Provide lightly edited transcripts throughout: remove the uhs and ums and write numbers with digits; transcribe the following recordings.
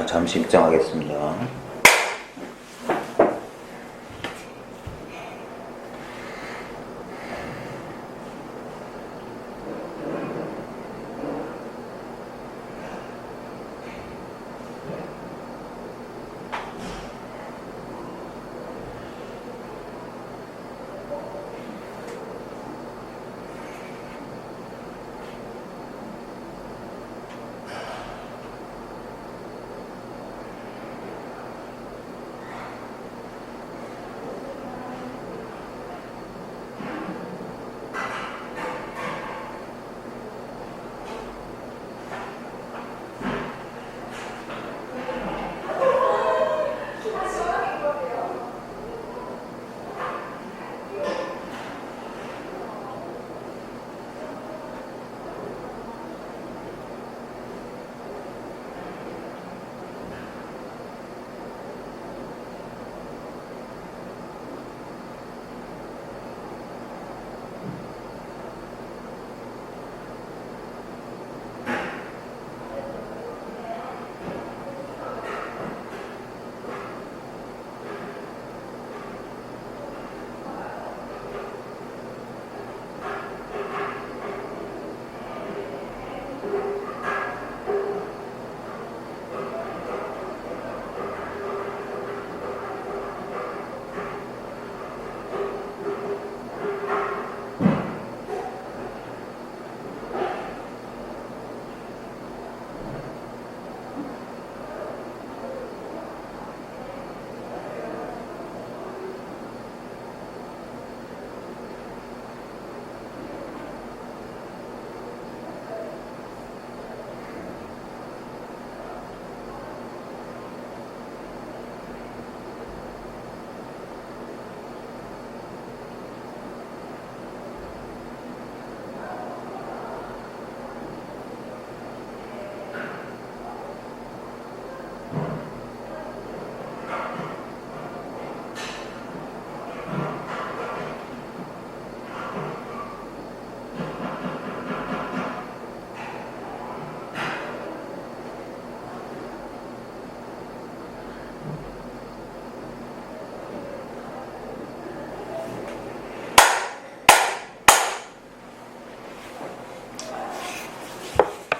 자, 잠시 입장하겠습니다.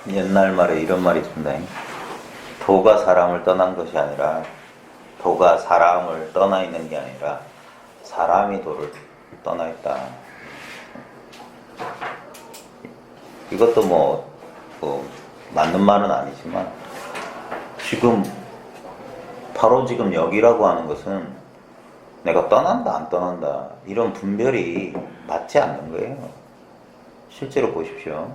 옛날 말에 이런 말이 있습니다. 도가 사람을 떠난 것이 아니라 도가 사람을 떠나 있는 게 아니라 사람이 도를 떠나 있다. 이것도 뭐 맞는 말은 아니지만 지금 바로 지금 여기라고 하는 것은 내가 떠난다 안 떠난다 이런 분별이 맞지 않는 거예요. 실제로 보십시오.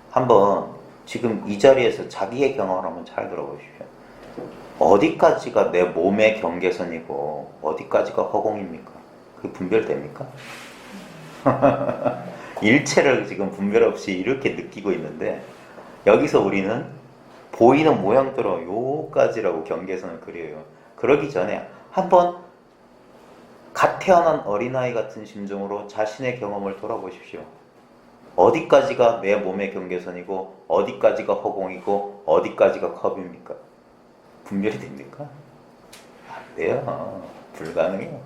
한번 지금 이 자리에서 자기의 경험을 한번 잘 들어보십시오. 어디까지가 내 몸의 경계선이고 어디까지가 허공입니까? 그게 분별됩니까? 일체를 지금 분별 없이 이렇게 느끼고 있는데 여기서 우리는 보이는 모양대로 요까지라고 경계선을 그려요. 그러기 전에 한번 갓 태어난 어린아이 같은 심정으로 자신의 경험을 돌아보십시오. 어디까지가 내 몸의 경계선이고 어디까지가 허공이고 어디까지가 컵입니까? 분별이 됩니까? 안 돼요. 불가능해요.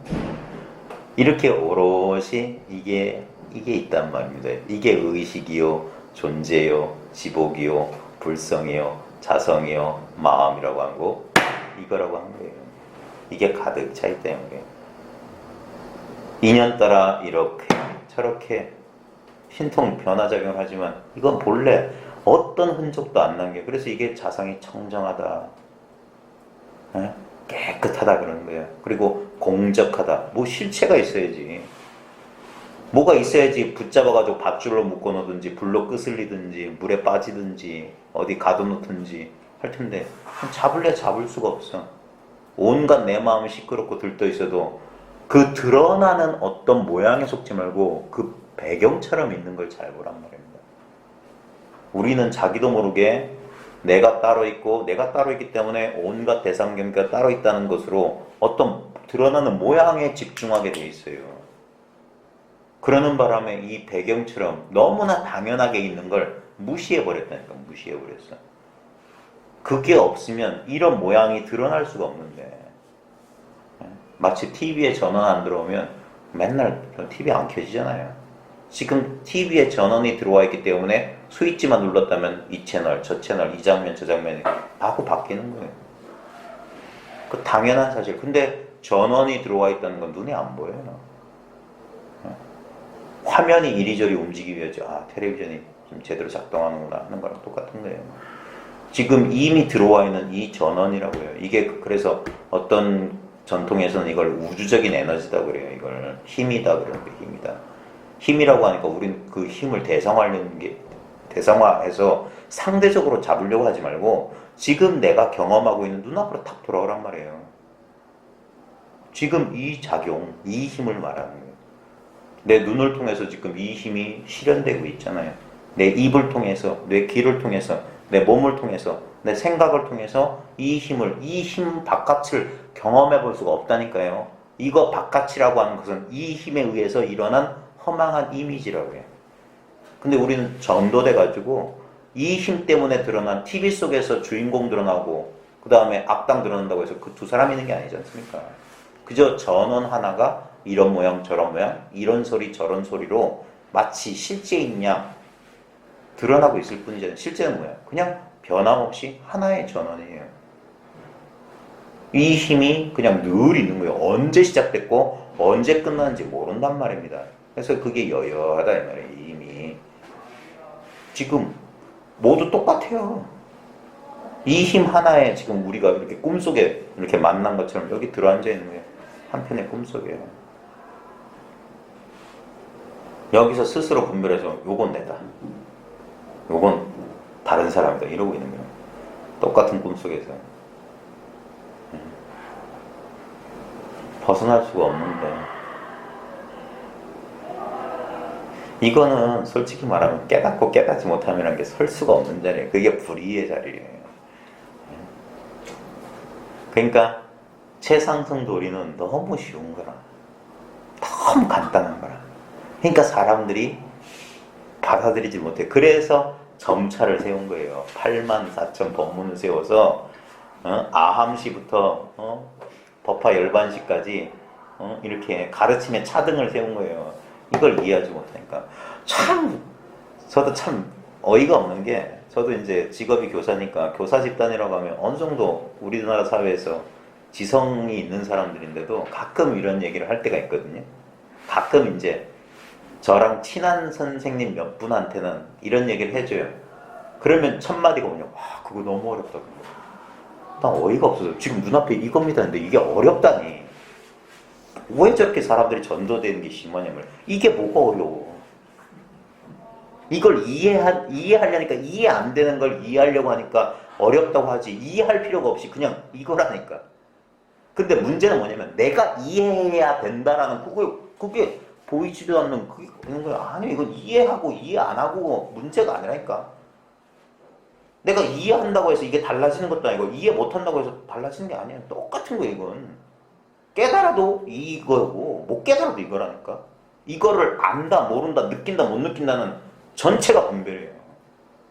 이렇게 오롯이 이게 있단 말입니다. 이게 의식이요, 존재요, 지복이요, 불성이요, 자성이요, 마음이라고 한 거, 이거라고 한 거예요. 이게 가득 차 있다 는 거예요. 인연 따라 이렇게 저렇게 신통 변화작용을 하지만 이건 본래 어떤 흔적도 안 남겨. 그래서 이게 자성이 청정하다, 깨끗하다 그러는 거예요. 그리고 공적하다. 뭐 실체가 있어야지. 뭐가 있어야지 붙잡아가지고 밧줄로 묶어놓든지 불로 끄슬리든지 물에 빠지든지 어디 가둬놓든지 할 텐데 잡을래 잡을 수가 없어. 온갖 내 마음이 시끄럽고 들떠있어도 그 드러나는 어떤 모양에 속지 말고 그 배경처럼 있는 걸 잘 보란 말입니다. 우리는 자기도 모르게 내가 따로 있고 내가 따로 있기 때문에 온갖 내 마음이 시끄럽고 들떠있어도 그 드러나는 어떤 모양에 속지 말고 그 배경처럼 있는 걸 잘 보란 말입니다. 우리는 자기도 모르게 내가 따로 있고 내가 따로 있기 때문에 온갖 내 마음이 시끄럽고 들떠있어도 그 드러나는 어떤 모양에 속지 말고 그 배경처럼 있는 걸 잘 보란 말입니다. 우리는 자기도 모르게 내가 따로 있고 내가 따로 있기 때문에 온갖 대상경계가 따로 있다는 것으로 어떤 드러나는 모양에 집중하게 돼 있어요. 그러는 바람에 이 배경처럼 너무나 당연하게 있는 걸 무시해버렸다니까. 무시해버렸어. 그게 없으면 이런 모양이 드러날 수가 없는데, 마치 TV에 전원 안 들어오면 맨날 TV 안 켜지잖아요. 지금 TV에 전원이 들어와 있기 때문에 스위치만 눌렀다면 이 채널, 저 채널, 이 장면, 저 장면이 바로 바뀌는 거예요. 그 당연한 사실. 근데 전원이 들어와 있다는 건 눈에 안 보여요. 화면이 이리저리 움직이면서 텔레비전이 좀 제대로 작동하는구나 하는 거랑 똑같은 거예요. 지금 이미 들어와 있는 이 전원이라고 해요. 이게 그래서 어떤 전통에서는 이걸 우주적인 에너지다 그래요. 이걸 힘이다 그러는 게 힘이다. 힘이라고 하니까 우린 그 힘을 대상화해서 상대적으로 잡으려고 하지 말고 지금 내가 경험하고 있는 눈앞으로 탁 돌아오란 말이에요. 지금 이 작용, 이 힘을 말하는 거예요. 내 눈을 통해서 지금 이 힘이 실현되고 있잖아요. 내 입을 통해서, 내 귀를 통해서, 내 몸을 통해서, 내 생각을 통해서 이 힘 바깥을 경험해 볼 수가 없다니까요. 이거 바깥이라고 하는 것은 이 힘에 의해서 일어난 허망한 이미지라고 해요. 근데 우리는 전도돼가지고 이 힘 때문에 드러난 TV 속에서 주인공 드러나고 그 다음에 악당 드러난다고 해서 그 두 사람이 있는 게 아니지 않습니까? 그저 전원 하나가 이런 모양 저런 모양 이런 소리 저런 소리로 마치 실제인 양 드러나고 있을 뿐이잖아요. 실제는 뭐야? 그냥 변함없이 하나의 전원이에요. 이 힘이 그냥 늘 있는 거예요. 언제 시작됐고 언제 끝나는지 모른단 말입니다. 그래서 그게 여여하다 이 말이에요. 이 힘이 지금 모두 똑같아요. 이 힘 하나에 지금 우리가 이렇게 꿈속에 이렇게 만난 것처럼 여기 들어앉아 있는 거예요. 한편의 꿈속에. 여기서 스스로 분별해서 요건 내다. 요건 다른 사람이다. 이러고 있는 거예요. 똑같은 꿈속에서. 벗어날 수가 없는데. 이거는 솔직히 말하면 깨닫고 깨닫지 못함이라는 게 설 수가 없는 자리예요. 그게 불의의 자리예요. 그러니까 최상승 도리는 너무 쉬운 거라. 너무 간단한 거라. 그러니까 사람들이 받아들이지 못해. 그래서 점차를 세운 거예요. 84,000 법문을 세워서 아함시부터 법화 열반시까지 이렇게 가르침의 차등을 세운 거예요. 이걸 이해하지 못하니까 저도 참 어이가 없는 게 저도 이제 직업이 교사니까 교사 집단이라고 하면 어느 정도 우리나라 사회에서 지성이 있는 사람들인데도 가끔 이런 얘기를 할 때가 있거든요. 가끔 이제 저랑 친한 선생님 몇 분한테는 이런 얘기를 해줘요. 그러면 첫 마디가 뭐냐? 와, 그거 너무 어렵다. 난 어이가 없어서 지금 눈앞에 이겁니다. 근데 이게 어렵다니. 왜 저렇게 사람들이 전도되는 게 심하냐면 이게 뭐가 어려워. 이걸 이해하려니까 이해 안 되는 걸 이해하려고 하니까 어렵다고 하지. 이해할 필요가 없이 그냥 이거라니까. 근데 문제는 뭐냐면 내가 이해해야 된다라는 그게 보이지도 않는 그게 있는 거야. 아니 이건 이해하고 이해 안 하고 문제가 아니라니까. 내가 이해한다고 해서 이게 달라지는 것도 아니고 이해 못한다고 해서 달라지는 게 아니야. 똑같은 거야 이건. 깨달아도 이거고 못 깨달아도 이거라니까. 이거를 안다 모른다 느낀다 못 느낀다는 전체가 분별이에요.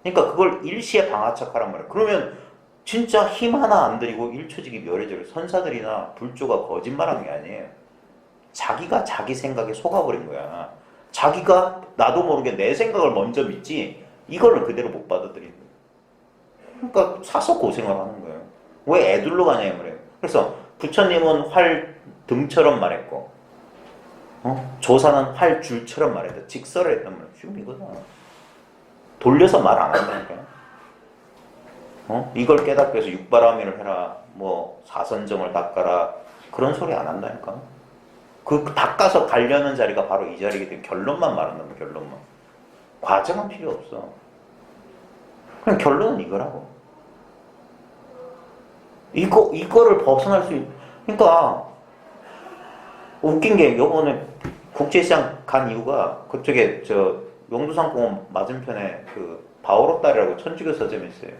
그러니까 그걸 일시에 방아착하란 말이야. 그러면 진짜 힘 하나 안 들이고 일초직이 멸해져요. 선사들이나 불조가 거짓말한 게 아니에요. 자기가 자기 생각에 속아버린 거야. 자기가 나도 모르게 내 생각을 먼저 믿지 이거를 그대로 못 받아들이는 거예요. 그러니까 사서 고생을 하는 거예요. 왜 애들로 가냐 이 말이에요. 그래서 부처님은 활 등처럼 말했고 조사는 활 줄처럼 말했다. 직설을 했단 말이에요. 지금 이거다. 돌려서 말 안 한다니까요. 이걸 깨닫기 위해서 육바라밀을 해라. 뭐 사선정을 닦아라. 그런 소리 안 한다니까. 그 닦아서 가려는 자리가 바로 이 자리이기 때문에 결론만 말한다면 결론만. 과정은 필요 없어. 그냥 결론은 이거라고. 이거를 벗어날 수 그러니까 웃긴 게 요번에 국제시장 간 이유가 그쪽에 저 용두산공원 맞은편에 그 바오로 딸이라고 천주교 서점이 있어요.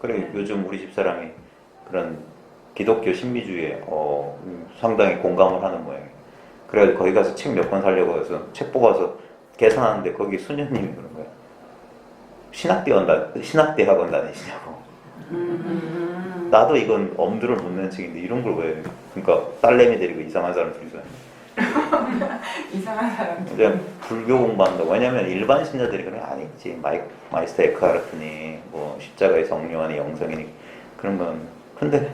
그래 요즘 우리 집사람이 그런 기독교 신비주의에 상당히 공감을 하는 모양이에요. 그래가지고 거기 가서 책 몇 권 사려고 해서 책 뽑아서 계산하는데 거기 수녀님이 그런 거야. 신학대 학원 다니시냐고. 나도 이건 엄두를 못 내는 책인데 이런 걸 왜? 그러니까 딸내미 데리고 이상한 사람 둘이서 이상한 사람. 이제 불교 공부한다고. 왜냐면 일반 신자들이 그래 아니지 마이스터 에크하르트니 뭐 십자가의 성령하니 영성이니 그런 건 근데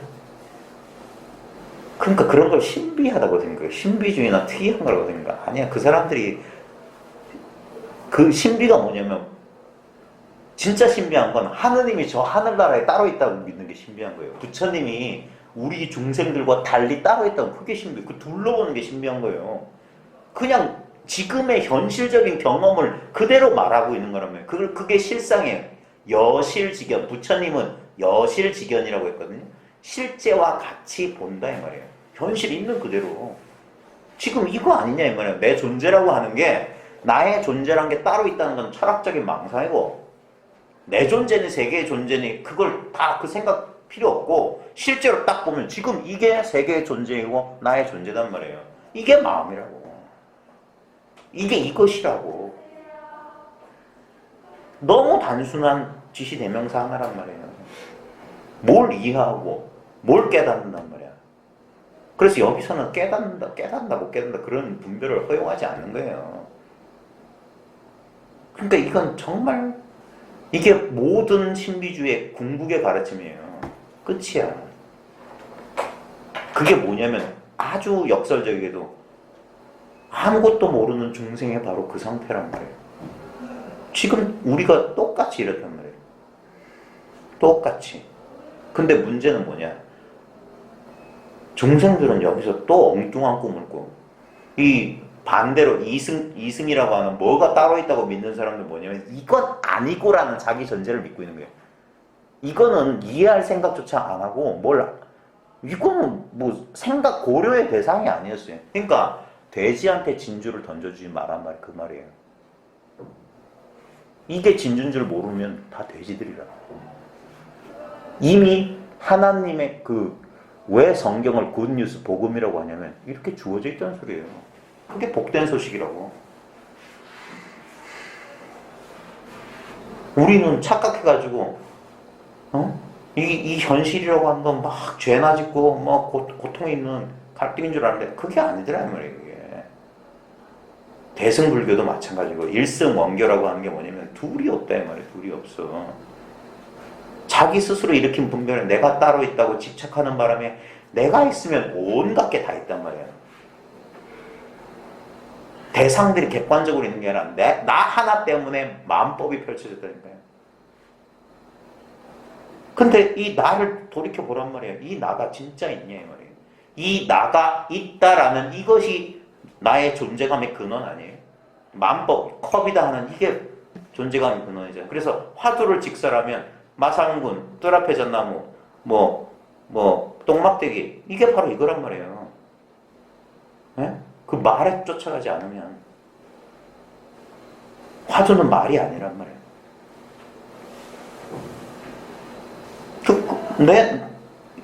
그러니까 그런 걸 신비하다고 생각해. 신비주의나 특이한 거라고 생각해. 아니야. 그 사람들이 그 신비가 뭐냐면 진짜 신비한 건 하느님이 저 하늘나라에 따로 있다고 믿는 게 신비한 거예요. 부처님이 우리 중생들과 달리 따로 있다고 그게 신비. 그 둘러보는 게 신비한 거예요. 그냥 지금의 현실적인 경험을 그대로 말하고 있는 거라면 그게 실상이에요. 여실직견. 부처님은 여실직견이라고 했거든요. 실제와 같이 본다 이 말이에요. 현실 있는 그대로. 지금 이거 아니냐 이 말이에요. 내 존재라고 하는 게 나의 존재란 게 따로 있다는 건 철학적인 망상이고 내 존재니 세계의 존재니 그걸 다 그 생각 필요 없고 실제로 딱 보면 지금 이게 세계의 존재이고 나의 존재단 말이에요. 이게 마음이라고. 이게 이것이라고. 너무 단순한 지시대명사 하나란 말이에요. 뭘 이해하고 뭘 깨닫는단 말이야. 그래서 여기서는 깨닫는다 못 깨닫는다 그런 분별을 허용하지 않는 거예요. 그러니까 이건 정말 이게 모든 신비주의의 궁극의 가르침이에요. 끝이야. 그게 뭐냐면 아주 역설적이게도 아무것도 모르는 중생의 바로 그 상태란 말이에요. 지금 우리가 똑같이 이렇단 말이에요. 똑같이. 근데 문제는 뭐냐? 중생들은 여기서 또 엉뚱한 꿈을 꿔. 이 반대로 이승이라고 하는 뭐가 따로 있다고 믿는 사람들 뭐냐면 이건 아니고라는 자기 전제를 믿고 있는 거예요. 이거는 이해할 생각조차 안 하고 이거는 뭐 생각 고려의 대상이 아니었어요. 그러니까 돼지한테 진주를 던져주지 말란 말 그 말이에요. 이게 진주인 줄 모르면 다 돼지들이라고. 이미 하나님의 왜 성경을 굿뉴스 복음이라고 하냐면 이렇게 주어져 있다는 소리예요. 그게 복된 소식이라고. 우리는 착각해가지고 이 현실이라고 하는 건 막 죄나 짓고 막 고통이 있는 갈등인 줄 아는데 그게 아니더란 말이에요. 그게. 대승불교도 마찬가지고 일승원교라고 하는 게 뭐냐면 둘이 없다 이 말이에요. 둘이 없어. 자기 스스로 일으킨 분별에 내가 따로 있다고 집착하는 바람에 내가 있으면 온갖 게 다 있단 말이에요. 대상들이 객관적으로 있는 게 아니라 나 하나 때문에 마음법이 펼쳐졌다니까요. 근데 이 나를 돌이켜보란 말이에요. 이 나가 진짜 있냐 이 말이에요. 이 나가 있다라는 이것이 나의 존재감의 근원 아니에요. 마음법, 컵이다 하는 이게 존재감의 근원이죠. 그래서 화두를 직설하면 마상군, 뜰 앞에 잣나무, 똥막대기 이게 바로 이거란 말이에요. 네? 그 말에 쫓아가지 않으면 화두는 말이 아니란 말이에요.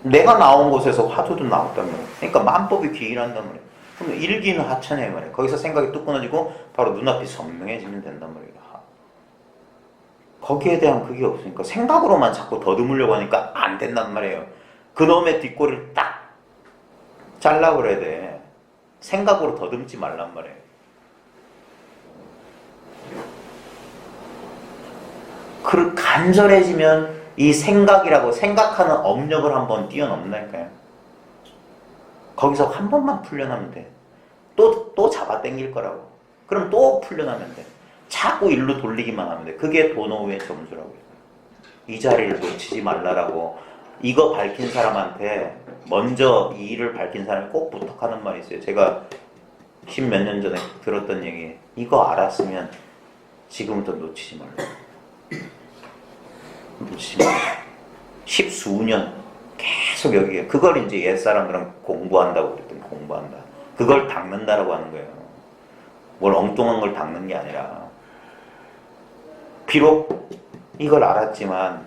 내가 나온 곳에서 화두도 나왔단 말이에요. 그러니까 만법이 기일한단 말이에요. 그럼 일기는 하천이에요 말이에요. 거기서 생각이 뚝 끊어지고 바로 눈앞이 선명해지면 된단 말이에요. 거기에 대한 그게 없으니까 생각으로만 자꾸 더듬으려고 하니까 안 된단 말이에요. 그놈의 뒷골을 딱 잘라버려야 돼. 생각으로 더듬지 말란 말이에요. 간절해지면 이 생각이라고 생각하는 업력을 한번 뛰어넘는다니까요. 거기서 한 번만 풀려나면 돼. 또 잡아당길 거라고. 그럼 또 풀려나면 돼. 자꾸 일로 돌리기만 하면 돼. 그게 도노우의 점수라고요. 이 자리를 놓치지 말라라고. 이거 밝힌 사람한테 먼저 이 일을 밝힌 사람이 꼭 부탁하는 말이 있어요. 제가 10몇 년 전에 들었던 얘기. 이거 알았으면 지금부터 놓치지 말라. 놓치지 말라. 10수년 계속 여기에 그걸 이제 옛사람들은 공부한다고 그랬더니 공부한다. 그걸 닦는다라고 하는 거예요. 뭘 엉뚱한 걸 닦는 게 아니라. 비록 이걸 알았지만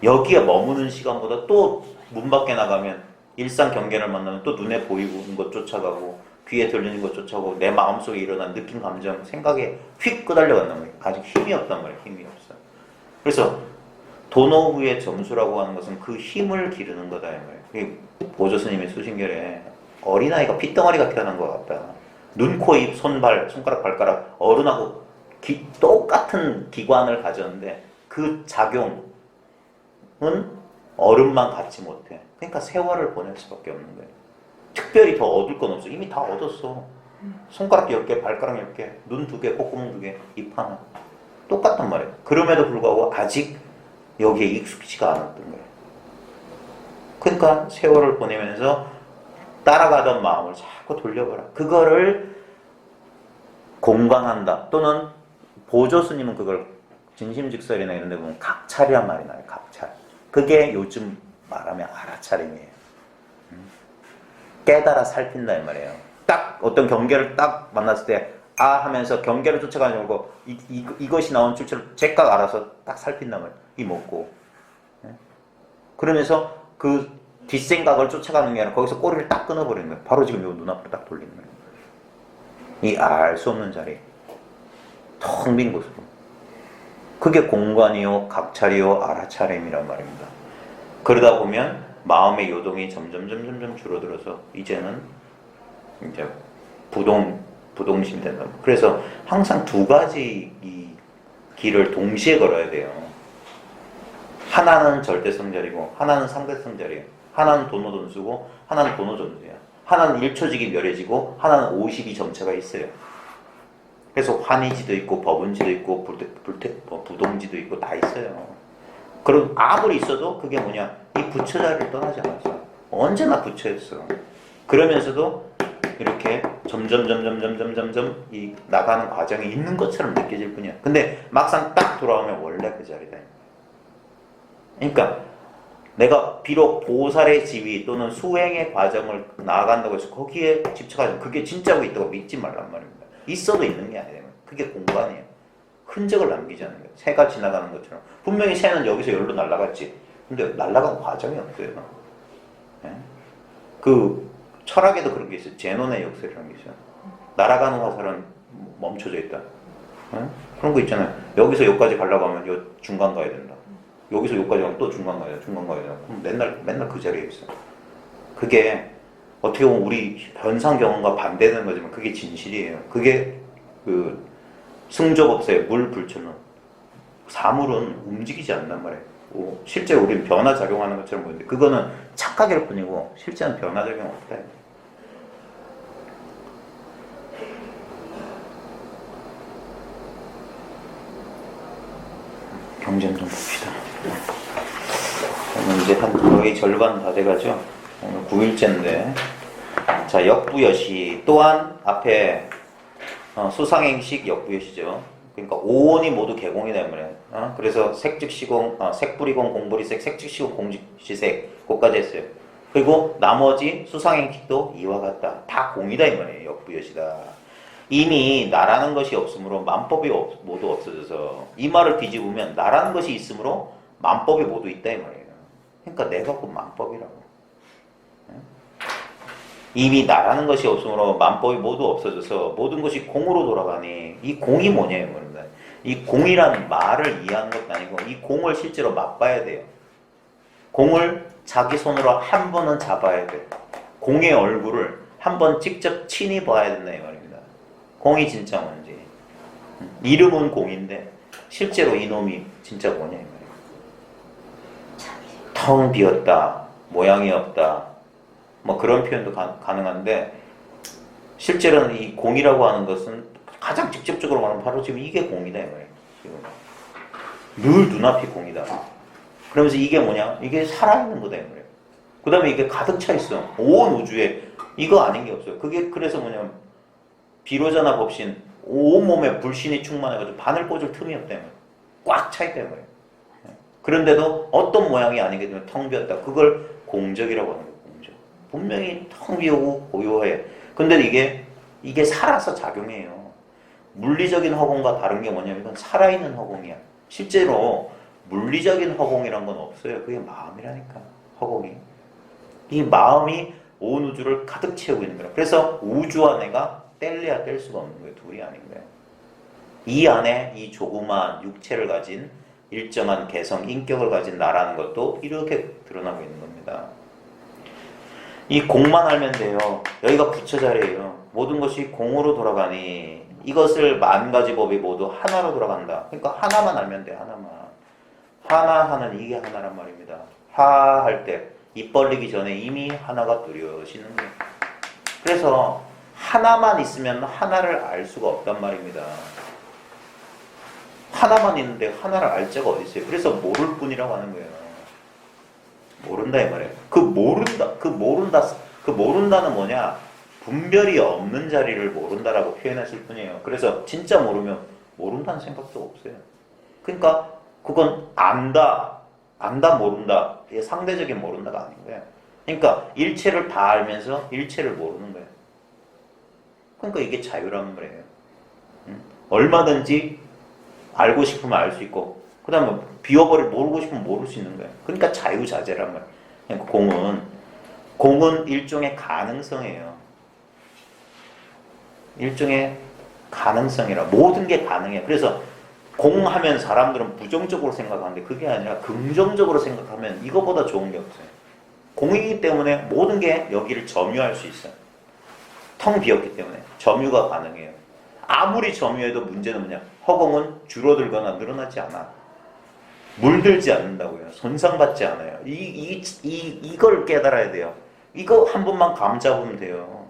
여기에 머무는 시간보다 또 문 밖에 나가면 일상 경계를 만나면 또 눈에 보이는 것 쫓아가고 귀에 들리는 것 쫓아가고 내 마음속에 일어난 느낌, 감정, 생각에 휙 끄달려간단 말이에요. 아직 힘이 없단 말이에요. 힘이 없어. 그래서 도노후의 점수라고 하는 것은 그 힘을 기르는 거다 이 말이에요. 보조 스님의 수신결에 어린아이가 핏덩어리가 태어난 것 같다. 눈, 코, 입, 손발, 손가락, 발가락 어른하고 똑같은 기관을 가졌는데 그 작용은 어른만 갖지 못해. 그러니까 세월을 보낼 수밖에 없는 거예요. 특별히 더 얻을 건 없어. 이미 다 얻었어. 손가락 10개, 발가락 10개, 눈 2개, 콧구멍 2개, 입 하나. 똑같단 말이에요. 그럼에도 불구하고 아직 여기에 익숙치가 않았던 거예요. 그러니까 세월을 보내면서 따라가던 마음을 자꾸 돌려봐라. 그거를 공강한다. 또는 보조 스님은 그걸 진심직설이나 이런 데 보면 각찰이란 말이 나요. 각찰. 그게 요즘 말하면 알아차림이에요. 깨달아 살핀다 이 말이에요. 딱 어떤 경계를 딱 만났을 때 아 하면서 경계를 쫓아가지 말고 이것이 나온 출처를 제각 알아서 딱 살핀단 말이에요. 이먹고 그러면서 그 뒷생각을 쫓아가는 게 아니라 거기서 꼬리를 딱 끊어버리는 거예요. 바로 지금 요 눈앞으로 딱 돌리는 거예요. 이 알 수 없는 자리, 텅 빈 곳으로. 그게 공간이요, 각찰이요, 알아차림이란 말입니다. 그러다 보면 마음의 요동이 점점 줄어들어서 이제는 이제 부동심이 된다. 그래서 항상 두 가지 이 길을 동시에 걸어야 돼요. 하나는 절대성자리고 하나는 상대성자리예요. 하나는 도노돈수고 하나는 도노전수야. 하나는 1초직이 멸해지고 하나는 52점차가 있어요. 그래서 환희지도 있고 법운지도 있고 부동지도 있고 다 있어요. 그럼 아무리 있어도 그게 뭐냐? 이 부처 자리를 떠나지 않았어요. 언제나 부처였어. 그러면서도 이렇게 점점 이 나가는 과정이 있는 것처럼 느껴질 뿐이야. 근데 막상 딱 돌아오면 원래 그 자리다. 그러니까 내가 비록 보살의 지위 또는 수행의 과정을 나아간다고 해서 거기에 집착하지 그게 진짜고 있다고 믿지 말란 말입니다. 있어도 있는 게 아니에요. 그게 공간이에요. 흔적을 남기지 않는 거예요. 새가 지나가는 것처럼. 분명히 새는 여기서 여기로 날아갔지. 근데 날아간 과정이 없어요. 네? 그 철학에도 그런 게 있어요. 제논의 역설이라는 게 있어요. 날아가는 화살은 멈춰져 있다. 네? 그런 거 있잖아요. 여기서 여기까지 가려고 하면 요 중간 가야 된다. 여기서 여기까지 가면 또 중간 가야 돼. 중간 가야 돼. 그럼 맨날 그 자리에 있어. 그게 어떻게 보면 우리 현상 경험과 반대되는 거지만 그게 진실이에요. 그게 그 승조법사의 물, 불천론. 사물은 움직이지 않단 말이에요. 실제 우리는 변화작용하는 것처럼 보이는데 그거는 착각일 뿐이고 실제는 변화작용 없다. 경전 좀 봅시다. 오늘 이제 한 거의 절반 다 돼가죠. 오늘 9일째인데 자 역부여시 또한 앞에 수상행식 역부여시죠. 그러니까 오온이 모두 개공이다 말이에요. 그래서 색즉시공, 색불이공, 공불이색, 색즉시공, 공시색 그것까지 했어요. 그리고 나머지 수상행식도 이와 같다. 다 공이다 이 말이에요. 역부여시다. 이미 나라는 것이 없으므로 만법이 모두 없어져서 이 말을 뒤집으면 나라는 것이 있으므로 만법이 모두 있다 이 말이에요. 그러니까 내가 곧 만법이라고. 이미 나라는 것이 없으므로 만법이 모두 없어져서 모든 것이 공으로 돌아가니 이 공이 뭐냐 이 말입니다. 이 공이라는 말을 이해하는 것도 아니고 이 공을 실제로 맛봐야 돼요. 공을 자기 손으로 한 번은 잡아야 돼. 공의 얼굴을 한 번 직접 친히 봐야 된다 이 말입니다. 공이 진짜 뭔지. 이름은 공인데 실제로 이놈이 진짜 뭐냐 이 말이에요. 텅 비었다. 모양이 없다. 뭐 그런 표현도 가능한데 실제로는 이 공이라고 하는 것은 가장 직접적으로 말하면 바로 지금 이게 공이다 이 말이에요. 지금 늘 눈앞이 공이다. 그러면서 이게 뭐냐? 이게 살아있는 거다 이 말이에요. 그 다음에 이게 가득 차 있어. 온 우주에 이거 아닌 게 없어요. 그게 그래서 뭐냐면 비로자나 법신 온몸에 불신이 충만해가지고 바늘 꽂을 틈이 없다 이 말이에요. 꽉 차 있다 이 말이에요. 그런데도 어떤 모양이 아니게 되면 텅 비었다. 그걸 공적이라고 하는 거예요. 공적. 분명히 텅 비오고 고요해. 근데 이게 살아서 작용해요. 물리적인 허공과 다른 게 뭐냐면 이건 살아있는 허공이야. 실제로 물리적인 허공이란 건 없어요. 그게 마음이라니까. 허공이. 이 마음이 온 우주를 가득 채우고 있는 거야. 그래서 우주와 내가 뗄래야 뗄 수가 없는 거예요. 둘이 아닌 거예요. 이 안에 이 조그마한 육체를 가진 일정한 개성, 인격을 가진 나라는 것도 이렇게 드러나고 있는 겁니다. 이 공만 알면 돼요. 여기가 부처 자리예요. 모든 것이 공으로 돌아가니 이것을 만 가지 법이 모두 하나로 돌아간다. 그러니까 하나만 알면 돼. 하나만. 하나 하는 이게 하나란 말입니다. 하 할 때 입 벌리기 전에 이미 하나가 뚜렷이는 거예요. 그래서 하나만 있으면 하나를 알 수가 없단 말입니다. 하나만 있는데 하나를 알 자가 어디 있어요? 그래서 모를 뿐이라고 하는 거예요. 모른다 이 말이에요. 그 모른다는 뭐냐? 분별이 없는 자리를 모른다라고 표현했을 뿐이에요. 그래서 진짜 모르면 모른다는 생각도 없어요. 그러니까 그건 안다, 모른다. 이게 상대적인 모른다가 아닌 거예요. 그러니까 일체를 다 알면서 일체를 모르는 거예요. 그러니까 이게 자유란 말이에요. 얼마든지 알고 싶으면 알 수 있고, 그 다음에 모르고 싶으면 모를 수 있는 거예요. 그러니까 자유자재란 말이에요. 그러니까 공은 일종의 가능성이에요. 일종의 가능성이라. 모든 게 가능해요. 그래서 공하면 사람들은 부정적으로 생각하는데 그게 아니라 긍정적으로 생각하면 이거보다 좋은 게 없어요. 공이기 때문에 모든 게 여기를 점유할 수 있어요. 텅 비었기 때문에 점유가 가능해요. 아무리 점유해도 문제는 뭐냐? 허공은 줄어들거나 늘어나지 않아. 물들지 않는다고요. 손상받지 않아요. 이걸 깨달아야 돼요. 이거 한 번만 감 잡으면 돼요.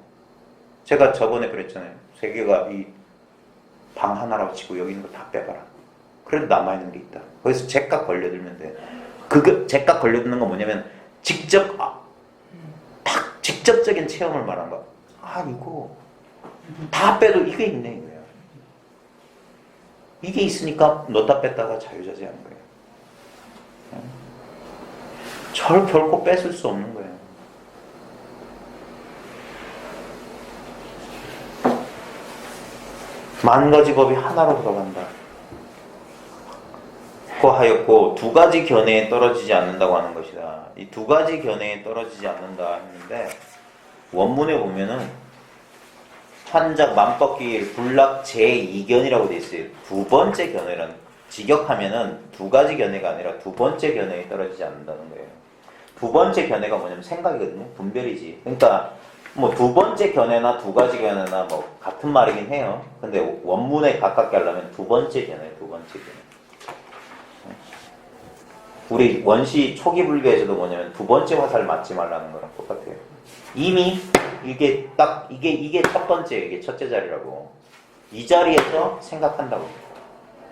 제가 저번에 그랬잖아요. 세계가 이 방 하나라고 치고 여기 있는 거 다 빼봐라. 그래도 남아있는 게 있다. 거기서 잭각 걸려들면 돼. 그거 잭각 걸려드는 건 뭐냐면 직접적인 체험을 말한 거야. 이거 다 빼도 이게 있네 이거야. 이게 있으니까 넣다 뺐다가 자유자재하는 거예요. 결코 뺏을 수 없는 거예요. 만 가지 법이 하나로 돌아간다. 고 하였고 두 가지 견해에 떨어지지 않는다고 하는 것이다. 이 두 가지 견해에 떨어지지 않는다 했는데 원문에 보면은 환작 만법기 불락 제2견이라고 돼 있어요. 두 번째 견해라는, 직역하면은 두 가지 견해가 아니라 두 번째 견해에 떨어지지 않는다는 거예요. 두 번째 견해가 뭐냐면 생각이거든요. 분별이지. 그러니까 뭐 두 번째 견해나 두 가지 견해나 뭐 같은 말이긴 해요. 근데 원문에 가깝게 하려면 두 번째 견해, 두 번째 견해. 우리 원시 초기 불교에서도 뭐냐면 두 번째 화살 맞지 말라는 거랑 똑같아요. 이미 이게 첫 번째, 이게 첫째 자리라고. 이 자리에서 생각한다고.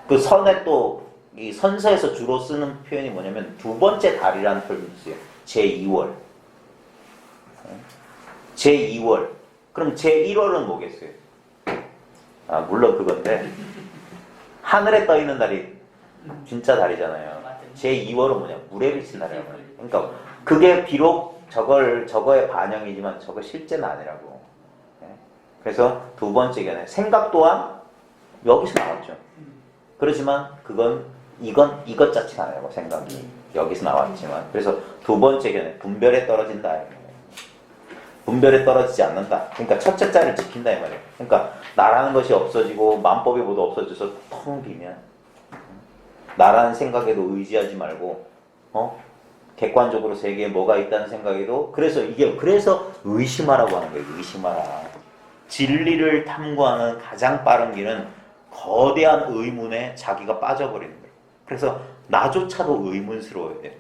그 선에 또 이 선서에서 주로 쓰는 표현이 뭐냐면 두 번째 달이라는 표현이 있어요. 제2월. 제2월. 그럼 제1월은 뭐겠어요? 물론 그건데 하늘에 떠 있는 달이 진짜 달이잖아요. 제2월은 뭐냐? 물에 비친 달이라고 해요. 그러니까 그게 비록 저거의 반영이지만 저거 실제는 아니라고. 그래서 두 번째 견해. 생각 또한 여기서 나왔죠. 그렇지만 이것 자체가 아니라고. 생각이 여기서 나왔지만. 그래서 두 번째 견해. 분별에 떨어진다. 분별에 떨어지지 않는다. 그러니까 첫째 자리를 지킨다 이 말이에요. 그러니까 나라는 것이 없어지고 만법이 모두 없어져서 텅 비면 나라는 생각에도 의지하지 말고 객관적으로 세계에 뭐가 있다는 생각에도 그래서 의심하라고 하는 거예요. 의심하라. 진리를 탐구하는 가장 빠른 길은 거대한 의문에 자기가 빠져버리는 거예요. 그래서 나조차도 의문스러워야 돼요.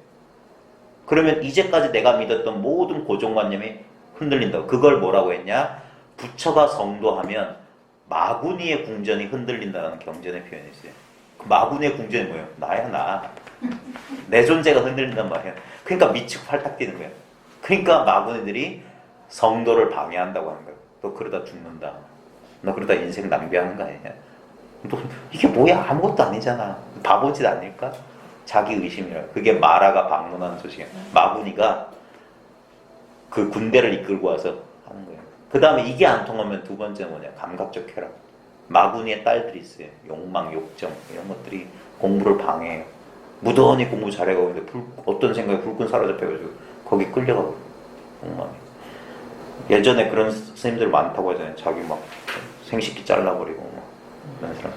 그러면 이제까지 내가 믿었던 모든 고정관념이 흔들린다고. 그걸 뭐라고 했냐? 부처가 성도하면 마구니의 궁전이 흔들린다는 경전의 표현이 있어요. 그 마구니의 궁전이 뭐예요? 나야 나. 내 존재가 흔들린단 말이에요. 그러니까 미치고 팔딱 뛰는 거예요. 그러니까 마구니들이 성도를 방해한다고 하는 거예요. 너 그러다 죽는다. 너 그러다 인생 낭비하는 거 아니냐? 너 이게 뭐야? 아무것도 아니잖아. 바보짓 아닐까? 자기 의심이라. 그게 마라가 방문하는 소식이에요. 마구니가 그 군대를 이끌고 와서 하는 거예요. 그 다음에 이게 안 통하면 두 번째는 뭐냐? 감각적 쾌락. 마구니의 딸들이 있어요. 욕망, 욕정 이런 것들이 공부를 방해해요. 무던히 공부 잘해가고 있는데 어떤 생각에 불끈 사로잡혀가지고 거기 끌려가고 욕망이. 예전에 그런 스님들 많다고 하잖아요. 자기 막 생식기 잘라버리고 막 그런 사람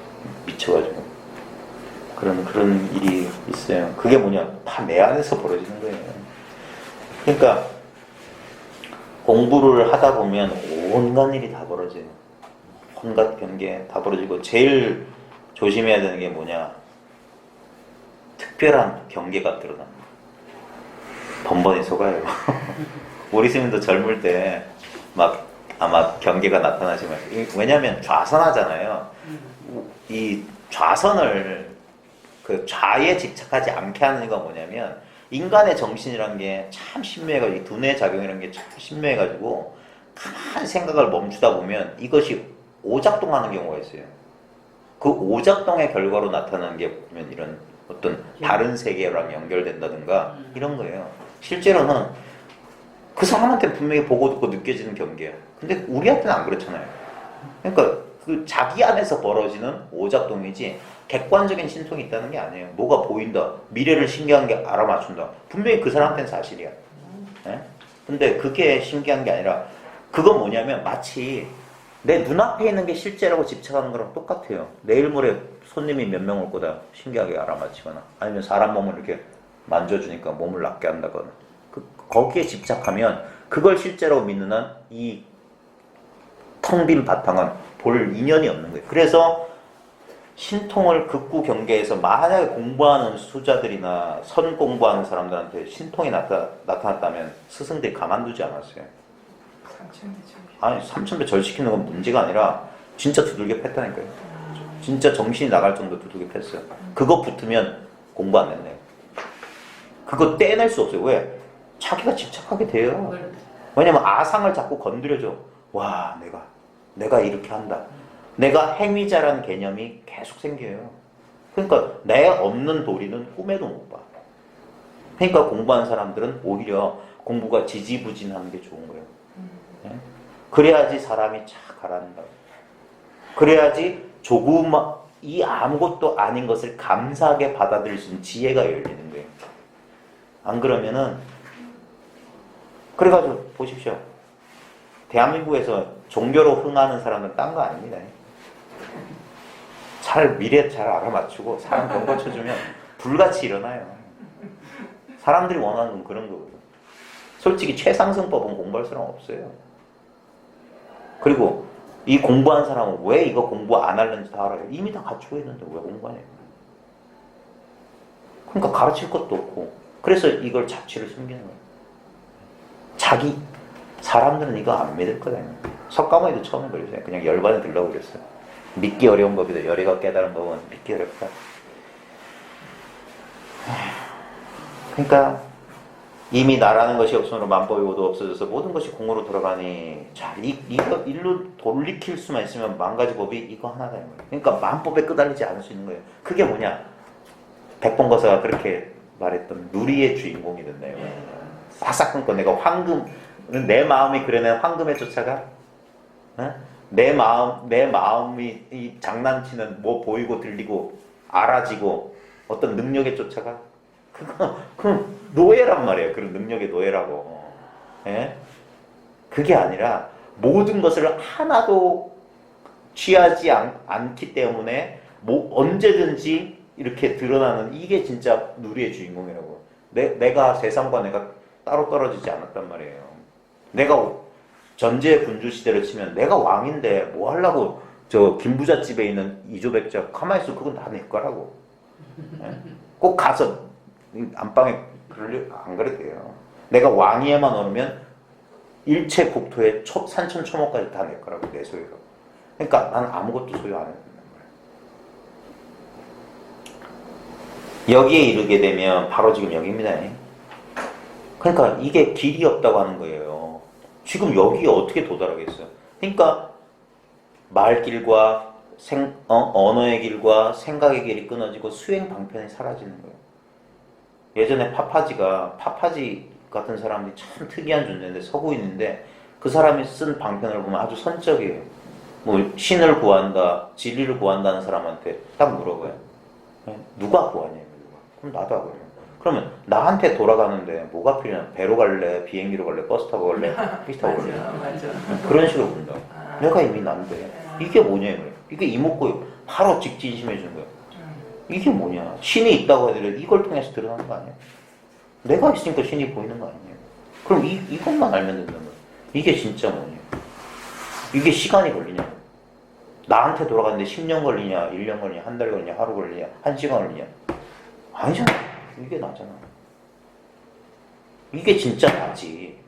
미쳐가지고. 그런 일이 있어요. 그게 뭐냐? 다 내 안에서 벌어지는 거예요. 그러니까 공부를 하다 보면 온갖 일이 다 벌어져요. 온갖 경계 다 벌어지고 제일 조심해야 되는 게 뭐냐? 특별한 경계가 드러납니다. 번번이 속아요. 우리 스님도 젊을 때 막 아마 경계가 나타나시면, 왜냐하면 좌선하잖아요. 이 좌선을 그 좌에 집착하지 않게 하는 이유가 뭐냐면, 인간의 정신이란 게 참 신묘해가지고, 이 두뇌 작용이라는 게 참 신묘해가지고 가만히 생각을 멈추다 보면 이것이 오작동하는 경우가 있어요. 그 오작동의 결과로 나타나는 게 보면 이런 어떤 다른 세계랑 연결된다든가 이런 거예요. 실제로는 그 사람한테 분명히 보고 듣고 느껴지는 경계야. 근데 우리한테는 안 그렇잖아요. 그러니까 그 자기 안에서 벌어지는 오작동이지 객관적인 신통이 있다는 게 아니에요. 뭐가 보인다, 미래를 신기한 게 알아맞춘다. 분명히 그 사람한테는 사실이야. 네? 근데 그게 신기한 게 아니라, 그건 뭐냐면 마치 내 눈앞에 있는 게 실제라고 집착하는 거랑 똑같아요. 내일 모레 손님이 몇 명 올 거다 신기하게 알아맞히거나, 아니면 사람 몸을 이렇게 만져주니까 몸을 낫게 한다거나, 거기에 집착하면 그걸 실제라고 믿는 한 이 텅 빈 바탕은 볼 인연이 없는 거예요. 그래서 신통을 극구 경계에서 만약에 공부하는 수자들이나 선 공부하는 사람들한테 신통이 나타났다면 스승들이 가만두지 않았어요. 아니, 삼천배 절시키는 건 문제가 아니라 진짜 두들겨 팼다니까요. 진짜 정신이 나갈 정도 두들겨 팼어요. 그거 붙으면 공부 안 했네요. 그거 떼낼 수 없어요. 왜? 자기가 집착하게 돼요. 왜냐면 아상을 자꾸 건드려줘. 와, 내가 이렇게 한다. 내가 행위자라는 개념이 계속 생겨요. 그러니까 내 없는 도리는 꿈에도 못 봐. 그러니까 공부하는 사람들은 오히려 공부가 지지부진하는 게 좋은 거예요. 네? 그래야지 사람이 착 가라앉는다. 그래야지 조금 이 아무것도 아닌 것을 감사하게 받아들일 수 있는 지혜가 열리는 거예요. 안 그러면은, 그래가지고 보십시오. 대한민국에서 종교로 흥하는 사람은 딴 거 아닙니다. 미래 잘 알아맞추고 사람 경고 쳐주면 불같이 일어나요. 사람들이 원하는 건 그런 거거든요. 솔직히 최상승법은 공부할 사람 없어요. 그리고 이 공부한 사람은 왜 이거 공부 안 하려는지 다 알아요. 이미 다 갖추고 있는데 왜 공부하냐. 그러니까 가르칠 것도 없고, 그래서 이걸 자취를 숨기는 거예요. 사람들은 이거 안 믿을 거다. 석가모니도 처음에 그랬어요. 그냥 열반에 들라고 그랬어요. 믿기 어려운 법이다. 열애가 깨달은 법은 믿기 어렵다. 그러니까 이미 나라는 것이 없으므로 만법이 모두 없어져서 모든 것이 공으로 돌아가니, 자, 이거 일로 돌이킬 수만 있으면 만 가지 법이 이거 하나다. 그러니까 만법에 끄달리지 않을 수 있는 거예요. 그게 뭐냐? 백본거사가 그렇게 말했던 누리의 주인공이 된다요. 싹싹 끊고 내가 내 마음이 그려낸 황금에 쫓아가? 내 마음이 이 장난치는 뭐 보이고 들리고 알아지고 어떤 능력에 쫓아가? 그건 노예란 말이에요. 그런 능력의 노예라고. 예? 그게 아니라 모든 것을 하나도 취하지 않기 때문에 언제든지 이렇게 드러나는, 이게 진짜 누리의 주인공이라고. 내가 세상과 내가 따로 떨어지지 않았단 말이에요. 내가 전제 군주 시대를 치면 내가 왕인데 뭐 하려고 저 김부잣집에 있는 이조백자 가만히 있어. 그건 다 내 거라고. 예? 꼭 가서 안방에 안 그래도 돼요. 내가 왕위에만 오르면 일체 국토의 산천 초목까지 다 내 거라고, 내 소유로. 그러니까 난 아무것도 소유 안 했단 말이에요. 여기에 이르게 되면 바로 지금 여기입니다. 그러니까 이게 길이 없다고 하는 거예요. 지금 여기에 어떻게 도달하겠어요? 그러니까 말길과 언어의 길과 생각의 길이 끊어지고 수행 방편이 사라지는 거예요. 예전에 파파지 같은 사람들이 참 특이한 존재인데, 서구인인데 그 사람이 쓴 방편을 보면 아주 선적이에요. 뭐 신을 구한다, 진리를 구한다는 사람한테 딱 물어봐요. 누가 구하냐? 그럼 나도 하거든요. 그러면 나한테 돌아가는데 뭐가 필요하냐? 배로 갈래? 비행기로 갈래? 버스 타고 갈래? 택시 타고 갈래? 그런 식으로 본다. 내가 이미 난데 이게 뭐냐? 이게 이목구요. 바로 직진심해 주는 거예요. 이게 뭐냐? 신이 있다고 하더라도 이걸 통해서 드러나는 거 아니야? 내가 있으니까 신이 보이는 거 아니에요? 그럼 이것만 알면 된다는 거야. 이게 진짜 뭐냐? 이게 시간이 걸리냐? 나한테 돌아가는데 10년 걸리냐, 1년 걸리냐, 한 달 걸리냐, 하루 걸리냐, 1시간 걸리냐? 아니잖아. 이게 나잖아. 이게 진짜 나지.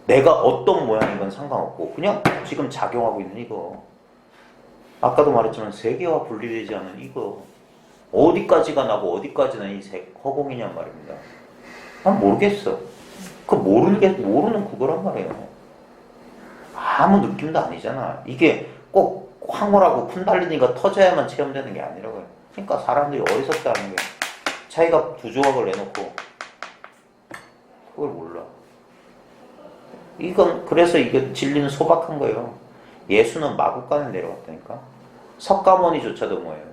내가 어떤 모양인 건 상관없고 그냥 지금 작용하고 있는 이거. 아까도 말했지만 세계와 분리되지 않은 이거. 어디까지가 나고 어디까지는 이 허공이냔 말입니다. 난 모르겠어. 그 모르는 그거란 말이에요. 아무 느낌도 아니잖아. 이게 꼭 황홀하고 쿤달리니가 터져야만 체험되는 게 아니라고요. 그러니까 사람들이 어리석다는 거예요. 자기가 두 조각을 내놓고 그걸 몰라. 이건 그래서 이게 진리는 소박한 거예요. 예수는 마국간에 내려왔다니까. 석가모니조차도 뭐예요?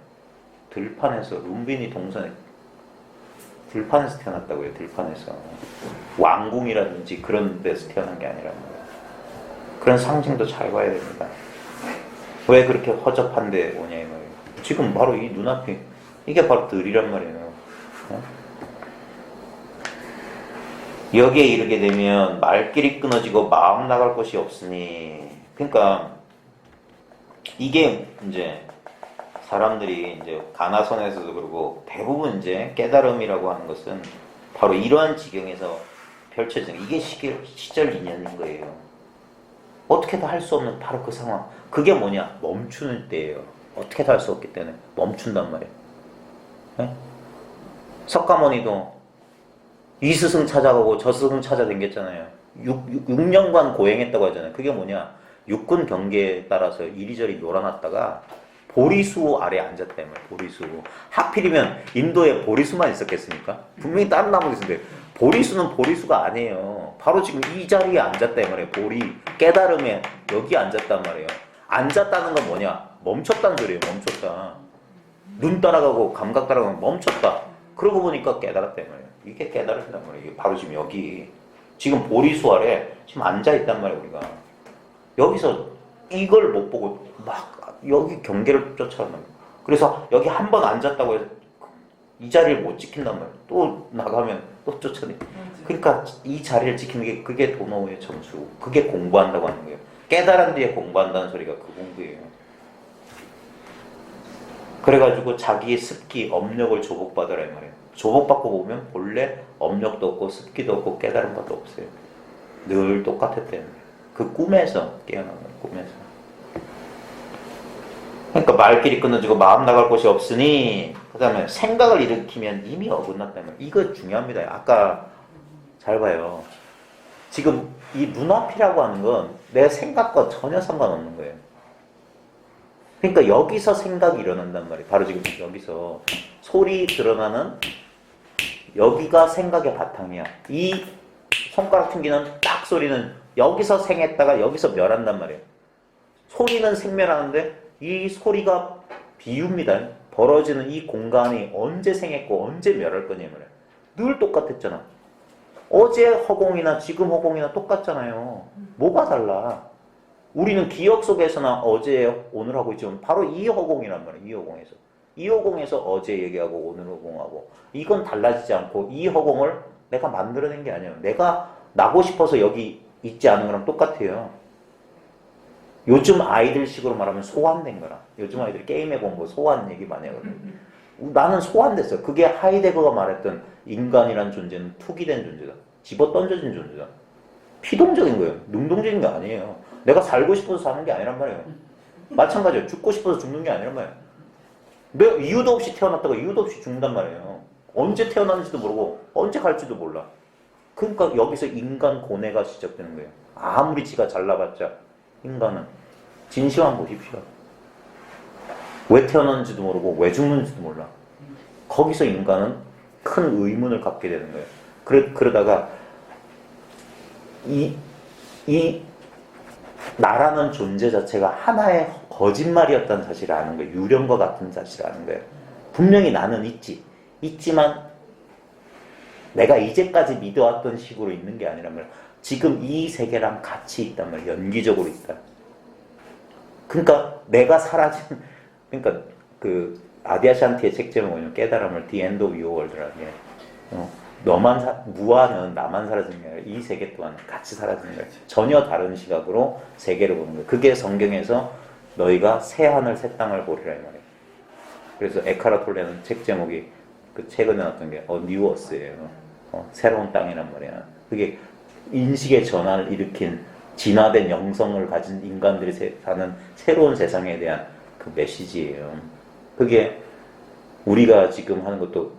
들판에서 룸비니 동산에 들판에서 태어났다고요. 들판에서 왕궁이라든지 그런 데서 태어난 게 아니란 말이에요. 그런 상징도 잘 봐야 됩니다. 왜 그렇게 허접한데 오냐 이 말이에요. 지금 바로 이 눈앞이 이게 바로 들이란 말이에요. 여기에 이르게 되면 말길이 끊어지고 마음 나갈 곳이 없으니. 그러니까 이게 이제 사람들이 이제 가나선에서도 그러고 대부분 이제 깨달음이라고 하는 것은 바로 이러한 지경에서 펼쳐지는 이게 시절 인연인 거예요. 어떻게도 할 수 없는 바로 그 상황. 그게 뭐냐? 멈추는 때예요. 어떻게도 할 수 없기 때문에 멈춘단 말이에요. 네? 석가모니도 이 스승 찾아가고 저 스승 찾아다녔잖아요. 6년간 고행했다고 하잖아요. 그게 뭐냐? 육군 경계에 따라서 이리저리 놀아놨다가 보리수 아래 앉았다 이 말이에요. 보리수. 하필이면 인도에 보리수만 있었겠습니까? 분명히 다른 나무가 있었는데 보리수는 보리수가 아니에요. 바로 지금 이 자리에 앉았다 이 말이에요. 보리. 깨달음에 여기 앉았단 말이에요. 앉았다는 건 뭐냐? 멈췄다는 소리예요. 멈췄다. 눈 따라가고 감각 따라가고 멈췄다. 그러고 보니까 깨달았다 이 말이에요. 이게 깨달음이란 말이에요. 이게 바로 지금 여기. 지금 보리수 아래 지금 앉아있단 말이에요. 우리가. 여기서 이걸 못 보고 막 여기 경계를 쫓아간단 말이에요. 그래서 여기 한 번 앉았다고 해서 이 자리를 못 지킨단 말이에요. 또 나가면 또 쫓아내. 그러니까 이 자리를 지키는 게 그게 도노우의 점수. 그게 공부한다고 하는 거예요. 깨달은 뒤에 공부한다는 소리가 그 공부예요. 그래가지고 자기의 습기, 업력을 조복받으라 이 말이에요. 조복받고 보면 본래 업력도 없고 습기도 없고 깨달은 것도 없어요. 늘 똑같았다는 거예요. 그 꿈에서 깨어난 거예요. 꿈에서. 그러니까 말길이 끊어지고 마음 나갈 곳이 없으니 그 다음에 생각을 일으키면 이미 어긋났다는 거예요. 이거 중요합니다. 아까 잘 봐요. 지금 이 눈앞이라고 하는 건 내 생각과 전혀 상관없는 거예요. 그러니까 여기서 생각이 일어난단 말이에요. 바로 지금 여기서 소리 드러나는 여기가 생각의 바탕이야. 이 손가락 튕기는 딱 소리는 여기서 생했다가 여기서 멸한단 말이에요. 소리는 생멸하는데 이 소리가 비유입니다. 벌어지는 이 공간이 언제 생했고 언제 멸할 거냐 말이에요. 늘 똑같았잖아. 어제 허공이나 지금 허공이나 똑같잖아요. 뭐가 달라? 우리는 기억 속에서나 어제 오늘 하고 있지만 바로 이 허공이란 말이에요. 이 허공에서. 이 허공에서 어제 얘기하고 오늘 허공하고 이건 달라지지 않고 이 허공을 내가 만들어낸 게 아니에요. 내가 나고 싶어서 여기 있지 않은 거랑 똑같아요. 요즘 아이들식으로 말하면 소환된 거라. 요즘 아이들이 게임에 보면 뭐 소환 얘기 많이 하거든요. 나는 소환됐어. 그게 하이데거가 말했던 인간이란 존재는 투기된 존재다. 집어 던져진 존재다. 피동적인 거예요. 능동적인 게 아니에요. 내가 살고 싶어서 사는 게 아니란 말이에요. 마찬가지예요. 죽고 싶어서 죽는 게 아니란 말이에요. 내가 이유도 없이 태어났다가 이유도 없이 죽는단 말이에요. 언제 태어났는지도 모르고 언제 갈지도 몰라. 그러니까 여기서 인간 고뇌가 시작되는 거예요. 아무리 지가 잘나봤자 인간은 진실만 보십시오. 왜 태어났는지도 모르고 왜 죽는지도 몰라. 거기서 인간은 큰 의문을 갖게 되는 거예요. 그러다가 이 나라는 존재 자체가 하나의 거짓말이었다는 사실을 아는 거예요. 유령과 같은 사실을 아는 거예요. 분명히 나는 있지만 내가 이제까지 믿어왔던 식으로 있는 게 아니란 말이야. 지금 이 세계랑 같이 있단 말이야. 연기적으로 있다. 그러니까 내가 사라진, 그러니까 그 아디아샨티의 책 제목은 뭐냐면 깨달음을 The End of Your World라는 게 무아는 나만 사라지는 게 아니라 이 세계 또한 같이 사라지는 거예요. 전혀 다른 시각으로 세계를 보는 거예요. 그게 성경에서 너희가 새 하늘 새 땅을 보리라 이 말이에요. 그래서 에카르 톨레는 책 제목이 그 최근에 나왔던 게 뉴 어스예요. 새로운 땅이란 말이야. 그게 인식의 전환을 일으킨 진화된 영성을 가진 인간들이 사는 새로운 세상에 대한 그 메시지예요. 그게 우리가 지금 하는 것도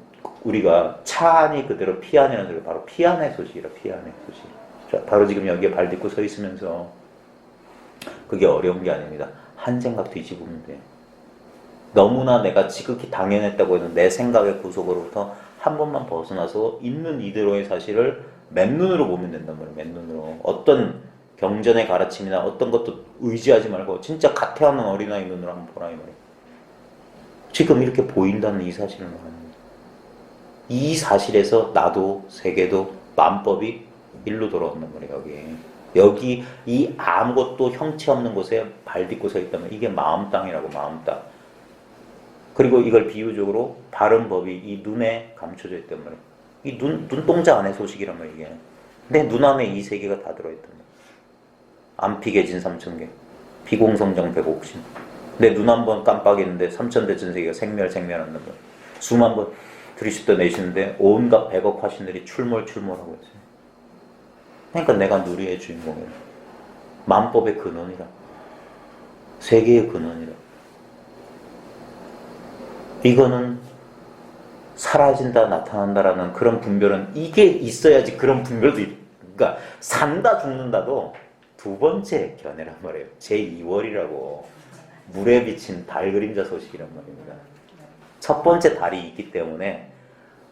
우리가 차 안이 그대로 피안이라는 소리 바로 피안의 소식이라 피안의 소식. 바로 지금 여기에 발 딛고 서 있으면서 그게 어려운 게 아닙니다. 한 생각 뒤집으면 돼. 너무나 내가 지극히 당연했다고 해도 내 생각의 구속으로부터 한 번만 벗어나서 있는 이대로의 사실을 맨눈으로 보면 된단 말이에요. 맨눈으로. 어떤 경전의 가르침이나 어떤 것도 의지하지 말고 진짜 갓 태어난 어린아이 눈으로 한번 보라 이 말이에요. 지금 이렇게 보인다는 이 사실을 말합니다. 이 사실에서 나도 세계도 만법이 일로 돌아온단 말이에요. 여기 이 아무것도 형체 없는 곳에 발 딛고 서 있다면 이게 마음 땅이라고 마음 땅. 그리고 이걸 비유적으로 바른 법이 이 눈에 감춰져 있단 말이에요. 이 눈동자 안에 소식이란 말이에요. 이게. 내 눈 안에 이 세계가 다 들어있단 말이에요. 안피계진 3000개, 비공성정 150신. 내 눈 한 번 깜빡이는데 3000대천 세계가 생멸한단 말이에요. 숨 한 번 들이쉬다 내쉬는데 온갖 100억 화신들이 출몰하고 있어요. 그러니까 내가 누리의 주인공이라. 만법의 근원이라. 세계의 근원이라. 이거는 사라진다 나타난다라는 그런 분별은 이게 있어야지 그런 분별도 그러니까 산다 죽는다도 두 번째 견해란 말이에요. 제2월이라고 물에 비친 달 그림자 소식이란 말입니다. 첫 번째 달이 있기 때문에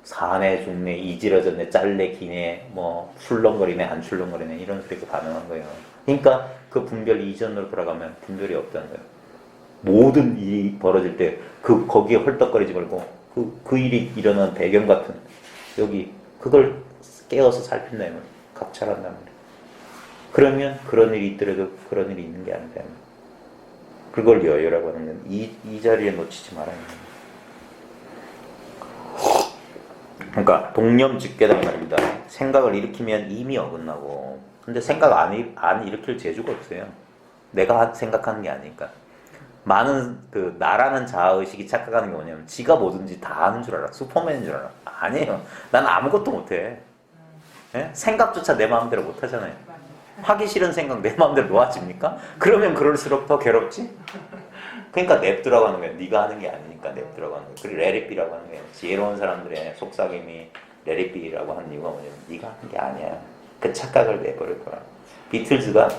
사네 죽네 이지러졌네 잘래 기네 뭐 출렁거리네 안 출렁거리네 이런 소리가 가능한 거예요. 그러니까 그 분별 이전으로 돌아가면 분별이 없다는 거예요. 모든 일이 벌어질 때 거기에 헐떡거리지 말고 그 일이 일어난 배경 같은 여기 그걸 깨어서 살핀다 면 각찰한단 말이에요. 그러면 그런 일이 있더라도 그런 일이 있는 게 아니다. 그걸 여유라고 하는 건 이 자리에 놓치지 말아야 합니다. 그러니까 동념즉괴란 말입니다. 생각을 일으키면 이미 어긋나고 근데 생각 안 일으킬 재주가 없어요. 내가 생각하는 게 아니니까. 많은 나라는 자아의식이 착각하는 게 뭐냐면 지가 뭐든지 다 아는 줄 알아. 슈퍼맨인 줄 알아. 아니에요. 난 아무것도 못해. 예? 생각조차 내 마음대로 못하잖아요. 하기 싫은 생각 내 마음대로 놓아집니까? 그러면 그럴수록 더 괴롭지? 그러니까 냅두라고 하는 거예요. 네가 하는 게 아니니까 냅두라고 하는 거예요. 그리고 레리비라고 하는 거예요. 지혜로운 사람들의 속삭임이 레리비라고 하는 이유가 뭐냐면 네가 하는 게 아니야. 그 착각을 내버릴 거야. 비틀즈가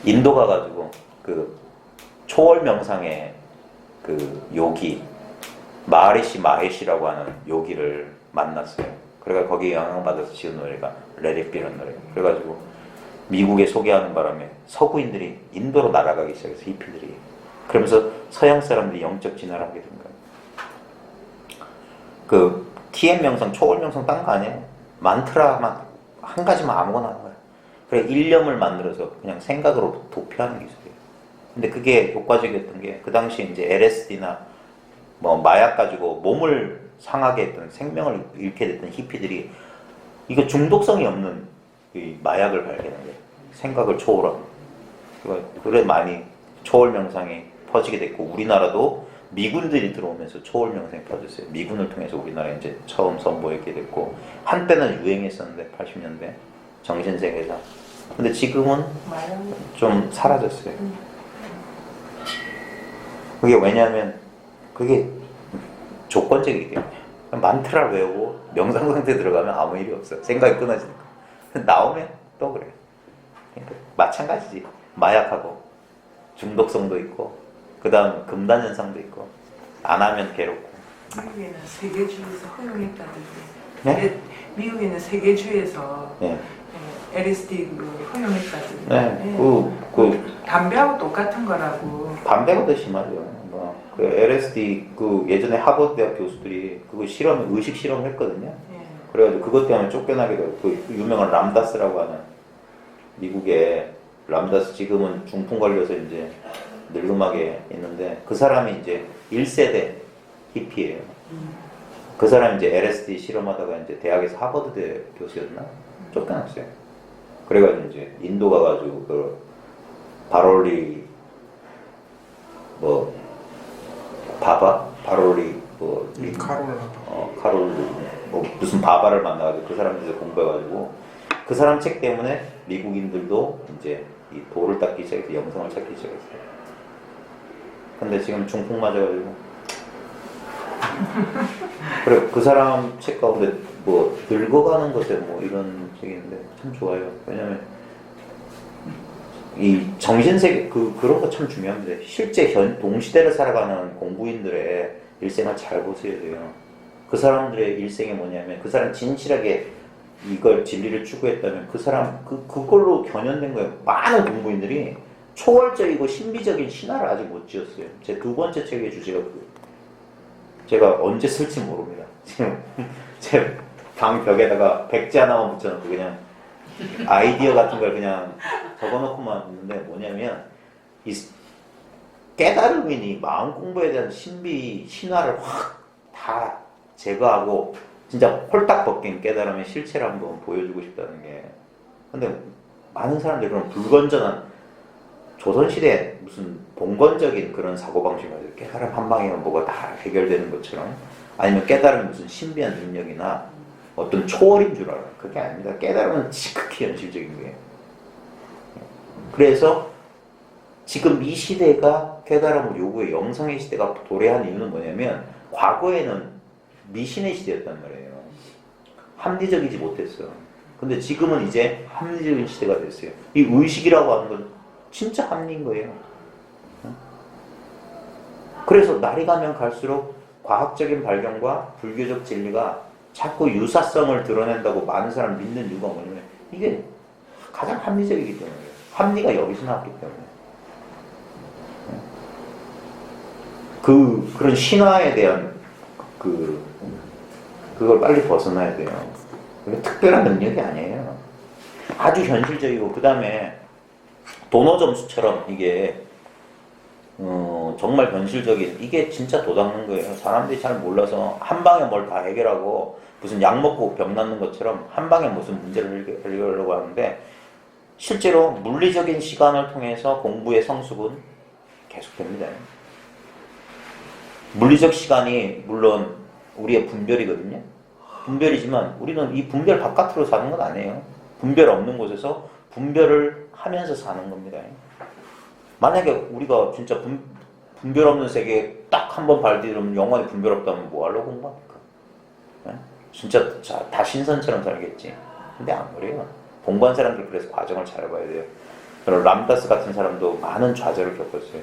인도 가가지고 초월 명상의 요기 마하리시 마헤시라고 하는 요기를 만났어요. 그래가 거기에 영향받아서 지은 노래가 레리비라는 노래예요. 그래가지고 미국에 소개하는 바람에 서구인들이 인도로 날아가기 시작해서 히피들이 그러면서 서양 사람들이 영적 진화를 하게 된 거예요. TM 명상, 초월 명상 딴 거 아니에요? 만트라만 한 가지만 아무거나 하는 거예요. 그래 일념을 만들어서 그냥 생각으로 도피하는 기술이에요. 근데 그게 효과적이었던 게 그 당시에 이제 LSD나 뭐 마약 가지고 몸을 상하게 했던 생명을 잃게 됐던 히피들이 이거 중독성이 없는 이 마약을 발견한 거예요. 생각을 초월하는. 그래 많이 초월 명상이 퍼지게 됐고 우리나라도 미군들이 들어오면서 초월 명상이 퍼졌어요. 미군을 통해서 우리나라에 이제 처음 선보이게 됐고 한때는 유행했었는데 80년대 정신세계에서. 근데 지금은 좀 사라졌어요. 그게 왜냐하면 그게 조건적이기 때문에 만트라를 외우고 명상 상태에 들어가면 아무 일이 없어요. 생각이 끊어지니까. 나오면 또 그래요. 그러니까 마찬가지지. 마약하고 중독성도 있고 그 다음 금단 현상도 있고 안 하면 괴롭고. 미국에는 세계주에서 허용했다든지. 네? 미국에는 세계주에서 네. LSD 허용했다든지. 네. 담배하고 똑같은 거라고. 담배가 더 심하죠. LSD 예전에 하버드 대학 교수들이 그거 의식 실험했거든요. 예. 그래가지고 그것 때문에 쫓겨나게 되고 유명한 람다스라고 하는 미국의 람다스 지금은 중풍 걸려서 이제 늙음하게 있는데 그 사람이 이제 1세대 히피예요. 그 사람이 이제 LSD 실험하다가 이제 대학에서 하버드대 교수였나? 쫓겨났어요. 그래가지고 이제 인도 가가지고 그 바롤리 뭐 바롤리 뭐 카롤 뭐 무슨 바바를 만나가지고 그 사람들에서 공부해가지고 그 사람 책 때문에 미국인들도 이제 이 돌을 닦기 시작해서 영성을 찾기 시작했어요. 근데 지금 중풍 맞아가지고 그래 그 사람 책 가운데 뭐 늙어가는 것에 뭐 이런 책인데 참 좋아요. 왜냐면 이 정신세계 그런 거 참 중요합니다. 실제 동시대를 살아가는 공부인들의 일생을 잘 보셔야 돼요. 그 사람들의 일생이 뭐냐면 그 사람 진실하게 이걸 진리를 추구했다면 그 사람 그걸로 견연된 거예요. 많은 공부인들이 초월적이고 신비적인 신화를 아직 못 지었어요. 제 두 번째 책의 주제가 제가 언제 쓸지 모릅니다. 지금 제 방 벽에다가 백지 하나만 붙여놓고 그냥 아이디어 같은 걸 그냥 적어놓고만 있는데 뭐냐면 이 깨달음이니 마음 공부에 대한 신비 신화를 확 다 제거하고 진짜 홀딱 벗긴 깨달음의 실체를 한번 보여주고 싶다는 게. 근데 많은 사람들이 그런 불건전한 조선시대 무슨 봉건적인 그런 사고방식을 가지고 깨달음 한 방이면 뭐가 다 해결되는 것처럼 아니면 깨달음이 무슨 신비한 능력이나 어떤 초월인 줄 알아요. 그게 아닙니다. 깨달음은 지극히 현실적인 거예요. 그래서 지금 이 시대가 깨달음을 요구해 영성의 시대가 도래한 이유는 뭐냐면 과거에는 미신의 시대였단 말이에요. 합리적이지 못했어요. 근데 지금은 이제 합리적인 시대가 됐어요. 이 의식이라고 하는 건 진짜 합리인 거예요. 그래서 날이 가면 갈수록 과학적인 발견과 불교적 진리가 자꾸 유사성을 드러낸다고 많은 사람 믿는 이유가 뭐냐면 이게 가장 합리적이기 때문이에요. 합리가 여기서 나왔기 때문에. 그런 신화에 대한 그걸 빨리 벗어나야 돼요. 그게 특별한 능력이 아니에요. 아주 현실적이고 그 다음에 도너 점수처럼 이게 정말 현실적인 이게 진짜 도닦는 거예요. 사람들이 잘 몰라서 한 방에 뭘 다 해결하고 무슨 약 먹고 병 낫는 것처럼 한 방에 무슨 문제를 해결하려고 하는데 실제로 물리적인 시간을 통해서 공부의 성숙은 계속됩니다. 물리적 시간이 물론 우리의 분별이거든요. 분별이지만 우리는 이 분별 바깥으로 사는 건 아니에요. 분별 없는 곳에서 분별을 하면서 사는 겁니다. 만약에 우리가 진짜 분별 없는 세계에 딱 한 번 발디디면 영원히 분별 없다면 뭐 하려고 공부합니까? 네? 진짜 다 신선처럼 살겠지. 근데 안 그래요. 공부한 사람들 그래서 과정을 잘 봐야 돼요. 람다스 같은 사람도 많은 좌절을 겪었어요.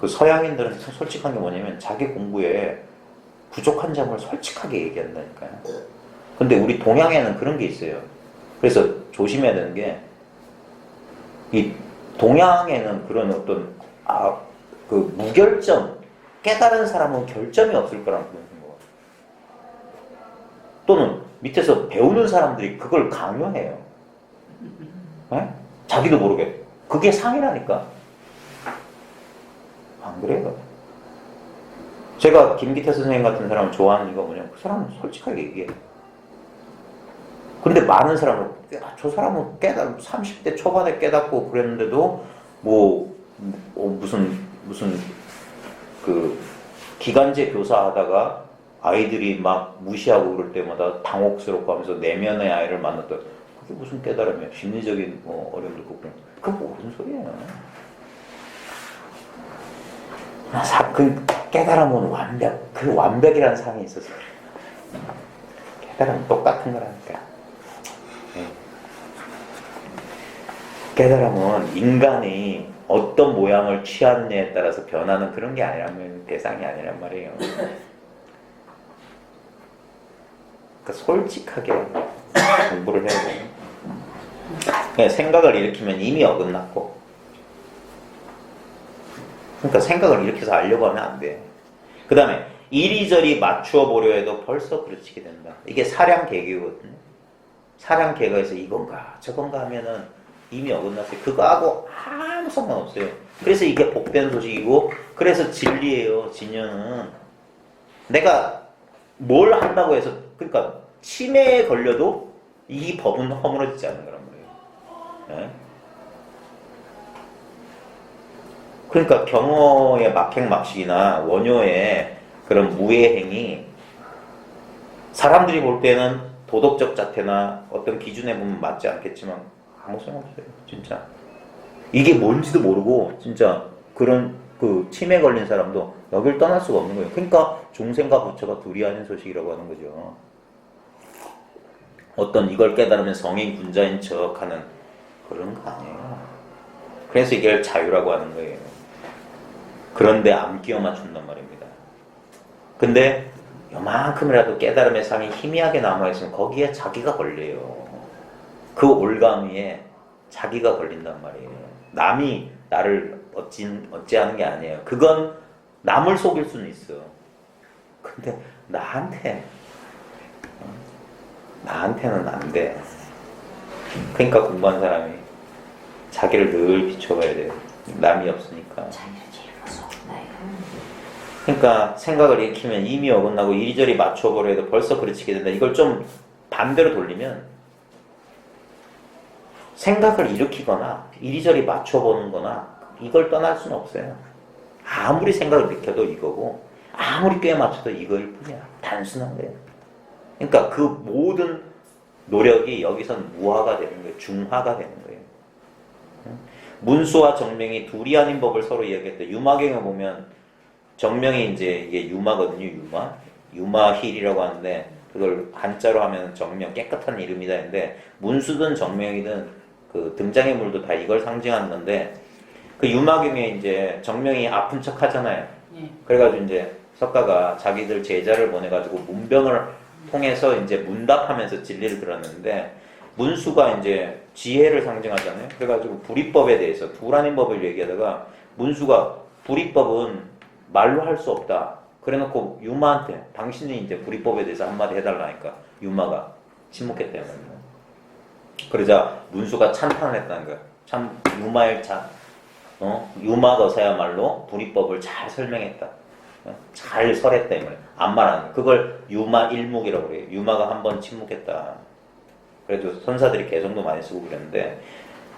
그 서양인들은 솔직한 게 뭐냐면 자기 공부에 부족한 점을 솔직하게 얘기한다니까요. 근데 우리 동양에는 그런 게 있어요. 그래서 조심해야 되는 게 이 동양에는 그런 어떤 그 무결점 깨달은 사람은 결점이 없을 거라는 그런 생각. 또는 밑에서 배우는 사람들이 그걸 강요해요. 네? 자기도 모르게. 그게 상이라니까. 안 그래요? 제가 김기태 선생님 같은 사람을 좋아하는 이유가 뭐냐면 그 사람은 솔직하게 얘기해요. 근데 많은 사람은 저 사람은 30대 초반에 깨닫고 그랬는데도 무슨 그 기간제 교사하다가 아이들이 막 무시하고 그럴 때마다 당혹스럽고 하면서 내면의 아이를 만났다. 그게 무슨 깨달음이야? 심리적인 어려움도 없고. 그게 무슨 소리예요? 그 깨달음은 완벽. 그 완벽이라는 상이 있어서 그래. 깨달음은 똑같은 거라니까. 깨달음은 인간이 어떤 모양을 취하느냐에 따라서 변하는 그런 게 아니라면 대상이 아니란 말이에요. 그러니까 솔직하게 공부를 해야 돼요. 그러니까 생각을 일으키면 이미 어긋났고, 그러니까 생각을 일으켜서 알려고 하면 안 돼. 그 다음에 이리저리 맞추어 보려 해도 벌써 그르치게 된다. 이게 사량개개거든요. 사량개가에서 이건가 저건가 하면은 이미 어긋났어요. 그거하고 아무 상관없어요. 그래서 이게 복된 소식이고, 그래서 진리예요. 진여는 내가 뭘 한다고 해서 그러니까 치매에 걸려도 이 법은 허물어지지 않는 거란 말이에요. 예? 그러니까 경어의 막행막식이나 원효의 그런 무예행이 사람들이 볼 때는 도덕적 자태나 어떤 기준에 보면 맞지 않겠지만 아무 소용없어요. 진짜 이게 뭔지도 모르고 진짜 그런 그 치매 걸린 사람도 여길 떠날 수가 없는 거예요. 그러니까 중생과 부처가 둘이 아닌 소식이라고 하는 거죠. 어떤 이걸 깨달으면 성인 군자인 척하는 그런 거 아니에요. 그래서 이걸 자유라고 하는 거예요. 그런데 안 끼워 맞춘단 말입니다. 근데 요만큼이라도 깨달음의 상이 희미하게 남아있으면 거기에 자기가 걸려요. 그 올가미에 자기가 걸린단 말이에요. 남이 나를 어찌하는 게 아니에요. 그건 남을 속일 수는 있어. 근데 나한테는 안 돼. 그러니까 공부한 사람이 자기를 늘 비춰봐야 돼요. 남이 없으니까. 그러니까 생각을 익히면 이미 어긋나고 이리저리 맞춰버려도 벌써 그르치게 된다. 이걸 좀 반대로 돌리면 생각을 일으키거나 이리저리 맞춰보는 거나 이걸 떠날 수는 없어요. 아무리 생각을 익혀도 이거고 아무리 꽤 맞춰도 이거일 뿐이야. 단순한 거예요. 그러니까 그 모든 노력이 여기선 무화가 되는 거예요. 중화가 되는 거예요. 문수와 정명이 둘이 아닌 법을 서로 이야기했대. 유마경에 보면 정명이 이제 이게 유마거든요. 유마힐이라고 하는데 그걸 한자로 하면 정명, 깨끗한 이름이다 했는데 문수든 정명이든 그 등장의 물도 다 이걸 상징하는 건데 그 유마경에 이제 정명이 아픈 척 하잖아요. 그래가지고 이제 석가가 자기들 제자를 보내가지고 문병을 통해서 이제 문답하면서 진리를 들었는데 문수가 이제 지혜를 상징하잖아요. 그래가지고 불이법에 대해서 두라는 법을 얘기하다가 문수가 불이법은 말로 할 수 없다. 그래놓고 유마한테 당신이 이제 불이법에 대해서 한마디 해달라니까 유마가 침묵했대요. 그러자 문수가 찬탄을 했다는 거야. 참 유마의 참 유마더서야말로 불이법을 잘 설명했다. 잘 설했다 이 말이야. 안 말하는 그걸 유마 일묵이라고 그래요. 유마가 한번 침묵했다. 그래도 선사들이 개성도 많이 쓰고 그랬는데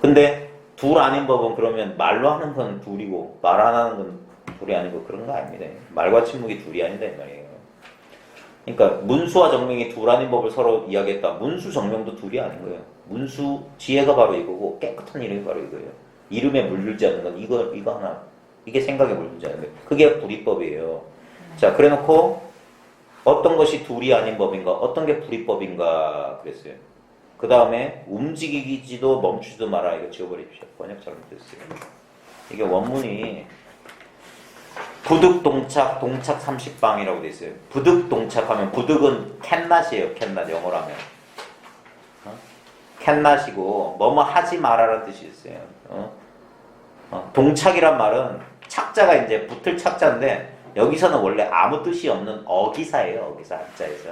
근데 둘 아닌 법은 그러면 말로 하는 건 둘이고 말 안 하는 건 둘이 아니고 그런 거 아닙니다. 말과 침묵이 둘이 아니다 이 말이에요. 그러니까 문수와 정명이 둘 아닌 법을 서로 이야기했다. 문수 정명도 둘이 아닌 거예요. 문수 지혜가 바로 이거고 깨끗한 이름이 바로 이거예요. 이름에 물들지 않는 건 이거 하나. 이게 생각에 물들지 않는 거예요. 그게 불이법이에요. 자, 그래놓고 어떤 것이 둘이 아닌 법인가, 어떤 게 불이법인가 그랬어요. 그 다음에 움직이지도 멈추지도 마라. 이거 지워버립시오. 번역 잘못됐어요. 이게 원문이 부득동착, 동착 30방이라고 돼 있어요. 부득동착하면 부득은 캔낫이에요. 캔낫 영어로 하면. 캔낫이고 뭐뭐 하지 마라라는 뜻이 있어요. 동착이란 말은 착자가 이제 붙을 착자인데 여기서는 원래 아무 뜻이 없는 어기사예요. 어기사 한자에서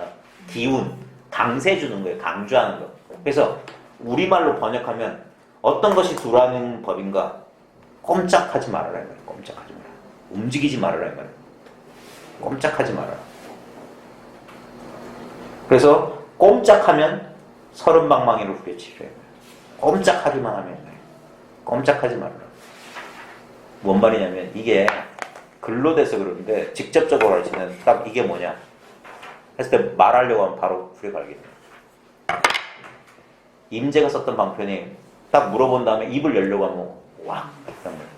기운, 강세 주는 거예요. 강조하는 거. 그래서 우리말로 번역하면 어떤 것이 두라는 법인가? 꼼짝하지 말아라 이 말이에요. 꼼짝하지 마라. 움직이지 말아라 이 말이에요. 꼼짝하지 말아라. 그래서 꼼짝하면 서른방망이로 후려치려. 꼼짝하기만 하면 꼼짝하지 말아라. 뭔 말이냐면 이게 글로 돼서 그러는데 직접적으로 가르치는 딱 이게 뭐냐 했을 때 말하려고 하면 바로 후려갈게 돼요. 임재가 썼던 방편이 딱 물어본 다음에 입을 열려고 하면 와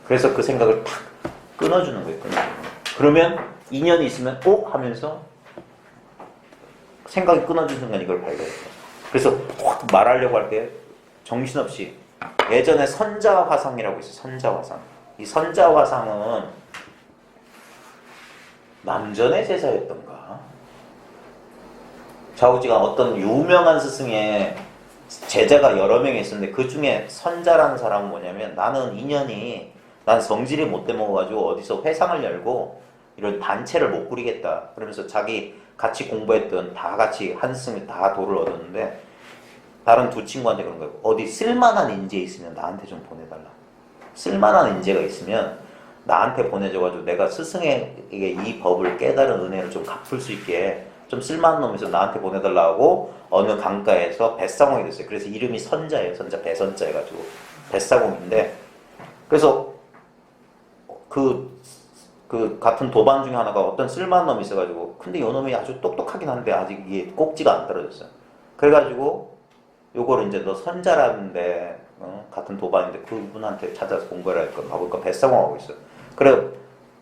그래서 그 생각을 탁 끊어주는 거예요. 그러면 인연이 있으면 하면서 생각이 끊어진 순간 이걸 발견해요. 그래서 확 말하려고 할 때 정신없이 예전에 선자화상이라고 있어요. 선자화상. 이 선자화상은 남전의 제자였던가 좌우지간 어떤 유명한 스승의 제자가 여러 명이 있었는데 그 중에 선자라는 사람은 뭐냐면 나는 인연이 난 성질이 못돼 먹어가지고 어디서 회상을 열고 이런 단체를 못 꾸리겠다 그러면서 자기 같이 공부했던 다 같이 한 스승이 다 도를 얻었는데 다른 두 친구한테 그런 거예요. 어디 쓸만한 인재 있으면 나한테 좀 보내달라. 쓸만한 인재가 있으면 나한테 보내줘가지고 내가 스승에게 이 법을 깨달은 은혜를 좀 갚을 수 있게 좀 쓸만한 놈에서 나한테 보내달라고 어느 강가에서 뱃사공이 됐어요. 그래서 이름이 선자예요. 선자, 배선자 해가지고 뱃사공인데, 그래서 그 같은 도반 중에 하나가 어떤 쓸만한 놈이 있어가지고, 근데 요 놈이 아주 똑똑하긴 한데 아직 이게 꼭지가 안 떨어졌어요. 그래가지고 요거를 이제 너 선자라는데 같은 도반인데 그분한테 찾아서 공부를 할까 가볼까 뱃사공하고 있어. 그래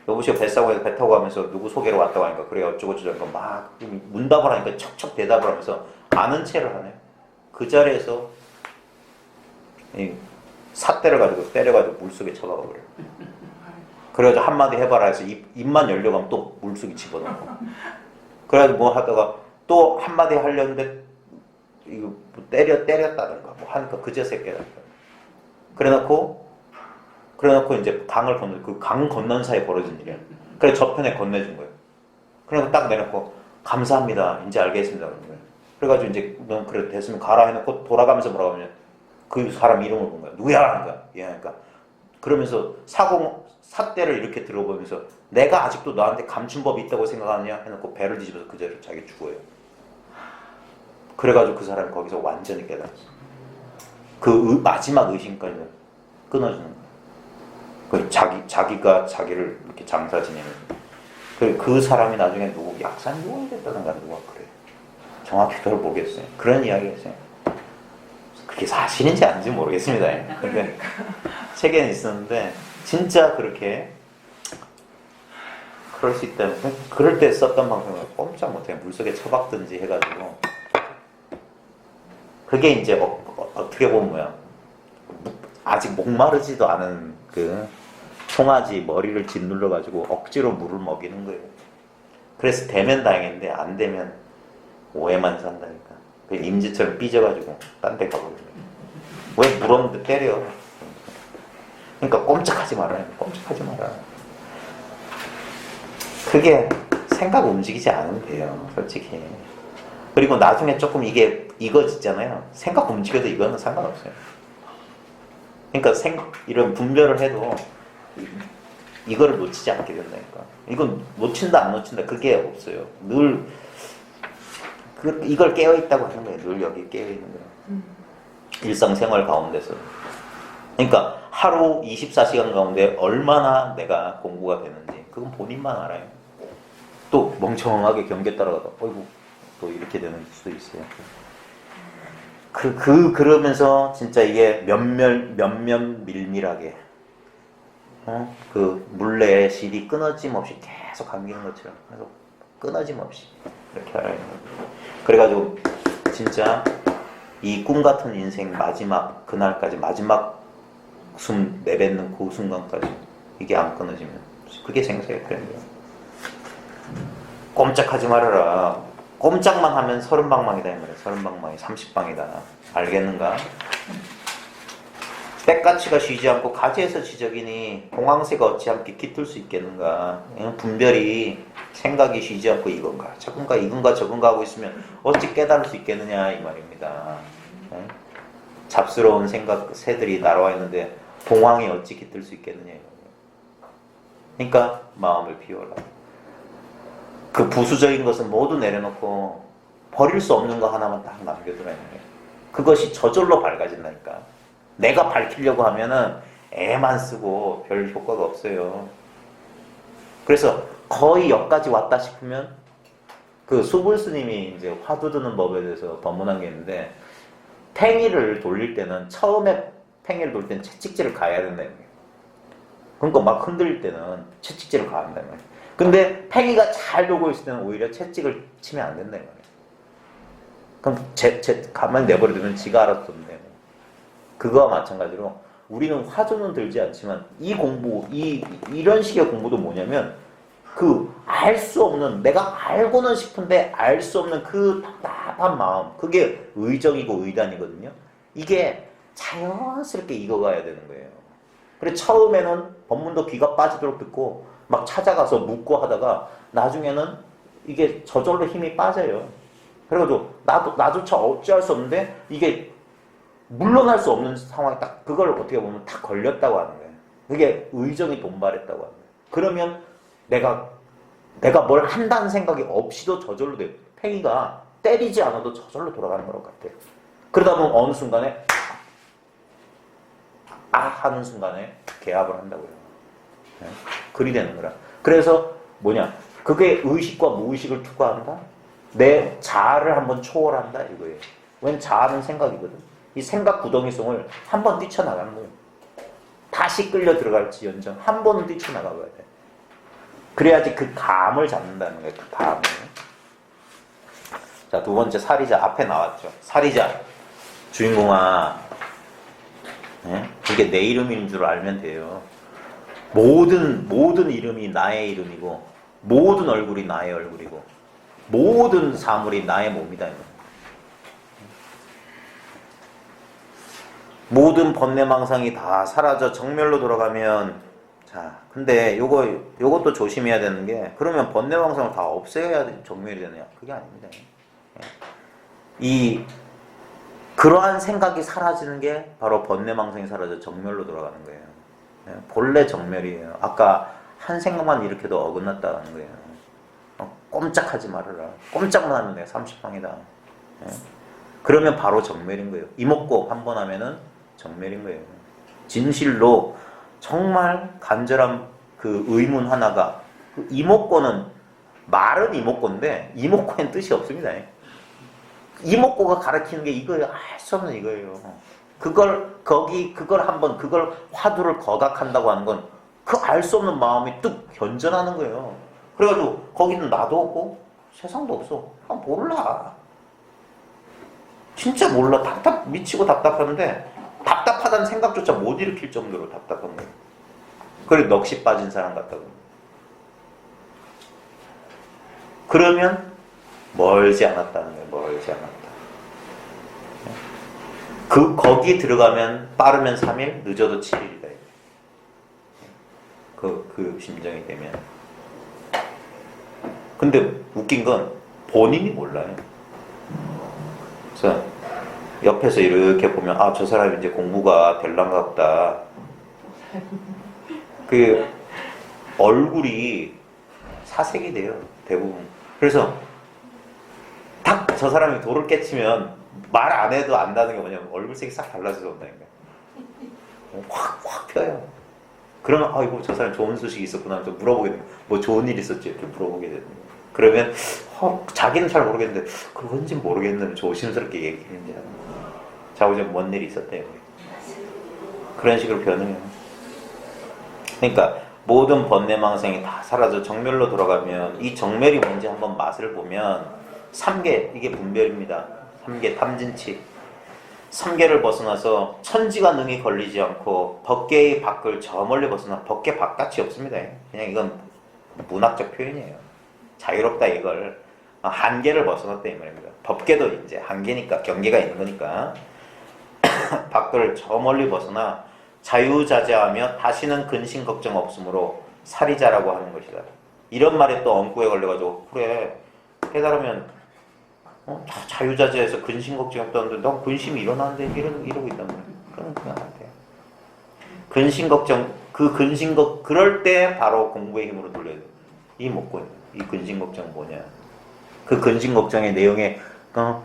여보시오 뱃사공에서 배 타고 가면서 누구 소개로 왔다고 하니까 그래 어쩌고 저쩌고 막 문답을 하니까 척척 대답을 하면서 아는 체를 하네. 그 자리에서 이 삿대를 가지고 때려가지고 물속에 쳐박아 버려. 그래가지고 한마디 해봐라 해서 입만 열려가면 또 물속에 집어넣고. 그래가지고 뭐 하다가 또 한마디 하려는데 이거 뭐 때렸다든가 뭐 하니까 그제서 깨달았다. 그래놓고 이제 강을 건너, 그 강 건넌 사이에 벌어진 일이야. 그래 저편에 건네준 거예요. 그래서 딱 내놓고 감사합니다. 이제 알겠습니다. 그런 거예요. 그래가지고 이제 넌 그래 됐으면 가라 해놓고 돌아가면서 뭐라고 하면 그 사람 이름을 본 거야. 누구야? 하는 거야. 얘하니까 그러면서 삿대를 이렇게 들어보면서 내가 아직도 너한테 감춘 법이 있다고 생각하느냐? 해놓고 배를 뒤집어서 그 자리로 자기 죽어요. 그래가지고 그 사람이 거기서 완전히 깨달았어. 그 마지막 의심까지 끊어주는 거야. 그 자기가 자기를 이렇게 장사 지내면서. 그 사람이 나중에 누구 약산 요원이 됐다든가 누가 그래. 정확히 그걸 모르겠어요. 그런 이야기가 있어요. 그게 사실인지 아닌지 모르겠습니다. 근데 책에는 있었는데 진짜 그렇게 그럴 수 있다면 그럴 때 썼던 방법을 꼼짝 못해 물속에 처박든지 해가지고 그게 이제 어떻게 보면 뭐야 아직 목마르지도 않은 그 송아지 머리를 짓눌러 가지고 억지로 물을 먹이는 거예요. 그래서 되면 다행인데 안 되면 오해만 산다니까. 그 임지처럼 삐져가지고 딴 데 가버리는 거예요. 왜 물 없는데 때려? 그러니까 꼼짝하지 말아요. 꼼짝하지 말아. 그게 생각 움직이지 않으면 돼요. 솔직히. 그리고 나중에 조금 이게 이거지잖아요. 생각 움직여도 이거는 상관없어요. 그러니까 이런 분별을 해도 이거를 놓치지 않게 된다니까. 이건 놓친다 안 놓친다 그게 없어요. 늘 이걸 깨어있다고 하는 거예요. 늘 여기 깨어있는 거예요. 일상생활 가운데서. 그러니까 하루 24시간 가운데 얼마나 내가 공부가 되는지 그건 본인만 알아요. 또 멍청하게 경계 따라가다 어이구 또 이렇게 되는 수도 있어요. 그러면서 진짜 이게 몇몇 밀밀하게 그 물레의 실이 끊어짐 없이 계속 감기는 것처럼 그래서 끊어짐 없이 이렇게 알아요. 그래가지고 진짜 이 꿈 같은 인생 마지막 그날까지 마지막 숨 내뱉는 그 순간까지 이게 안 끊어지면 그게 생사의 편이에요. 꼼짝하지 말아라. 꼼짝만 하면 30방망이다 이 말이야. 30방망이 30방이다. 알겠는가? 때까치가 쉬지 않고 가지에서 지적이니 공황새가 어찌함께 깃들 수 있겠는가? 분별이 생각이 쉬지 않고 이건가 저건가 이건가 저건가 하고 있으면 어찌 깨달을 수 있겠느냐 이 말입니다. 잡스러운 생각 새들이 날아와 있는데 공황이 어찌 깃들 수 있겠느냐. 그러니까 마음을 비워라. 그 부수적인 것은 모두 내려놓고 버릴 수 없는 거 하나만 딱 남겨두라. 그것이 저절로 밝아진다니까. 내가 밝히려고 하면은 애만 쓰고 별 효과가 없어요. 그래서 거의 여기까지 왔다 싶으면 그 수불 스님이 이제 화두 드는 법에 대해서 법문한 게 있는데 팽이를 돌릴 때는 처음에 팽이를 돌릴 때는 채찍질을 가야 된다는 거예요. 그러니까 막 흔들릴 때는 채찍질을 가한다는 거예요. 근데 팽이가 잘 돌고 있을 때는 오히려 채찍을 치면 안 된다는 거예요. 그럼 가만히 내버려두면 지가 알아서 돈대요. 그거와 마찬가지로 우리는 화두는 들지 않지만 이 공부, 이런 식의 공부도 뭐냐면 그 알 수 없는 내가 알고는 싶은데 알 수 없는 그 답답한 마음 그게 의정이고 의단이거든요. 이게 자연스럽게 익어가야 되는 거예요. 그래 처음에는 법문도 귀가 빠지도록 듣고 막 찾아가서 묻고 하다가 나중에는 이게 저절로 힘이 빠져요. 그래가지고 나조차 어찌할 수 없는데 이게 물러날 수 없는 상황이 딱 그걸 어떻게 보면 딱 걸렸다고 하는 거예요. 그게 의정이 돈발했다고 합니다. 그러면 내가 뭘 한다는 생각이 없이도 저절로 돼요. 팽이가 때리지 않아도 저절로 돌아가는 것 같아요. 그러다 보면 어느 순간에 하는 순간에 개합을 한다고요. 네? 그리 되는 거라. 그래서 뭐냐? 그게 의식과 무의식을 투과한다? 내 자아를 한번 초월한다 이거예요. 왜냐면 자아는 생각이거든. 이 생각 구덩이송을 한번 뛰쳐나가는 거예요. 다시 끌려 들어갈지 연정 한 번은 뛰쳐나가봐야 돼. 그래야지 그 감을 잡는다는 거예요. 그 감을. 자, 두 번째 살이자 앞에 나왔죠. 살이자 주인공아, 네? 이게 내 이름인 줄 알면 돼요. 모든 이름이 나의 이름이고 모든 얼굴이 나의 얼굴이고 모든 사물이 나의 몸이다. 모든 번뇌망상이 다 사라져 정멸로 돌아가면, 자, 근데 요것도 조심해야 되는 게, 그러면 번뇌망상을 다 없애야 정멸이 되느냐? 그게 아닙니다. 그러한 생각이 사라지는 게 바로 번뇌망상이 사라져 정멸로 돌아가는 거예요. 본래 정멸이에요. 아까 한 생각만 일으켜도 어긋났다는 거예요. 꼼짝하지 말아라. 꼼짝만 하면 내가 30방이다. 그러면 바로 정멸인 거예요. 이목고 한 번 하면은 정멸인 거예요. 진실로 정말 간절한 그 의문 하나가, 그 이목고는 말은 이목고인데 이목고엔 뜻이 없습니다. 이목고가 가르치는 게 이거예요. 알 수 없는 이거예요. 그걸 한번 그걸 화두를 거각한다고 하는 건 그 알 수 없는 마음이 뚝 견전하는 거예요. 그래가지고 거기는 나도 없고 세상도 없어. 몰라. 진짜 몰라. 미치고 답답한데 답답하다는 생각조차 못 일으킬 정도로 답답한 거예요. 그리고 넋이 빠진 사람 같다고. 그러면 멀지 않았다는 거예요. 멀지 않았다. 거기 들어가면 빠르면 3일, 늦어도 7일이다. 그 심정이 되면. 근데 웃긴 건 본인이 몰라요. 그래서 옆에서 이렇게 보면 저 사람이 이제 공부가 될란가 보다. 그 얼굴이 사색이 돼요. 대부분. 그래서 딱 저 사람이 돌을 깨치면 말 안 해도 안다는 게 뭐냐면 얼굴색이 싹 달라져서 온다는 거예요. 확 펴요. 그러면 아이고 저 사람 좋은 소식이 있었구나 좀 물어보게 돼요. 뭐 좋은 일 있었지 이렇게 물어보게 되는 거예요. 그러면 자기는 잘 모르겠는데 그건지 모르겠는데 조심스럽게 얘기했는지 자고지 뭔 일이 있었대요. 그런 식으로 변해요. 그러니까 모든 번뇌망상이 다 사라져 정멸로 돌아가면 이 정멸이 뭔지 한번 맛을 보면 3계 이게 분별입니다. 3계 탐진치 3계를 벗어나서 천지가 능히 걸리지 않고 법계의 밖을 저 멀리 벗어나 법계 바깥이 없습니다. 그냥 이건 문학적 표현이에요. 자유롭다 이걸 한계를 벗어났다 이 말입니다. 법계도 이제 한계니까 경계가 있는 거니까 밖을 저 멀리 벗어나 자유자재하며 다시는 근심 걱정 없으므로 살이자라고 하는 것이다. 이런 말에 또 엉꾸에 걸려가지고 그래 깨달으면 자유자재해서 근심 걱정이 없다는데 넌 근심이 일어나는데 이러고 있단 말이야. 그건 그냥 안 돼요. 근심 걱정 그럴 때 바로 공부의 힘으로 돌려야 돼. 이 근심 걱정은 뭐냐? 그 근심 걱정의 내용에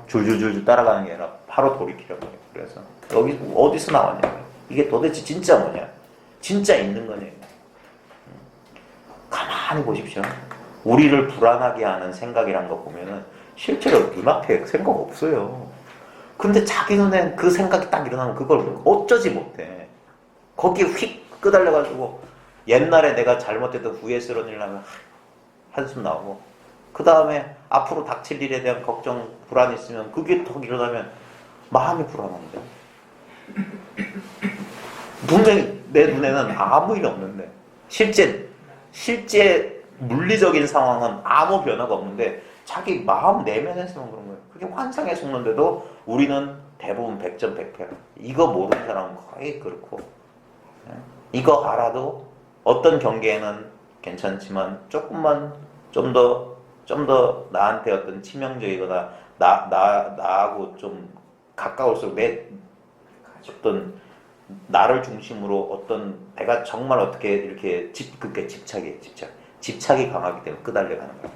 줄줄줄 따라가는 게 아니라 바로 돌이키란 말이에요. 그래서 여기 어디서 나왔냐? 이게 도대체 진짜 뭐냐? 진짜 있는 거냐? 가만히 보십시오. 우리를 불안하게 하는 생각이란 거 보면은 실제로 눈앞에 생각 없어요. 근데 자기 눈엔 그 생각이 딱 일어나면 그걸 어쩌지 못해. 거기에 휙 끄달려가지고 옛날에 내가 잘못했던 후회스러운 일 나면 한숨 나오고 그 다음에 앞으로 닥칠 일에 대한 걱정, 불안이 있으면 그게 더 일어나면 마음이 불안한데 분명히 내 눈에는 아무 일 없는데 실제 물리적인 상황은 아무 변화가 없는데 자기 마음 내면에서는 그런 거예요. 그게 환상에 속는데도 우리는 대부분 100점 100패. 이거 모르는 사람은 거의 그렇고 이거 알아도 어떤 경계에는 괜찮지만 조금만 좀 더 나한테 어떤 치명적이거나 나하고 좀 가까울수록 내 어떤 나를 중심으로 어떤 내가 정말 어떻게 이렇게 그게 집착이 강하기 때문에 끄달려가는 거야.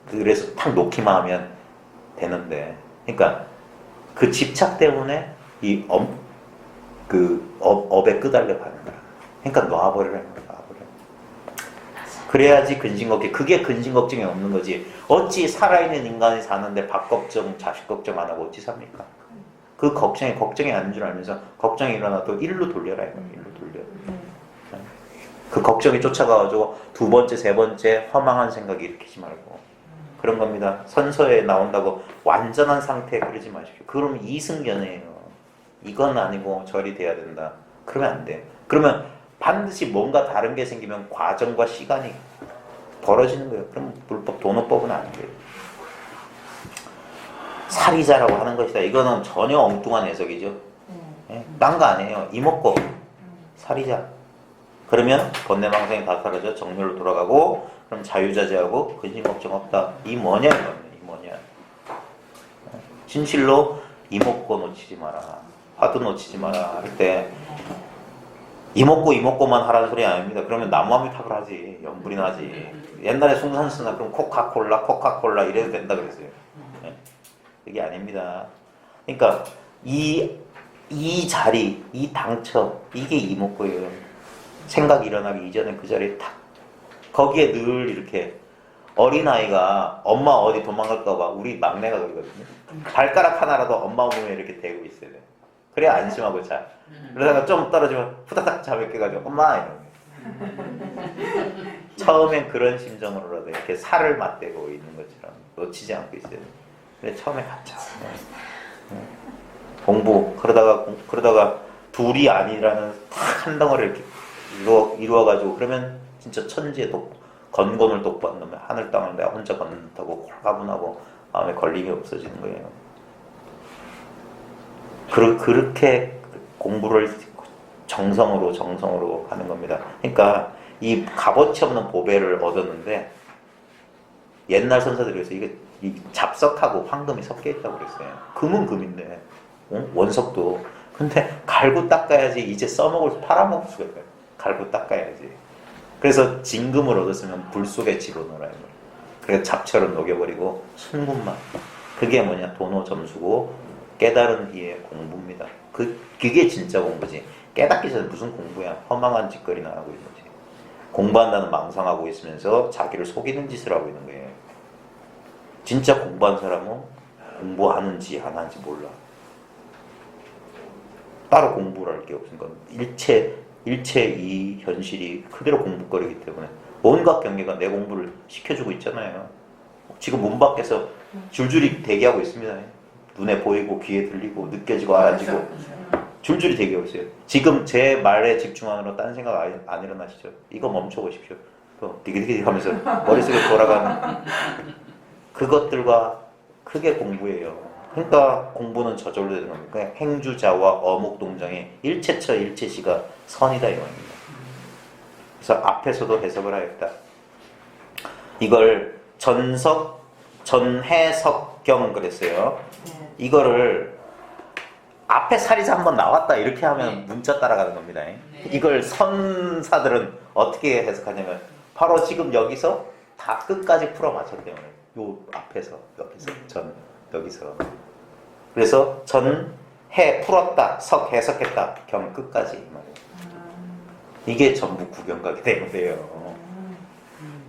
그래서 탁 놓기만 하면 되는데, 그러니까 그 집착 때문에 업에 끄달려가는 거야. 그러니까 놔버리라는 거야. 놔버려. 그래야지 근심 걱정. 그게 근심 걱정이 없는 거지. 어찌 살아있는 인간이 사는데 밥 걱정, 자식 걱정 안 하고 어찌 삽니까? 그 걱정이 아닌 줄 알면서 걱정이 일어나도 일로 돌려라 이거. 일로 돌려. 그 걱정이 쫓아가가지고 두 번째, 세 번째 허망한 생각이 일으키지 말고 그런 겁니다. 선서에 나온다고 완전한 상태에 그러지 마십시오. 그러면 이승견이에요. 이건 아니고 저리 돼야 된다. 그러면 안 돼요. 그러면 반드시 뭔가 다른 게 생기면 과정과 시간이 벌어지는 거예요. 그럼 불법 도노법은 안 돼요. 살이자라고 하는 것이다. 이거는 전혀 엉뚱한 해석이죠. 딴 거 아니에요. 이목고 살이자. 그러면 번뇌망상이 다 사라져 정렬로 돌아가고 그럼 자유자재하고 근심 걱정 없다. 이 뭐냐 이거는. 이 뭐냐. 진실로 이목고 놓치지 마라. 화두 놓치지 마라. 할 때 이목고만 하라는 소리 아닙니다. 그러면 나무아미탑을 하지. 연불이 나지. 옛날에 숭산스나 그럼 코카콜라 이래도 된다 그랬어요. 그게 아닙니다. 그러니까 이 자리, 이 당처, 이게 이목구예요. 생각이 일어나기 이전에 그 자리에 탁 거기에 늘 이렇게 어린아이가 엄마 어디 도망갈까봐 우리 막내가 그러거든요. 발가락 하나라도 엄마 몸에 이렇게 대고 있어야 돼. 그래야 안심하고 자. 그러다가 좀 떨어지면 후다닥 잠에 깨가지고 엄마 이러면 처음엔 그런 심정으로라도 이렇게 살을 맞대고 있는 것처럼 놓치지 않고 있어야 돼. 그래 처음에 가자. 공부 그러다가 둘이 아니라는 탁 한 덩어리를 이렇게 이루어가지고 그러면 진짜 천지에 건곤을 독보한 놈에 하늘 땅을 내가 혼자 걷는 듯하고 홀가분하고 마음에 걸림이 없어지는 거예요. 그렇게 공부를 정성으로 하는 겁니다. 그러니까 이 값어치 없는 보배를 얻었는데 옛날 선사들이 그래서 이게 잡석하고 황금이 섞여 있다고 그랬어요. 금은 금인데 원석도 근데 갈고 닦아야지 이제 써먹을 팔아먹을 수가 있어요. 갈고 닦아야지. 그래서 진금을 얻었으면 불 속에 집어넣으라. 그래서 잡처럼 녹여버리고 순금만. 그게 뭐냐 도노점수고 깨달은 이의 공부입니다. 그게 진짜 공부지. 깨닫기 전에 무슨 공부야. 허망한 짓거리나 하고 있는 거지. 공부한다는 망상하고 있으면서 자기를 속이는 짓을 하고 있는 거예요. 진짜 공부한 사람은 공부하는지 안 하는지 몰라. 따로 공부를 할 게 없으니까 일체 이 현실이 그대로 공부거리기 때문에 온갖 경계가 내 공부를 시켜주고 있잖아요. 지금 문 밖에서 줄줄이 대기하고 있습니다. 눈에 보이고 귀에 들리고 느껴지고 알아지고 줄줄이 대기하고 있어요. 지금 제 말에 집중하느라 딴 생각 안 일어나시죠? 이거 멈춰보십시오. 디기디기 하면서 머릿속에 돌아가는 그것들과 그게 공부예요. 그러니까 공부는 저절로 되는 겁니다. 그냥 행주자와 어묵동정의 일체처 일체시가 선이다 이 말입니다. 그래서 앞에서도 해석을 하였다. 이걸 전해석경 그랬어요. 이거를 앞에 사리자 한번 나왔다 이렇게 하면 문자 따라가는 겁니다. 이걸 선사들은 어떻게 해석하냐면 바로 지금 여기서 다 끝까지 풀어 맞췄대요. 요 앞에서 여기서 그래서 전해 풀었다 석 해석했다 경 끝까지 말이에요. 이게 전부 구경각이 되는 거예요.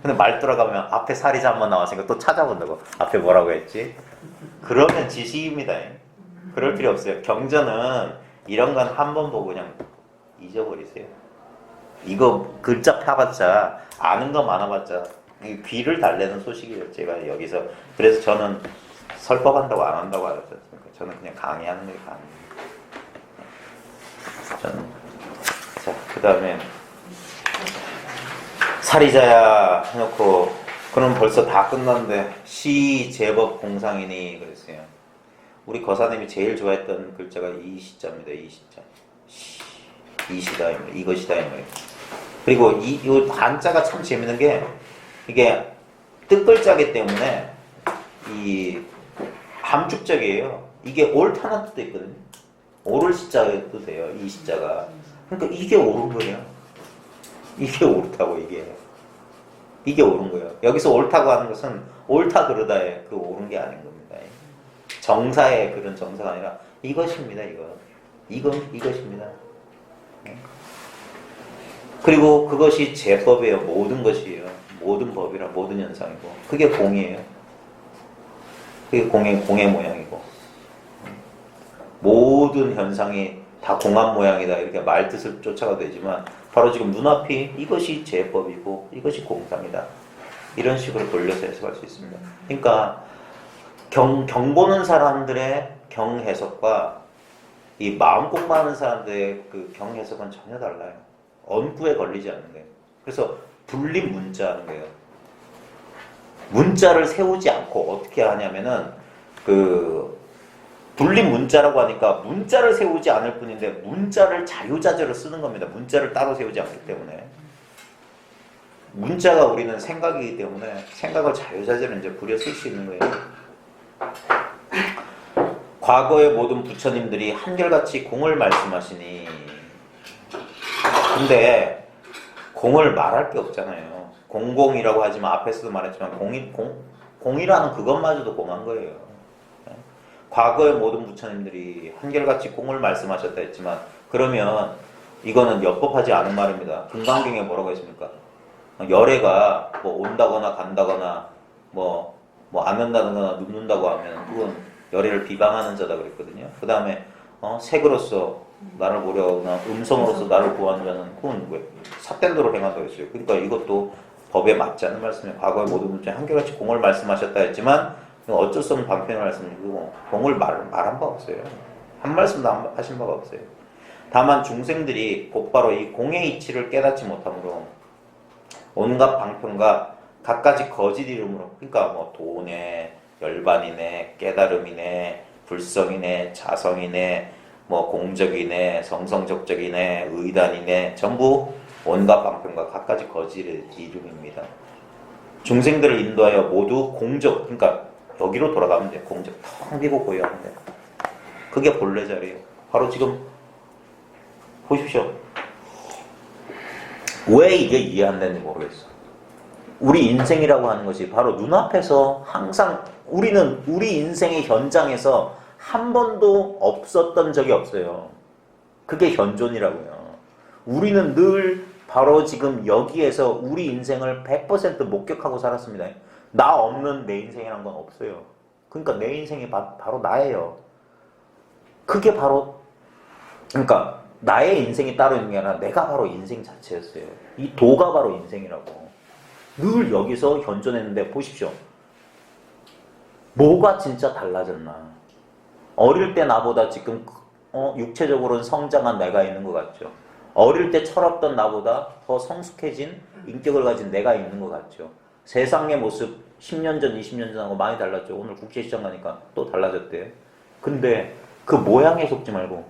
근데 말 돌아가면 앞에 사리자 한번 나왔으니까 또 찾아본다고 앞에 뭐라고 했지? 그러면 지식입니다. 그럴 필요 없어요. 경전은 이런 건 한 번 보고 그냥 잊어버리세요. 이거 글자 펴봤자 아는 거 많아봤자 귀를 달래는 소식이에요. 제가 여기서 그래서 저는 설법한다고 안 한다고 하셨습니까? 저는 그냥 강의하는 게 강의. 자, 그 다음에 사리자야 해놓고 그럼 벌써 다 끝났는데 시 제법 공상이니 그랬어요. 우리 거사님이 제일 좋아했던 글자가 이 시자입니다. 이 시자. 이시다 이것이다 이 말이에요. 그리고 이 한자가 참 재밌는 게 이게 뜻글자기 때문에 이 함축적이에요. 이게 옳다는 뜻도 있거든요. 옳을 시자의 뜻이에요. 이 시자가. 그러니까 이게 옳은 거예요. 이게 옳다고 이게 옳은 거예요. 여기서 옳다고 하는 것은 옳다 그러다에 그 옳은 게 아닌 겁니다. 정사의 그런 정사가 아니라 이것입니다. 이것입니다. 그리고 그것이 제법이에요. 모든 것이에요. 모든 법이라 모든 현상이고 그게 공이에요. 그게 공의 모양이고 모든 현상이 다 공한 모양이다 이렇게 말뜻을 쫓아가도 되지만 바로 지금 눈앞이 이것이 제법이고 이것이 공상이다 이런 식으로 돌려서 해석할 수 있습니다. 그러니까 경 보는 사람들의 경 해석과 이 마음 공부하는 사람들의 그 경 해석은 전혀 달라요. 언구에 걸리지 않는 거예요. 그래서 분립 문자하는 거예요. 문자를 세우지 않고 어떻게 하냐면은 그 분립 문자라고 하니까 문자를 세우지 않을 뿐인데 문자를 자유자재로 쓰는 겁니다. 문자를 따로 세우지 않기 때문에 문자가 우리는 생각이기 때문에 생각을 자유자재로 이제 부려 쓸 수 있는 거예요. 과거의 모든 부처님들이 한결같이 공을 말씀하시니 근데 공을 말할 게 없잖아요. 공공이라고 하지만 앞에서도 말했지만 공이라는 그것마저도 공한 거예요. 과거의 모든 부처님들이 한결같이 공을 말씀하셨다 했지만 그러면 이거는 엽법하지 않은 말입니다. 금강경에 뭐라고 했습니까? 열애가 뭐 온다거나 간다거나 뭐 안 온다거나 눕는다고 하면 그건 열애를 비방하는 자다 그랬거든요. 그 다음에 색으로서 나를 보려거나 음성으로서 나를 구하는 자는 그건 왜 삿된 도로 행한다고 했어요. 그러니까 이것도 법에 맞지 않는 말씀이에요. 과거의 모든 부처님 한결같이 공을 말씀하셨다 했지만 어쩔 수 없는 방편의 말씀이고 공을 말한 바가 없어요. 한 말씀도 하신 바가 없어요. 다만 중생들이 곧바로 이 공의 이치를 깨닫지 못함으로 온갖 방편과 갖가지 거짓 이름으로 그러니까 뭐 도네, 열반이네, 깨달음이네, 불성이네, 자성이네, 뭐 공적이네, 성성적적이네, 의단이네 전부 온갖 방편과 갖가지 거짓의 이름입니다. 중생들을 인도하여 모두 공적 그러니까 여기로 돌아가면 돼요. 공적 텅 비고 고요하면 돼요. 그게 본래 자리예요. 바로 지금 보십시오. 왜 이게 이해 안 되는지 모르겠어. 우리 인생이라고 하는 것이 바로 눈앞에서 항상 우리는 우리 인생의 현장에서 한 번도 없었던 적이 없어요. 그게 현존이라고요. 우리는 늘 바로 지금 여기에서 우리 인생을 100% 목격하고 살았습니다. 나 없는 내 인생이란 건 없어요. 그러니까 내 인생이 바로 나예요. 그게 바로 그러니까 나의 인생이 따로 있는 게 아니라 내가 바로 인생 자체였어요. 이 도가 바로 인생이라고. 늘 여기서 현존했는데 보십시오. 뭐가 진짜 달라졌나. 어릴 때 나보다 지금 육체적으로는 성장한 내가 있는 것 같죠. 어릴 때 철없던 나보다 더 성숙해진 인격을 가진 내가 있는 것 같죠. 세상의 모습 10년 전, 20년 전하고 많이 달랐죠. 오늘 국제시장 가니까 또 달라졌대요. 근데 그 모양에 속지 말고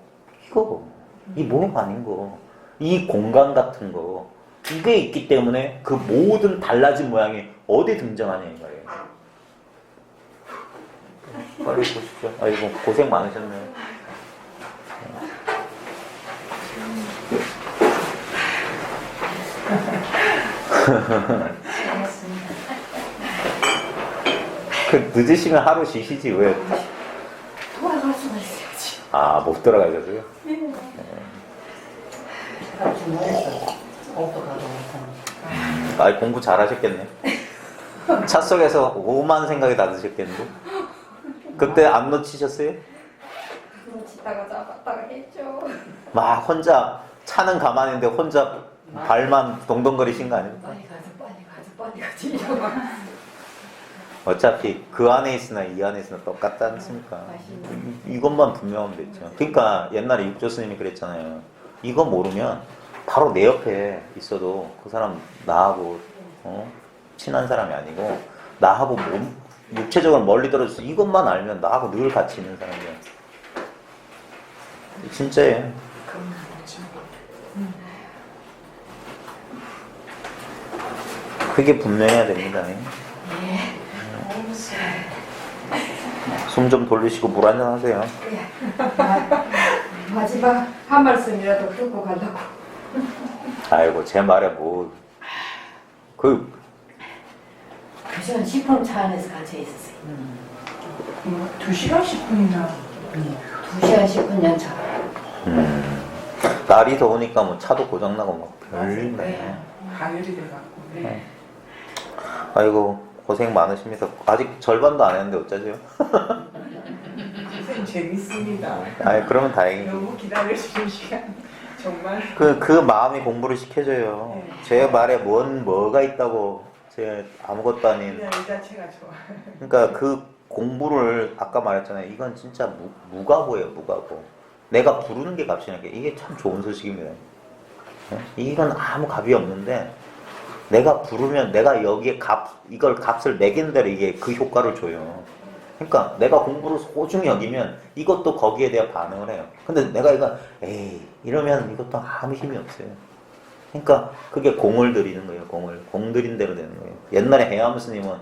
이 모양 아닌 거, 이 공간 같은 거 이게 있기 때문에 그 모든 달라진 모양이 어디 등장하냐 이 말이에요. 빨리 보십시오. 아이고 고생 많으셨네요. 그 늦으시면 하루 쉬시지 왜? 돌아갈 수가 있어야지. 아, 못 돌아가셔서요? 네. 아, 공부 잘하셨겠네. 차 속에서 오만 생각이 다 드셨겠는데? 그때 안 놓치셨어요? 놓치다가 잡았다가 했죠. 막 혼자 차는 가만히 있는데 혼자 발만 동동거리신 거 아니에요? 빨리 가지 이러고. 어차피 그 안에 있으나 이 안에 있으나 똑같지 않습니까? 이것만 분명하면 됐죠. 그러니까 옛날에 육조 스님이 그랬잖아요. 이거 모르면 바로 내 옆에 있어도 그 사람 나하고 친한 사람이 아니고 나하고 육체적으로 멀리 떨어져서 이것만 알면 나하고 늘 같이 있는 사람이야. 진짜예요. 그게 분명해야 됩니다. 숨 좀 돌리시고 물 한잔 하세요. 마지막 한 말씀이라도 듣고 가려고. 아이고 제 말에 뭐 그 교실은 10분 차 안에서 갇혀 있었어요. 2시간 10분이나 2시간 10분 연차. 날이 더우니까 뭐 차도 고장나고 막 별일네. 가열이 돼갖고. 네. 아이고 고생 많으십니다. 아직 절반도 안 했는데 어쩌죠? 선생님 재밌습니다. 아이 그러면 다행이지. 너무 기다려주는 시간 정말. 그 마음이 공부를 시켜줘요. 네. 제 말에 뭐가 있다고 제 아무것도 아닌. 그냥 이 자체가 좋아. 그러니까 그 공부를 아까 말했잖아요. 이건 진짜 무가고예요, 무가고. 내가 부르는 게 값이니까 이게 참 좋은 소식입니다. 이건 아무 값이 없는데 내가 부르면 내가 여기에 이걸 값을 매긴 대로 이게 그 효과를 줘요. 그러니까 내가 공부를 소중히 여기면 이것도 거기에 대한 반응을 해요. 근데 내가 이거 에이 이러면 이것도 아무 힘이 없어요. 그러니까 그게 공을 들이는 거예요. 공 들인 대로 되는 거예요. 옛날에 해암 스님은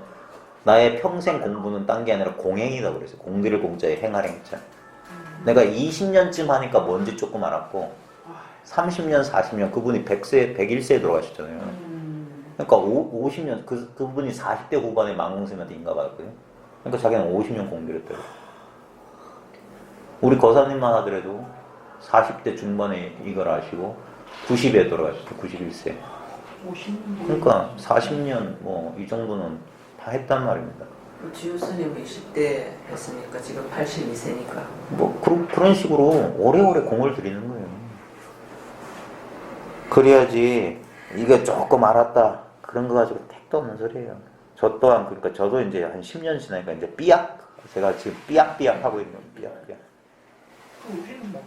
나의 평생 공부는 딴 게 아니라 공행이다 그랬어요. 공들일 공자에 행할 행자. 내가 20년쯤 하니까 뭔지 조금 알았고 30년, 40년 그분이 100세, 101세에 돌아가셨잖아요. 그러니까 50년 그분이 40대 후반에 망공스님한테 인가받았거든요. 그러니까 자기는 50년 공들였대요. 우리 거사님만 하더라도 40대 중반에 이걸 아시고 90에 돌아가셨죠. 91세. 50년. 그러니까 40년 뭐 이 정도는 다 했단 말입니다. 지효 스님이 10대 했으니까 지금 82세니까. 뭐 그런 식으로 오래오래 공을 들이는 거예요. 그래야지 이게 조금 알았다 그런 거 가지고 택도 없는 소리예요. 저 또한 그러니까 저도 이제 한 10년 지나니까 이제 제가 지금 삐약 하고 있는 거예요. 삐약. 우리는 뭐.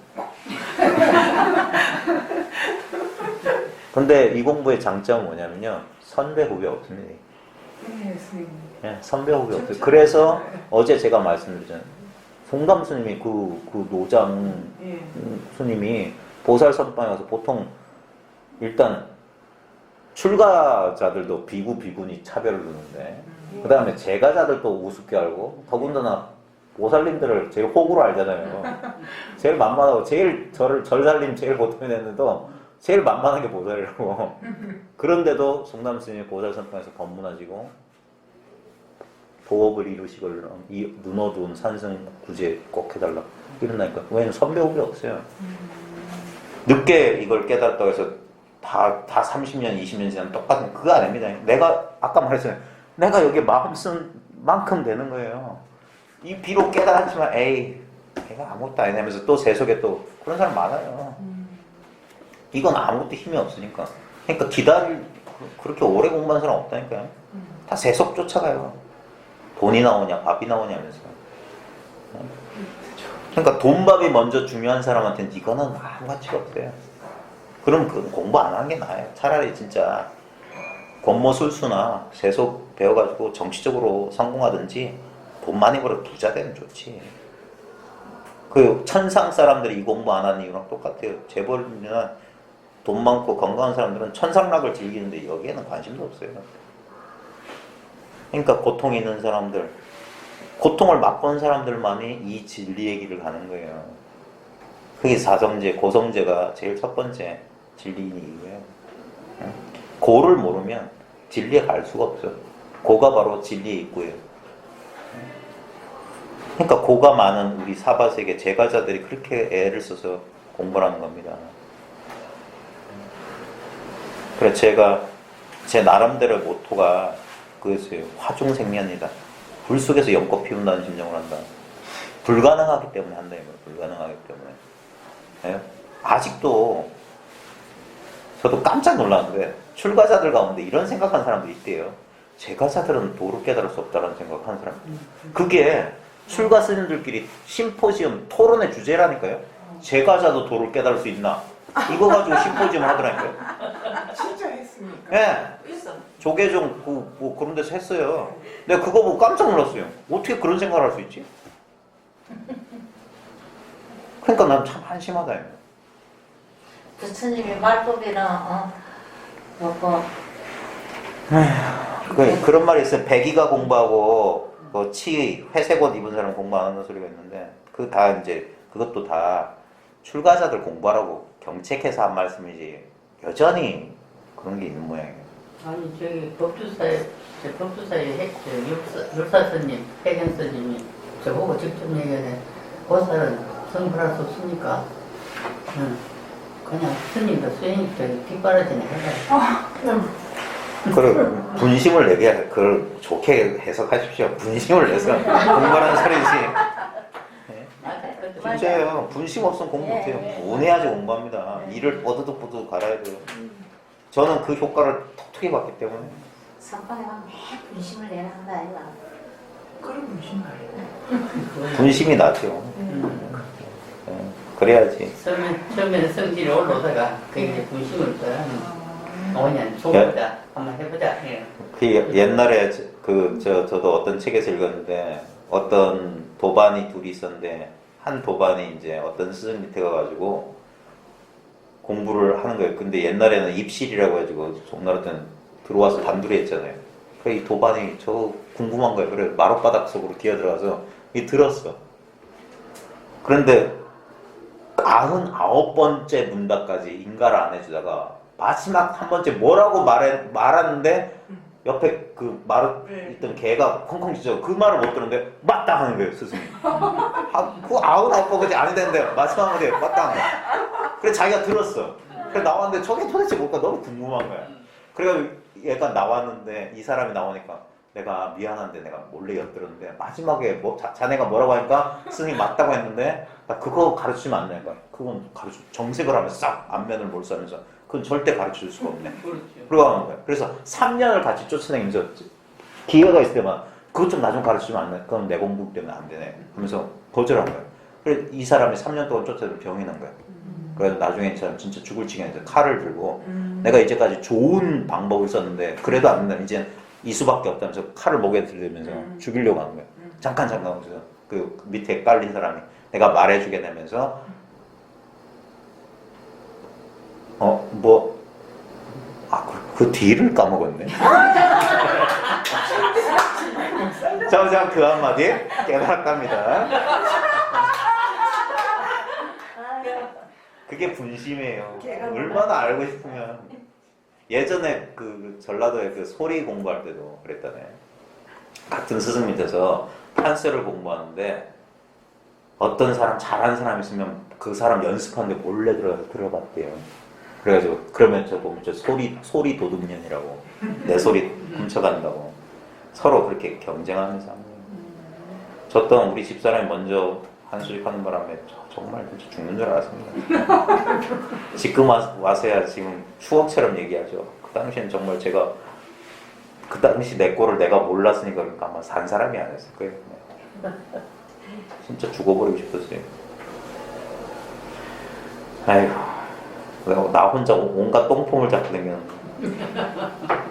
근데 이 공부의 장점은 뭐냐면요. 선배 후배 없습니다. 네, 선생님. 예, 선배 후배 없어요. 그래서 어제 제가 말씀드렸잖아요. 송담 스님이 그 노장 예. 스님이 보살 선방에 가서 보통 일단 출가자들도 비구니 차별을 두는데 그 다음에 제가자들도 우습게 알고 더군다나 보살님들을 제일 호구로 알잖아요. 제일 만만하고 절 살림 제일 보통이 됐는데도 제일 만만한 게 보살이라고. 그런데도 송담 스님이 보살 선방에서 법문하시고 도업을 이루시걸 눈어두운 산승 구제 꼭 해달라 이런다니까. 왜냐면 선배 후배 없어요. 늦게 이걸 깨달았다고 해서 다 30년 20년 지나면 똑같은 그거 아닙니다. 내가 아까 말했잖아요. 내가 여기 마음 쓴 만큼 되는 거예요. 이 비록 깨달았지만 에이 내가 아무것도 아니냐면서 또 세속에 또 그런 사람 많아요. 이건 아무것도 힘이 없으니까. 그러니까 그렇게 오래 공부한 사람 없다니까요. 다 세속 쫓아가요. 돈이 나오냐 밥이 나오냐면서. 그러니까 돈밥이 먼저 중요한 사람한테는 이거는 아무 가치가 없어요. 그럼 공부 안 하는 게 나아요. 차라리 진짜 권모술수나 세속 배워가지고 정치적으로 성공하든지 돈 많이 벌어 부자 되면 좋지. 그 천상 사람들이 이 공부 안 하는 이유랑 똑같아요. 재벌이나 돈 많고 건강한 사람들은 천상락을 즐기는데 여기에는 관심도 없어요. 그러니까 고통 있는 사람들, 고통을 맛본 사람들만이 이 진리의 길을 가는 거예요. 그게 사성제, 고성제가 제일 첫 번째 진리인 이유예요. 고를 모르면 진리에 갈 수가 없어요. 고가 바로 진리의 입구예요. 그러니까 고가 많은 우리 사바세계 제가자들이 그렇게 애를 써서 공부를 하는 겁니다. 그래서 제가 제 나름대로 모토가 그거였어요. 화중생면이다. 불 속에서 연꽃 피운다는 심정을 한다. 불가능하기 때문에 한다. 불가능하기 때문에. 네? 아직도 저도 깜짝 놀랐는데 출가자들 가운데 이런 생각하는 사람들이 있대요. 제가자들은 도를 깨달을 수 없다는 생각하는 사람. 그게 출가 스님들끼리 심포지엄 토론의 주제라니까요. 제가자도 도를 깨달을 수 있나? 이거 가지고 심포지엄 하더라니까요. 진짜 했습니까? 네. 있어. 조계종 뭐 그런 데서 했어요. 내가 그거 보고 깜짝 놀랐어요. 어떻게 그런 생각을 할 수 있지? 그러니까 난 참 한심하다. 부처님의 말법이랑 그런 말이 있어요. 백이가 공부하고 회색 옷 입은 사람 공부 안 하는 소리가 있는데 그것도 다 출가자들 공부하라고 경책해서 한 말씀이지 여전히 그런 게 있는 모양이에요. 아니 저기 법주사에 율사 스님, 해견 스님이 저보고 직접 얘기하네. 보살은 성불할 수 없으니까 그냥 스님도 수행이 저기 뒷바라지네 해라. 그래 분심을 내게 그걸 좋게 해석하십시오. 분심을 내서 공부하는 소리지. 진짜예요. 분심 없으면 공부 못해요. 분해야지 공부합니다. 일을 뻗어도 갈아야 돼요. 저는 그 효과를 톡톡히 봤기 때문에. 선방에 막 매 분심을 내라 한다 아이가. 그런 무슨 말이야? 분심이 낫죠. 네, 그래야지. 처음에는 성질이 올라오다가 그게 분심을 오냐 좋다 한번 해보자. 예. 그 옛날에 저도 어떤 책에서 읽었는데 어떤 도반이 둘이 있었는데 한 도반이 이제 어떤 스승 밑에 가가지고 공부를 하는 거예요. 근데 옛날에는 입실이라고 해가지고 송나라 때는 들어와서 단둘이 했잖아요. 그래 이 도반이 저 궁금한 거예요. 그래 마룻바닥 속으로 기어들어가서 이 들었어. 그런데 99번째 문답까지 인가를 안 해주다가 마지막 한 번째 뭐라고 말하는데 옆에 그 있던 개가 콩콩 짖어. 그 말을 못 들었는데 맞다 하는 거예요 스승이. 그 99번까지 안 했는데 마지막 한테 맞다 하는 거야. 그래 자기가 들었어. 그래 나왔는데 저게 도대체 뭘까 너무 궁금한 거야. 그래가지고 얘가 나왔는데 이 사람이 나오니까 내가 미안한데 내가 몰래 엿들었는데 마지막에 뭐 자네가 뭐라고 하니까 스승이 맞다고 했는데 나 그거 가르치면 안 되니까 그건 정색을 하면서 싹 안면을 몰수하면서 그건 절대 가르쳐줄 수가 없네. 그러고 하는 거야. 그래서 3년을 같이 쫓아다니면서 기회가 있을 때만 그것 좀 나 좀 가르치면 안 돼. 그건 내 공부 때문에 안 되네. 하면서 거절한 거야. 그래 이 사람이 3년 동안 쫓아다니면 병이 난 거야. 그래서 나중에 이 사람 진짜 죽을 지경에서 칼을 들고 내가 이제까지 좋은 방법을 썼는데 그래도 안 된다. 이제 이 수밖에 없다면서 칼을 목에 들이면서 죽이려고 하는 거야. 잠깐 하면서 그 밑에 깔린 사람이 내가 말해주게 되면서 그 뒤를 까먹었네. 자, 그 한마디 깨달았답니다. 그게 분심이에요. 얼마나 알고 싶으면. 예전에 그 전라도에 그 소리 공부할 때도 그랬다네. 같은 스승 밑에서 판서를 공부하는데 어떤 사람 잘하는 사람 있으면 그 사람 연습하는데 몰래 들어봤대요. 그래가지고 그러면 저 보면 저 소리 도둑년이라고 내 소리 훔쳐간다고 서로 그렇게 경쟁하면서 하는 거예요. 저 우리 집사람이 먼저 한 수직 하는 바람에 정말 진짜 죽는 줄 알았습니다. 지금 와서야 지금 추억처럼 얘기하죠. 그 당시엔 정말 제가 그 당시 내 꼴을 내가 몰랐으니까 그러니까 아마 산 사람이 아니었을 거예요. 진짜 죽어버리고 싶었어요. 아이고, 나 혼자 온갖 똥폼을 잡고 다녔는데.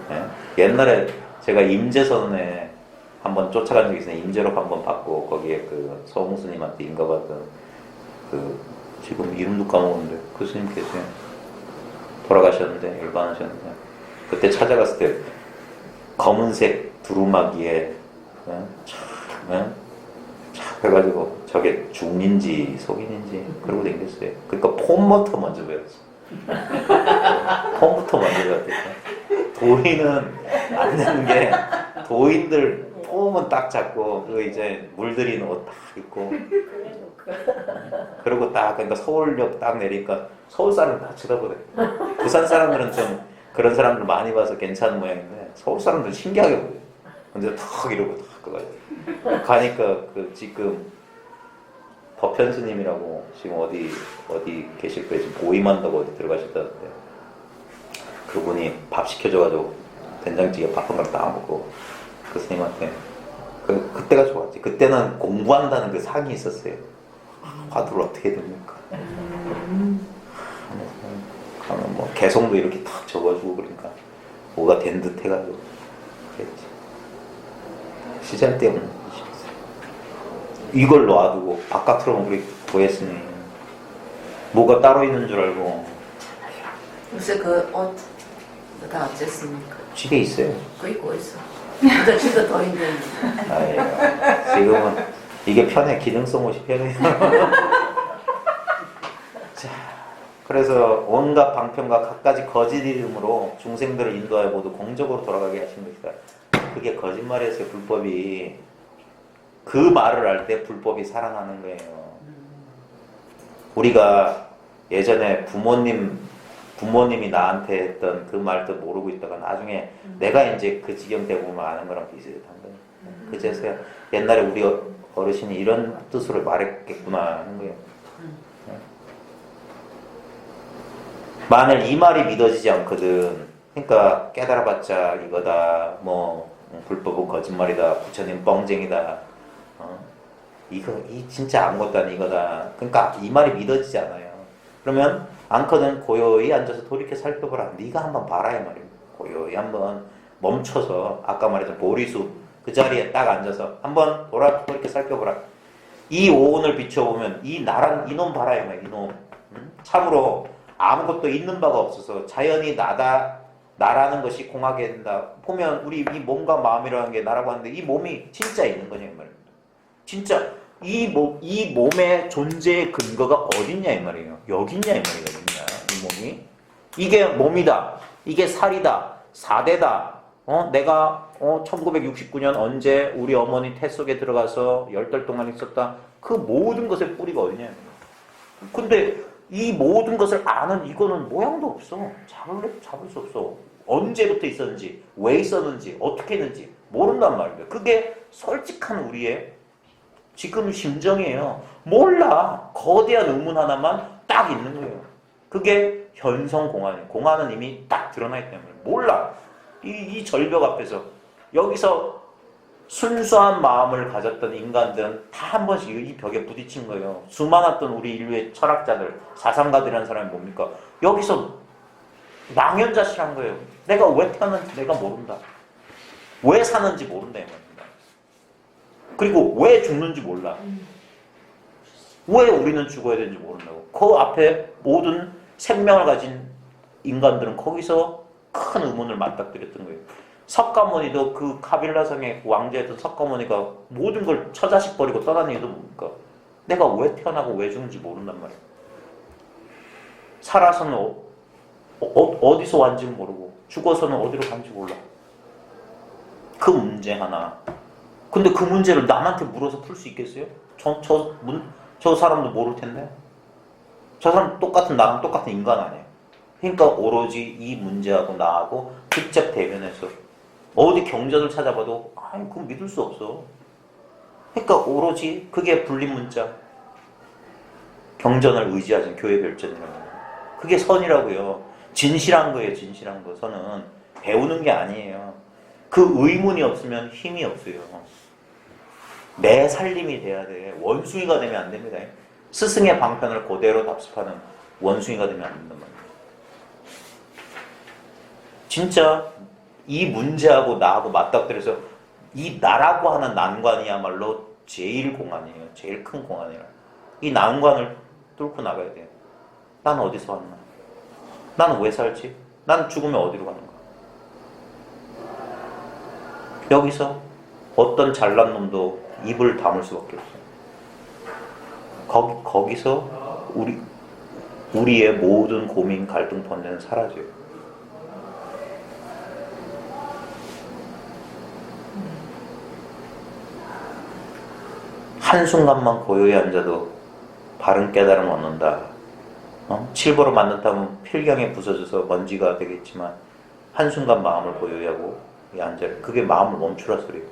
네? 옛날에 제가 임재선에 한번 쫓아간 적이 있어요. 임재록 한번 받고 거기에 그 서홍스님한테 인가받은 그 지금 이름도 까먹었는데 그 스님 계세요. 돌아가셨는데 일반하셨는데 그때 찾아갔을 때 검은색 두루마기에 참 해가지고 저게 중인지 속인인지 그러고 댕겼어요. 그러니까 폼부터 먼저 배웠어. 폼부터 먼저 배웠대요. 도인은 안 되는 게 도인들 폼은 딱 잡고 그 이제 물들이는 옷 딱 입고 그리고 딱 그러니까 서울역 딱 내리니까 서울 사람 다 쳐다보대. 부산 사람들은 좀 그런 사람들 많이 봐서 괜찮은 모양인데 서울 사람들은 신기하게 보대. 근데 탁 이러고 탁 그거 가니까 그 지금 법현 스님이라고 지금 어디 계실 거예요. 지금 모임한다고 어디 들어가셨다는데 그분이 밥 시켜줘가지고 된장찌개 밥 한 그릇 딱 먹고 그 스님한테 그때가 좋았지. 그때는 공부한다는 그 상이 있었어요. 화두를 어떻게 됩니까? 가면 뭐 개성도 이렇게 탁 적어주고 그러니까 뭐가 된 듯 해가지고 그랬지. 시절 때문에 이걸 놔두고 바깥으로만 그렇게 보였으니 뭐가 따로 있는 줄 알고. 요새 그 옷 다 어쨌습니까? 집에 있어요. 그거 입고 있어. 진짜 집에 더 있는. 아이고, 지금은 이게 편해. 기능성 옷이 편해요. 자, 그래서 온갖 방편과 갖가지 거짓 이름으로 중생들을 인도하여 모두 공적으로 돌아가게 하신 것이다. 그게 거짓말이었어요. 불법이. 그 말을 할 때 불법이 살아나는 거예요. 우리가 예전에 부모님이 나한테 했던 그 말도 모르고 있다가 나중에 내가 이제 그 지경 되고 보면 아는 거랑 비슷한 거예요. 그제서야 옛날에 우리 어르신이 이런 뜻으로 말했겠구나 하는 거예요. 만일 이 말이 믿어지지 않거든. 그러니까 깨달아봤자 이거다. 뭐 불법은 거짓말이다. 부처님 뻥쟁이다. 이 진짜 아무것도 아닌 이거다. 그러니까 이 말이 믿어지지 않아요. 그러면 않거든 고요히 앉아서 돌이켜 살펴보라. 네가 한번 봐라 이 말입니다. 고요히 한번 멈춰서 아까 말했던 보리수 그 자리에 딱 앉아서 한번 돌이켜 살펴보라. 이 오온을 비춰보면 이 나란 이놈 봐라 이 말. 이놈 참으로 아무것도 있는 바가 없어서 자연이 나라는 것이 공하게 된다. 보면 우리 이 몸과 마음이라는 게 나라고 하는데 이 몸이 진짜 있는 거냐 이 말입니다. 진짜 이 몸의 존재의 근거가 어딨냐 이 말이에요. 여기 있냐 이 말이에요. 어딨냐 이 몸이. 이게 몸이다. 이게 살이다. 사대다. 내가 1969년 언제 우리 어머니 태 속에 들어가서 10달 동안 있었다. 그 모든 것의 뿌리가 어디냐. 근데 이 모든 것을 아는 이거는 모양도 없어. 잡을 수 없어. 언제부터 있었는지, 왜 있었는지, 어떻게 했는지 모른단 말이에요. 그게 솔직한 우리의 지금 심정이에요. 몰라. 거대한 의문 하나만 딱 있는 거예요. 그게 현성공안이에요. 공안은 이미 딱 드러나 있기 때문에 몰라. 이 절벽 앞에서 여기서 순수한 마음을 가졌던 인간들은 다 한 번씩 이 벽에 부딪힌 거예요. 수많았던 우리 인류의 철학자들, 사상가들이라는 사람이 뭡니까? 여기서 망연자실한 거예요. 내가 왜 태어났는지 내가 모른다. 왜 사는지 모른다 이 말입니다. 그리고 왜 죽는지 몰라. 왜 우리는 죽어야 되는지 모른다고. 그 앞에 모든 생명을 가진 인간들은 거기서 큰 의문을 맞닥뜨렸던 거예요. 석가모니도 그 카빌라성의 왕자였던 석가모니가 모든 걸 처자식 버리고 떠나는 이유도 뭡니까? 내가 왜 태어나고 왜 죽는지 모른단 말이에요. 살아서는 어디서 왔는지 모르고 죽어서는 어디로 간지 몰라. 그 문제 하나. 근데 그 문제를 남한테 물어서 풀 수 있겠어요? 저 사람도 모를 텐데. 저 사람 나랑 똑같은 인간 아니에요. 그러니까 오로지 이 문제하고 나하고 직접 대면해서 어디 경전을 찾아봐도 그건 믿을 수 없어. 그러니까 오로지 그게 불립문자. 경전을 의지하신 교회 별전이라고. 그게 선이라고요. 진실한 거예요. 진실한 거. 선은 배우는 게 아니에요. 그 의문이 없으면 힘이 없어요. 내 살림이 돼야 돼. 원숭이가 되면 안 됩니다. 스승의 방편을 그대로 답습하는 원숭이가 되면 안 된단 말이에요. 진짜 이 문제하고 나하고 맞닥뜨려서 이 나라고 하는 난관이야말로 제일 공안이에요. 제일 큰 공안이에요. 이 난관을 뚫고 나가야 돼요. 난 어디서 왔나? 나는 왜 살지? 난 죽으면 어디로 가는 거야? 여기서 어떤 잘난 놈도 입을 다물 수밖에 없어요. 거기서 우리의 모든 고민, 갈등, 번뇌는 사라져요. 한순간만 고요히 앉아도 바른 깨달음 얻는다. 칠보로 만든다면 필경에 부서져서 먼지가 되겠지만 한순간 마음을 고요히 하고 앉아요. 그게 마음을 멈추라 소리예요.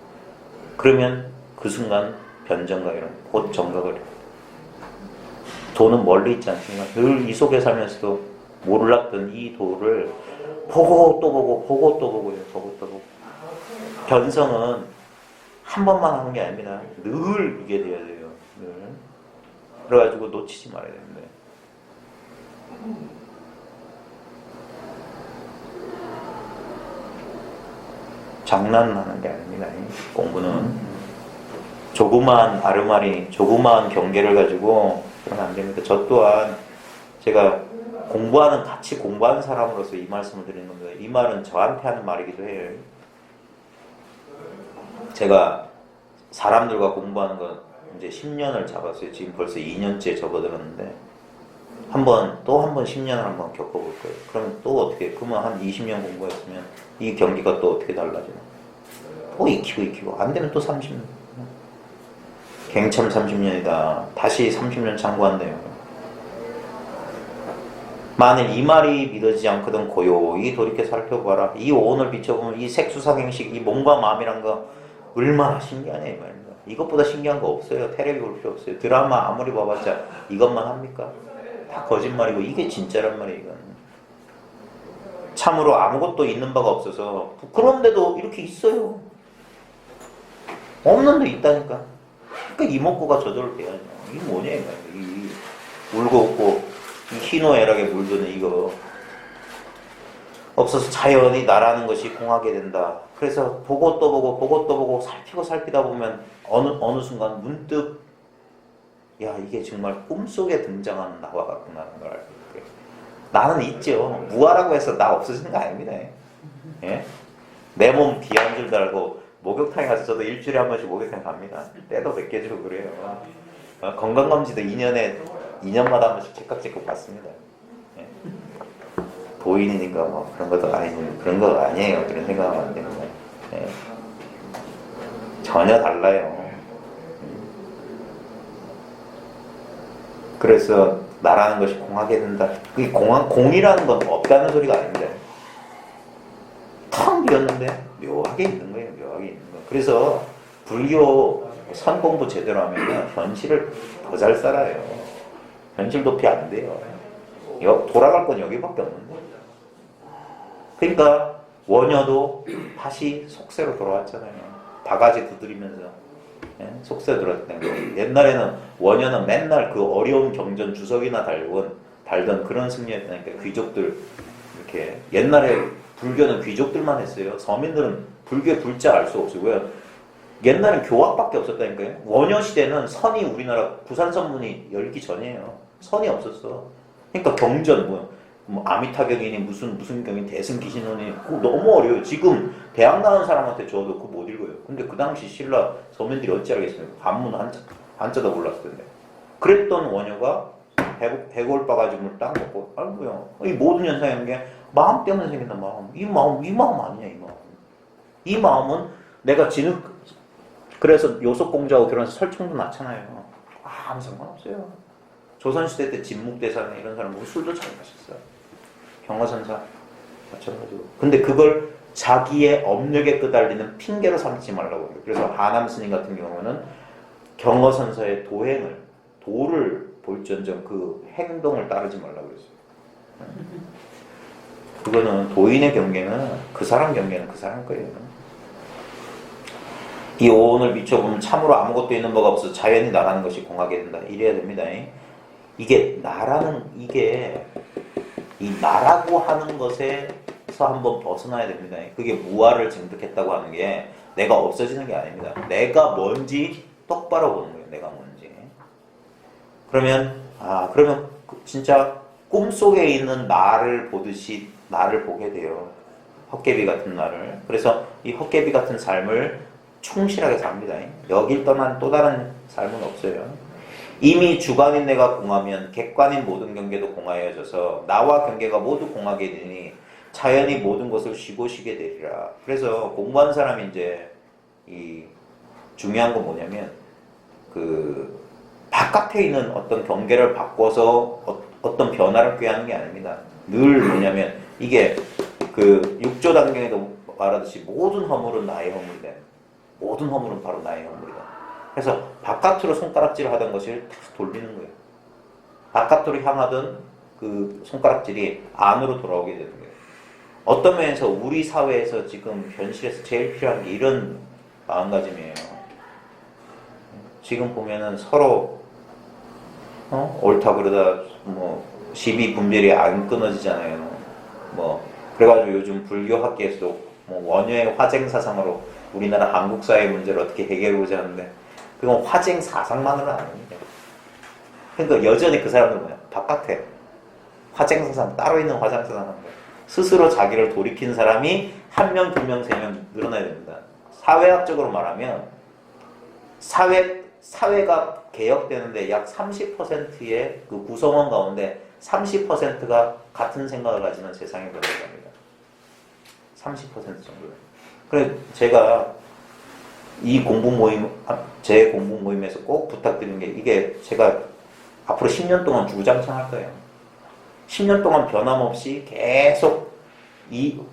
그러면 그 순간 변정각 이런 곧 정각을 해요. 도는 멀리 있지 않습니까? 늘 이 속에 살면서도 몰랐던 이 도를 보고 또 보고 보고 또 보고요. 보고 또 보고. 견성은 한 번만 하는 게 아닙니다. 늘 이게 돼야 돼요. 늘. 그래가지고 놓치지 말아야 되는데. 장난하는 게 아닙니다. 공부는 조그마한 아르마리, 조그마한 경계를 가지고 그러면 안 됩니다. 저 또한 제가 같이 공부하는 사람으로서 이 말씀을 드리는 겁니다. 이 말은 저한테 하는 말이기도 해요. 제가 사람들과 공부하는 건 이제 10년을 잡았어요. 지금 벌써 2년째 접어들었는데 또 한 번 10년을 한번 겪어볼 거예요. 그러면 또 어떻게, 그러면 한 20년 공부했으면 이 경기가 또 어떻게 달라지나. 또 익히고, 안 되면 또 30년. 갱참 30년이다. 다시 30년 참고한대요. 만일 이 말이 믿어지지 않거든 고요히 돌이켜 살펴봐라. 이 오온을 비춰보면 이 색수상행식, 이 몸과 마음이란 거 얼마나 신기하냐 이 말입니다. 이것보다 신기한 거 없어요. 테레비 볼 필요 없어요. 드라마 아무리 봐봤자 이것만 합니까? 다 거짓말이고 이게 진짜란 말이에요. 이건. 참으로 아무것도 있는 바가 없어서 부끄러운데도 이렇게 있어요. 없는 데 있다니까. 그러니까 이목구가 저절로 돼야죠. 이게 뭐냐 이 말이에요. 이 울고 웃고 이 희노애락에 물드는 이거 없어서 자연히 나라는 것이 공하게 된다. 그래서 보고 또 보고 살피다 보면 어느 순간 문득 야 이게 정말 꿈속에 등장하는 나와 같구나라는 걸 알게 돼요. 나는 있죠. 무아라고 해서 나 없어지는 거 아닙니다. 예? 내 몸 비 한 줄 달고 목욕탕에 가서 저도 일주일에 한 번씩 목욕탕 갑니다. 때도 몇 개 주고 그래요. 건강검진도 2년마다 한 번씩 째깍째깍 받습니다. 예. 도인이니까 뭐 그런 것도 아니고 그런 거 아니에요. 그런 생각하면 안 됩니다. 예. 전혀 달라요. 그래서 나라는 것이 공하게 된다. 그게 공이라는 건 없다는 소리가 아닙니다. 텅 비었는데 묘하게 있는 거예요. 묘하게 있는 거. 그래서 불교 선 공부 제대로 하면 현실을 더 잘 살아요. 현실 도피 안 돼요. 돌아갈 건 여기밖에 없는데. 그러니까 원효도 다시 속세로 돌아왔잖아요. 바가지 두드리면서 속세로 돌아왔다는 거예요. 옛날에는 원효는 맨날 그 어려운 경전 주석이나 달던 그런 승려였다니까. 귀족들 이렇게 옛날에 불교는 귀족들만 했어요. 서민들은 불교의 불자 알 수 없어요. 왜? 옛날엔 교학밖에 없었다니까요. 원효 시대는 선이 우리나라 부산선문이 열기 전이에요. 선이 없었어. 그러니까 경전 뭐 아미타경이니 무슨 경이 대승기신론이 너무 어려워요. 지금 대학 나온 사람한테 줘도 그거 못 읽어요. 근데 그 당시 신라 서민들이 어찌 알겠습니까? 한문 한자도 몰랐을 텐데. 그랬던 원효가 배골 빠가지고 물 딱 먹고 아이고야. 이 모든 현상인 게 마음 때문에 생긴다. 마음. 이 마음 아니냐 이 마음. 이 마음은 내가 그래서 요속공주하고 결혼해서 설총도 낳잖아요. 아무 상관없어요. 조선시대 때 진묵대사나 이런 사람은 술도 잘 마셨어요. 경화선사 마찬가지고. 근데 그걸 자기의 업력에 끄달리는 핑계로 삼지 말라고 해요. 그래서 하남 스님 같은 경우는 경허선사의 도를 볼전정 그 행동을 따르지 말라고 그랬어요. 그거는 도인의 경계는 그 사람 경계는 그 사람 거예요. 이 오온을 비춰보면 참으로 아무것도 있는 바가 없어 자연이 나라는 것이 공하게 된다. 이래야 됩니다. 이게 이 나라고 하는 것에서 한번 벗어나야 됩니다. 그게 무아를 증득했다고 하는 게 내가 없어지는 게 아닙니다. 내가 뭔지 똑바로 보는 거예요. 내가 뭔지. 그러면 진짜 꿈속에 있는 나를 보듯이 나를 보게 돼요. 헛개비 같은 나를. 그래서 이 헛개비 같은 삶을 충실하게 삽니다. 여길 떠난 또 다른 삶은 없어요. 이미 주관인 내가 공하면 객관인 모든 경계도 공하여져서 나와 경계가 모두 공하게 되니 자연히 모든 것을 쉬고 쉬게 되리라. 그래서 공부한 사람이 이제 이 중요한 건 뭐냐면 그 바깥에 있는 어떤 경계를 바꿔서 어떤 변화를 꾀하는 게 아닙니다. 늘 뭐냐면 이게 그 육조 단경에도 말하듯이 모든 허물은 나의 허물이다. 모든 허물은 바로 나의 허물이다. 그래서 바깥으로 손가락질을 하던 것을 다시 돌리는 거예요. 바깥으로 향하던 그 손가락질이 안으로 돌아오게 되는 거예요. 어떤 면에서 우리 사회에서 지금 현실에서 제일 필요한 게 이런 마음가짐이에요. 지금 보면은 서로 옳다 그러다 뭐 시비 분별이 안 끊어지잖아요. 뭐 그래가지고 요즘 불교 학계에서도 뭐 원효의 화쟁 사상으로 우리나라 한국 사회 문제를 어떻게 해결해보자 하는데 그건 화쟁 사상만으로는 아닙니다. 그러니까 여전히 그 사람들은 뭐냐 바깥에 화쟁 사상 따로 있는 화쟁 사상 하는 거예요. 스스로 자기를 돌이킨 사람이 1명, 2명, 3명 늘어나야 됩니다. 사회학적으로 말하면 사회가 개혁되는데 약 30%의 그 구성원 가운데 30%가 같은 생각을 가지는 세상이 되어갑니다. 30% 정도. 그래 제가 이 공부 모임, 제 공부 모임에서 꼭 부탁드리는 게 이게 제가 앞으로 10년 동안 주구장창 할 거예요. 10년 동안 변함없이 계속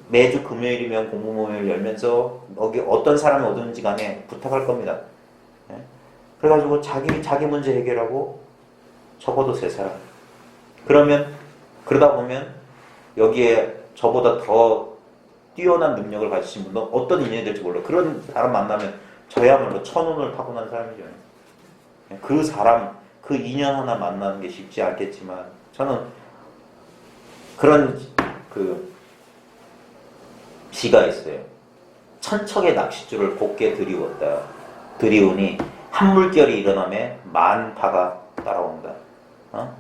매주 금요일이면 공부 모임을 열면서 여기 어떤 사람이 오든지 간에 부탁할 겁니다. 예? 그래가지고 자기 문제 해결하고 적어도 3사람. 그러다 보면 여기에 저보다 더 뛰어난 능력을 가지신 분도 어떤 인연이 될지 몰라요. 그런 사람 만나면 저야말로 천운을 타고난 사람이죠. 그 사람, 그 인연 하나 만나는 게 쉽지 않겠지만 저는 그런 시가 있어요. 천척의 낚싯줄을 곱게 들이우니 한 물결이 일어나매 만파가 따라온다.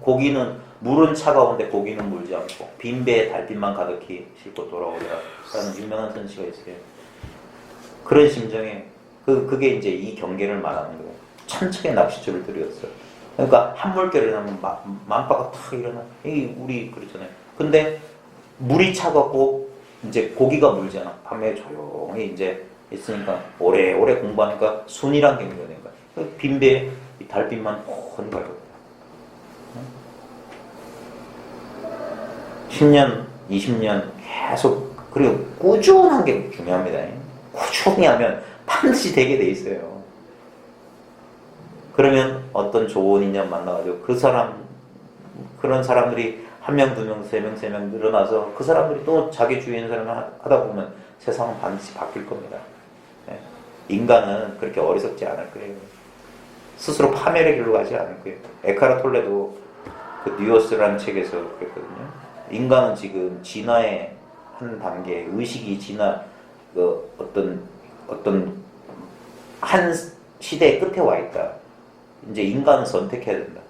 고기는 물은 차가운데 고기는 물지 않고 빈 배에 달빛만 가득히 싣고 돌아오더라 라는 유명한 선시가 있어요. 그런 심정에 그게 이제 이 경계를 말하는 거예요. 천척의 낚싯줄을 들이었어요. 그러니까 한 물결이 일어나면 만파가 탁 일어나. 이게 우리 그렇잖아요. 근데 물이 차갑고 이제 고기가 물잖아. 밤에 조용히 이제 있으니까 오래오래 공부하니까 순이란 경계가 된 거야. 빈 배에 이 달빛만 훤히 밝고 10년, 20년 계속 그리고 꾸준한 게 중요합니다. 꾸준히 하면 반드시 되게 돼 있어요. 그러면 어떤 좋은 인연 만나가지고 그런 사람들이 1명, 2명, 3명, 3명 늘어나서 그 사람들이 또 자기 주위에 있는 사람을 하다 보면 세상은 반드시 바뀔 겁니다. 인간은 그렇게 어리석지 않을 거예요. 스스로 파멸의 길로 가지 않을 거예요. 에카르 톨레도 그 뉴어스라는 책에서 그랬거든요. 인간은 지금 진화의 한 단계, 의식이 어떤 한 시대의 끝에 와 있다. 이제 인간은 선택해야 된다.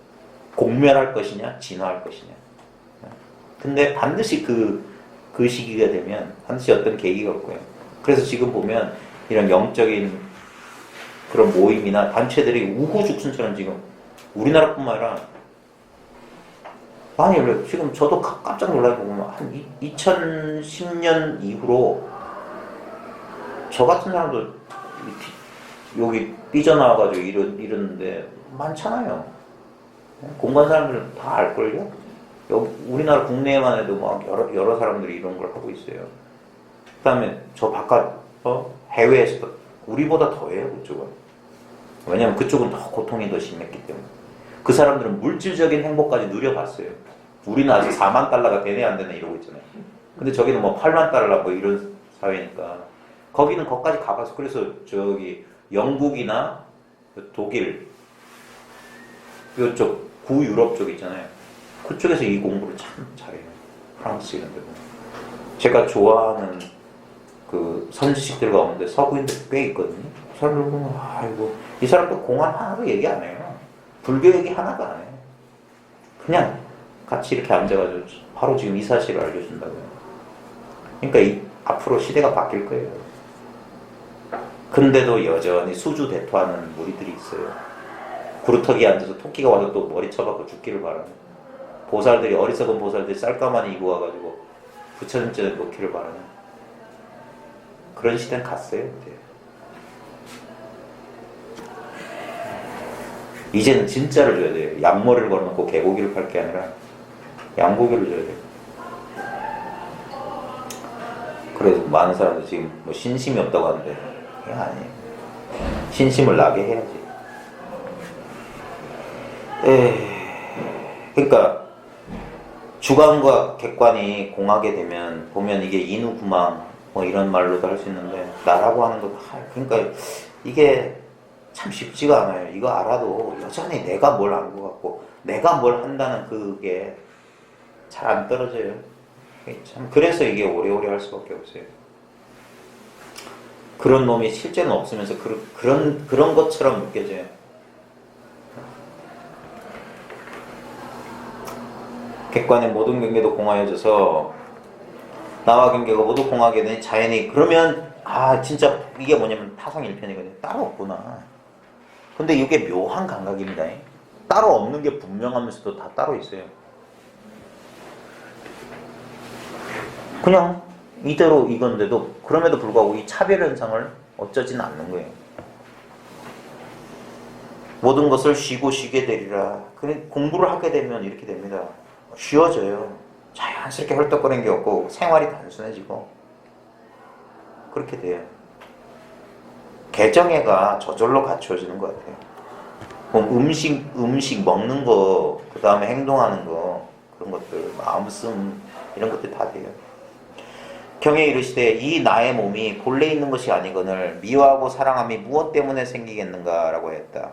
공멸할 것이냐, 진화할 것이냐. 근데 반드시 그 시기가 되면 반드시 어떤 계기가 올 거예요. 그래서 지금 보면 이런 영적인 그런 모임이나 단체들이 우후죽순처럼 지금 우리나라뿐만 아니라 많이 열려요. 지금 저도 깜짝 놀라고 보면 한 2010년 이후로 저 같은 사람도 여기 삐져나와가지고 이러는데 많잖아요. 공부한 사람들은 다 알걸요? 우리나라 국내에만 해도 막 여러 사람들이 이런 걸 하고 있어요. 그 다음에 저 바깥, 해외에서도 우리보다 더해요, 그쪽은. 왜냐면 그쪽은 더 고통이 더 심했기 때문에. 그 사람들은 물질적인 행복까지 누려봤어요. 우리는 아직 4만 달러가 되네 안 되네 이러고 있잖아요. 근데 저기는 뭐 8만 달러 뭐 이런 사회니까 거기는 거기까지 가봤어. 그래서 저기 영국이나 독일 이쪽 구유럽 쪽 있잖아요. 그쪽에서 이 공부를 참 잘해요. 프랑스 이런 데 보면. 제가 좋아하는 그 선지식들 가운데 서구인들 꽤 있거든요. 사람들 보면 아이고 이 사람도 공안 하나도 얘기 안 해요. 불교 얘기 하나도 안 해요. 그냥 같이 이렇게 앉아가지고 바로 지금 이 사실을 알려준다고요. 그러니까 앞으로 시대가 바뀔 거예요. 근데도 여전히 수주 대토하는 무리들이 있어요. 구루터기에 앉아서 토끼가 와서 또 머리 쳐박고 죽기를 바라는 보살들이 어리석은 보살들이 쌀가마니 입고 와가지고 부처님께 놓기를 바라는 그런 시대는 갔어요. 이제는 진짜를 줘야 돼요. 양머리를 걸어놓고 개고기를 팔 게 아니라 양고기를 줘야 돼요. 그래서 많은 사람들이 지금 뭐 신심이 없다고 하는데 그게 아니에요. 신심을 나게 해야지. 그러니까 주관과 객관이 공하게 되면 보면 이게 인후구망 뭐 이런 말로도 할 수 있는데 나라고 하는 거 그러니까 이게 참 쉽지가 않아요. 이거 알아도 여전히 내가 뭘 안 것 같고 내가 뭘 한다는 그게 잘 안 떨어져요. 참 그래서 이게 오래오래 할 수밖에 없어요. 그런 놈이 실제는 없으면서 그런 것처럼 느껴져요. 객관의 모든 경계도 공하여져서 나와 경계가 모두 공하게 되니 자연이 그러면 진짜 이게 뭐냐면 타성일편이거든요. 따로 없구나. 근데 이게 묘한 감각입니다. 따로 없는 게 분명하면서도 다 따로 있어요. 그냥 이대로 이건데도 그럼에도 불구하고 이 차별 현상을 어쩌지는 않는 거예요. 모든 것을 쉬고 쉬게 되리라. 공부를 하게 되면 이렇게 됩니다. 쉬워져요. 자연스럽게 헐떡거리는 게 없고 생활이 단순해지고 그렇게 돼요. 개정애가 저절로 갖추어지는 것 같아요. 그럼 음식 먹는 거, 그 다음에 행동하는 거, 그런 것들, 마음씀 이런 것들 다 돼요. 경에 이르시되 이 나의 몸이 본래 있는 것이 아니거늘 미워하고 사랑함이 무엇 때문에 생기겠는가라고 했다.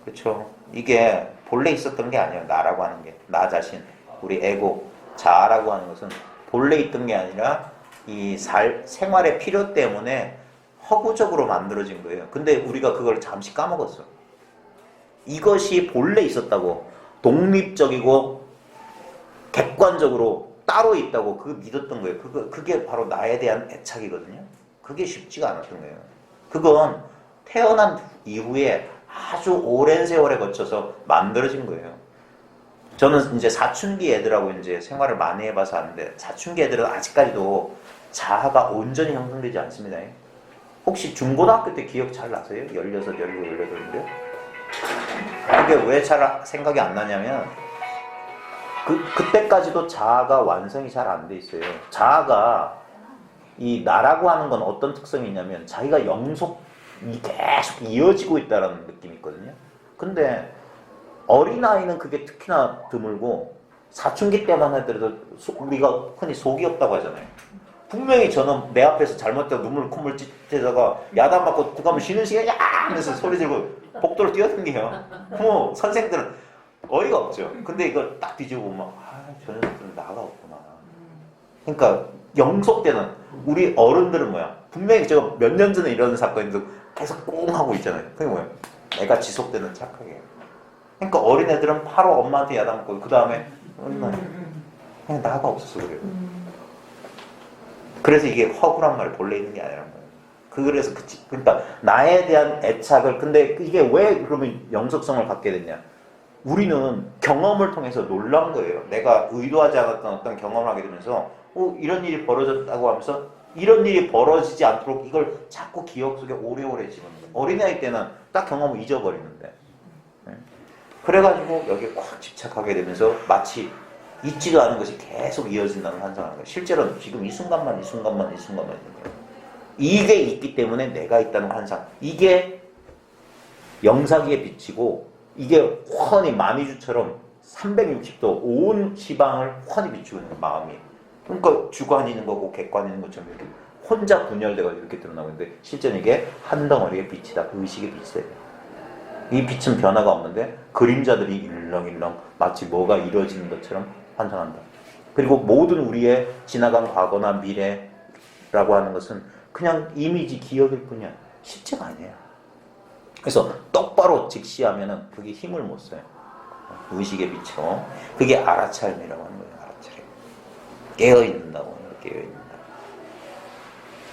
그렇죠. 이게 본래 있었던 게 아니에요. 나라고 하는 게. 나 자신, 우리 에고, 자아라고 하는 것은 본래 있던 게 아니라 이 생활의 필요 때문에 허구적으로 만들어진 거예요. 근데 우리가 그걸 잠시 까먹었어. 이것이 본래 있었다고, 독립적이고 객관적으로 따로 있다고 그거 믿었던 거예요. 그게 바로 나에 대한 애착이거든요. 그게 쉽지가 않았던 거예요. 그건 태어난 이후에 아주 오랜 세월에 거쳐서 만들어진 거예요. 저는 이제 사춘기 애들하고 이제 생활을 많이 해봐서 아는데, 사춘기 애들은 아직까지도 자아가 온전히 형성되지 않습니다. 혹시 중고등학교 때 기억 잘 나세요? 16, 17, 18인데? 그게 왜 잘 생각이 안 나냐면, 그때까지도 자아가 완성이 잘 안 돼 있어요. 자아가, 이 나라고 하는 건 어떤 특성이 있냐면, 자기가 영속이 계속 이어지고 있다는 느낌이 있거든요. 근데, 어린아이는 그게 특히나 드물고, 사춘기 때만 하더라도 우리가 흔히 속이 없다고 하잖아요. 분명히 저는 내 앞에서 잘못되고 눈물 콧물 찢다가 야단 맞고 그가면 쉬는 시간에 야 하면서 소리 지르고 복도로 뛰어댕겨요. 뭐 선생들은 어이가 없죠. 근데 이걸 딱 뒤집어 보면 저 녀석들은 나가 없구나. 그러니까 영속되는, 우리 어른들은 뭐야? 분명히 제가 몇 년 전에 이런 사건인데 계속 꽁 하고 있잖아요. 그게 뭐야? 내가 지속되는 착하게. 그러니까 어린애들은 바로 엄마한테 야단 맞고 그 다음에 그냥 나가 없어서 그래요. 그래서 이게 허구란 말 본래 있는 게 아니란 거예요. 그래서 그러니까 나에 대한 애착을, 근데 이게 왜 그러면 영속성을 갖게 됐냐? 우리는 경험을 통해서 놀란 거예요. 내가 의도하지 않았던 어떤 경험을 하게 되면서 이런 일이 벌어졌다고 하면서 이런 일이 벌어지지 않도록 이걸 자꾸 기억 속에 오래오래 집어넣는 거예요. 어린아이 때는 딱 경험을 잊어버리는데, 그래가지고 여기에 꽉 집착하게 되면서 마치 잊지도 않은 것이 계속 이어진다는 환상을 하는 거예요. 실제로는 지금 이 순간만 있는 거예요. 이게 있기 때문에 내가 있다는 환상. 이게 영사기에 비치고, 이게 훤히 마미주처럼 360도 온 지방을 훤히 비추고 있는 마음이. 그러니까 주관이 있는 거고 객관이 있는 것처럼 이렇게 혼자 분열돼가지고 이렇게 드러나고 있는데, 실제는 이게 한 덩어리의 빛이다. 의식의 빛이다. 이 빛은 변화가 없는데 그림자들이 일렁일렁 마치 뭐가 이루어지는 것처럼 환상한다. 그리고 모든 우리의 지나간 과거나 미래라고 하는 것은 그냥 이미지, 기억일 뿐이야. 실제가 아니에요. 그래서 똑바로 직시하면은 그게 힘을 못 써요. 의식의 빛으로. 그게 알아차림이라고 하는 거예요. 알아차림. 깨어있는다고. 깨어있는다.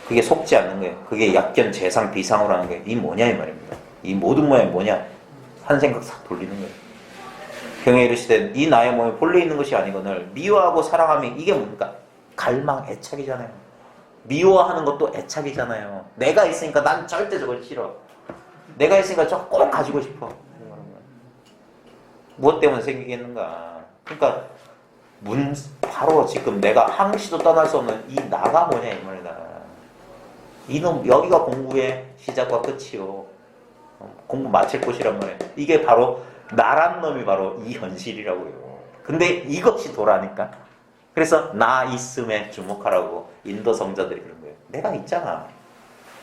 그게 속지 않는 거예요. 그게 약견, 재상, 비상으로 하는 게 이 뭐냐 이 말입니다. 이 모든 모양이 뭐냐? 한 생각 싹 돌리는 거예요. 경에 이르시되 이 나의 몸에 본래 있는 것이 아니거늘 미워하고 사랑함이, 이게 뭡니까? 갈망, 애착이잖아요. 미워하는 것도 애착이잖아요. 내가 있으니까 난 절대 저걸 싫어. 내가 있으니까 저거 꼭 가지고 싶어. 무엇 때문에 생기겠는가? 그러니까 바로 지금 내가 항시도 떠날 수 없는 이 나가 뭐냐 이 말이다. 이놈, 여기가 공부의 시작과 끝이요. 공부 마칠 곳이란 말이에요. 이게 바로 나란 놈이 바로 이 현실이라고요. 근데 이것이 도라니까. 그래서 나 있음에 주목하라고 인도 성자들이 그런 거예요. 내가 있잖아.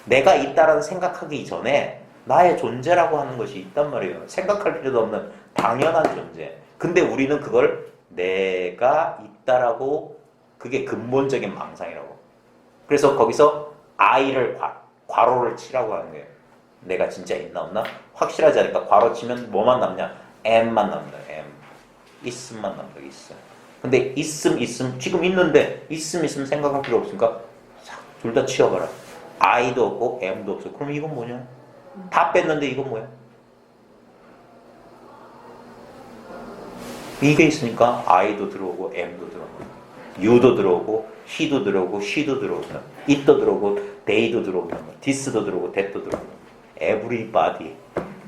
내가 있다라는 생각하기 전에 나의 존재라고 하는 것이 있단 말이에요. 생각할 필요도 없는 당연한 존재. 근데 우리는 그걸 내가 있다라고, 그게 근본적인 망상이라고. 그래서 거기서 I를 괄호를 치라고 하는 거예요. 내가 진짜 있나 없나? 확실하지 않으니까 괄호 치면 뭐만 남냐? M만 남는다. M. 있음만 남는다. 있음. 근데 있음 지금 있는데 있음 생각할 필요 없으니까 둘 다 치워봐라. I도 없고 M도 없어. 그럼 이건 뭐냐? 다 뺐는데 이건 뭐야? 이게 있으니까 I도 들어오고 M도 들어오고 U도 들어오고 he도 들어오고 she도 들어오고 it도 들어오고 they도 들어오고 this도 들어오고 that도 들어오고 everybody,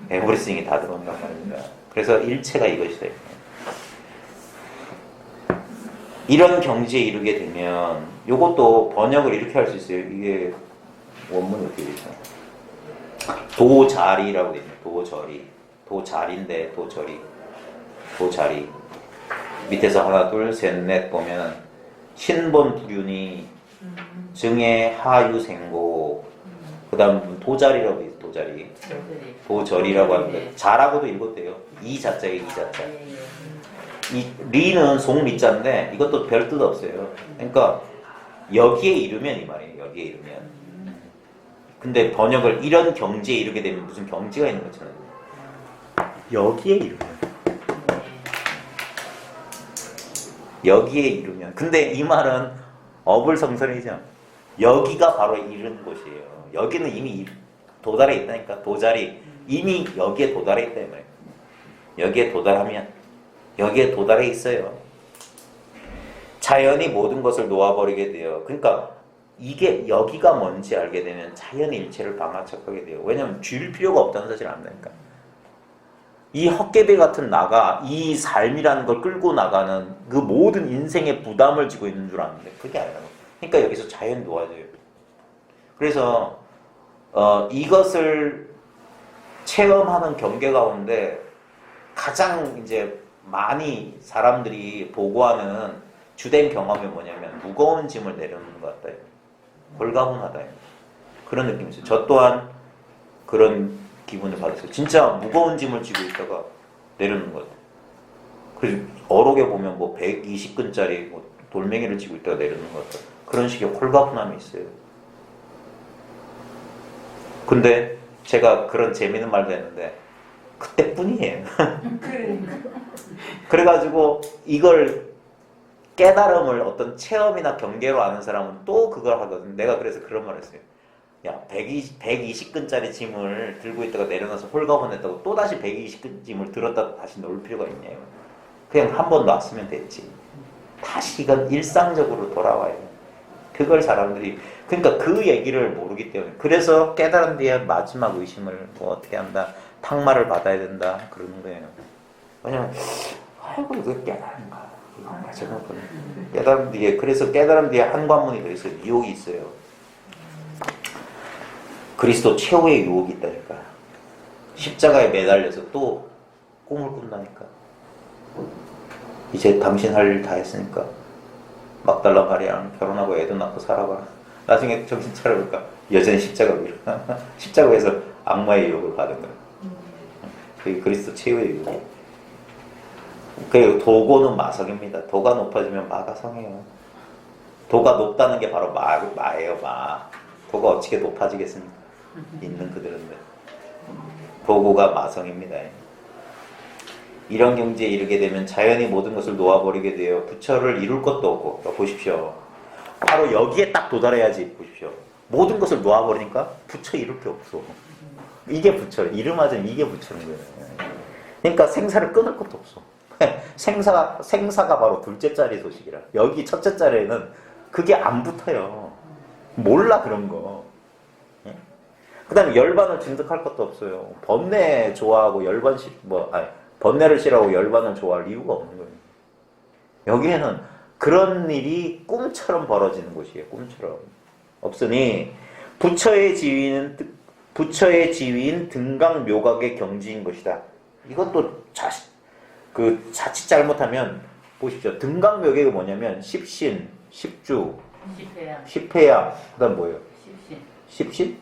everything이 다 들어온단 말입니다. 그래서 일체가 이것이다. 이런 경지에 이르게 되면 이것도 번역을 이렇게 할 수 있어요. 이게 원문이 어떻게 되죠? 도자리라고 되어 있네요. 도저리. 도자리인데 도저리. 도자리. 밑에서 하나 둘 셋 넷 보면 신본 불윤이 증에 하유생고 그 다음 도자리라고 되어 있어요. 도자리. 도저리라고 하는데 자라고도 읽었대요. 이 자자에 이 자자. 이 리는 송리자인데 이것도 별 뜻 없어요. 그러니까 여기에 이르면 이 말이에요. 여기에 이르면. 근데 번역을 이런 경지에 이르게 되면 무슨 경지가 있는 것처럼 여기에 이르면. 여기에 이르면. 근데 이 말은 어불성설이죠. 여기가 바로 이른 곳이에요. 여기는 이미 도달해 있다니까. 도자리 이미 여기에 도달해 있다 이 말이에요. 여기에 도달하면 여기에 도달해 있어요. 자연이 모든 것을 놓아버리게 돼요. 그러니까 이게 여기가 뭔지 알게 되면 자연의 일체를 방아착하게 돼요. 왜냐하면 줄 필요가 없다는 사실을 안다니까. 이 헛개비 같은 나가 이 삶이라는 걸 끌고 나가는 그 모든 인생의 부담을 지고 있는 줄 아는데 그게 아니라고. 그러니까 여기서 자연이 놓아져요. 그래서 이것을 체험하는 경계 가운데 가장 이제 많이 사람들이 보고하는 주된 경험이 뭐냐면 무거운 짐을 내려놓는 것 같다. 홀가분하다. 그런 느낌이 있어요. 저 또한 그런 기분을 받았어요. 진짜 무거운 짐을 지고 있다가 내려놓는 것 같아요. 그래서 어록에 보면 뭐 120근짜리 뭐 돌멩이를 지고 있다가 내려놓는 것 같아요. 그런 식의 홀가분함이 있어요. 근데 제가 그런 재미있는 말도 했는데 그때뿐이에요. 그래가지고 이걸 깨달음을 어떤 체험이나 경계로 아는 사람은 또 그걸 하거든. 내가 그래서 그런 말을 했어요. 야, 120근짜리 짐을 들고 있다가 내려놔서 홀가분했다고 또다시 120근 짐을 들었다 다시 놓을 필요가 있냐요. 그냥 한 번 놨으면 됐지. 다시 이건 일상적으로 돌아와요. 그걸 사람들이 그러니까 그 얘기를 모르기 때문에 그래서 깨달은 뒤에 마지막 의심을 뭐 어떻게 한다. 탕마를 받아야 된다. 그러는 거예요. 왜냐면 아이고 이거 깨달은가. 깨달은 뒤에 그래서 깨달은 뒤에 한 관문이 더 있어요. 유혹이 있어요. 그리스도 최후의 유혹이 있다니까. 십자가에 매달려서 또 꿈을 꾼다니까. 이제 당신 할 일 다 했으니까 막달라 마리아랑 결혼하고 애도 낳고 살아봐. 나중에 정신 차려볼까? 여전히 십자가 위로. 십자가 위에서 악마의 유혹을 받은 거야. 그게 그리스도 최후의 유혹이에요. 그 도고는 마성입니다. 도가 높아지면 마가 성해요. 도가 높다는 게 바로 마예요. 마. 도가 어떻게 높아지겠습니까? 있는 그들은데. 도고가 마성입니다. 이런 경지에 이르게 되면 자연이 모든 것을 놓아버리게 돼요. 부처를 이룰 것도 없고. 보십시오. 바로 여기에 딱 도달해야지. 보십시오. 모든 것을 놓아버리니까 부처 이룰 게 없어. 이게 부처. 이름하자면 이게 부처인 거예요. 그러니까 생사를 끊을 것도 없어. 생사가 바로 둘째 자리 소식이라. 여기 첫째 자리에는 그게 안 붙어요. 몰라 그런 거. 그 다음에 열반을 증득할 것도 없어요. 번뇌 좋아하고 번뇌를 싫어하고 열반을 좋아할 이유가 없는 거예요. 여기에는 그런 일이 꿈처럼 벌어지는 곳이에요. 꿈처럼. 없으니 부처의 지위인 등강묘각의 경지인 것이다. 이것도 자칫 잘못하면 보십시오. 등강묘각이 뭐냐면 십신, 십주, 십회양, 그 다음 뭐예요? 십신?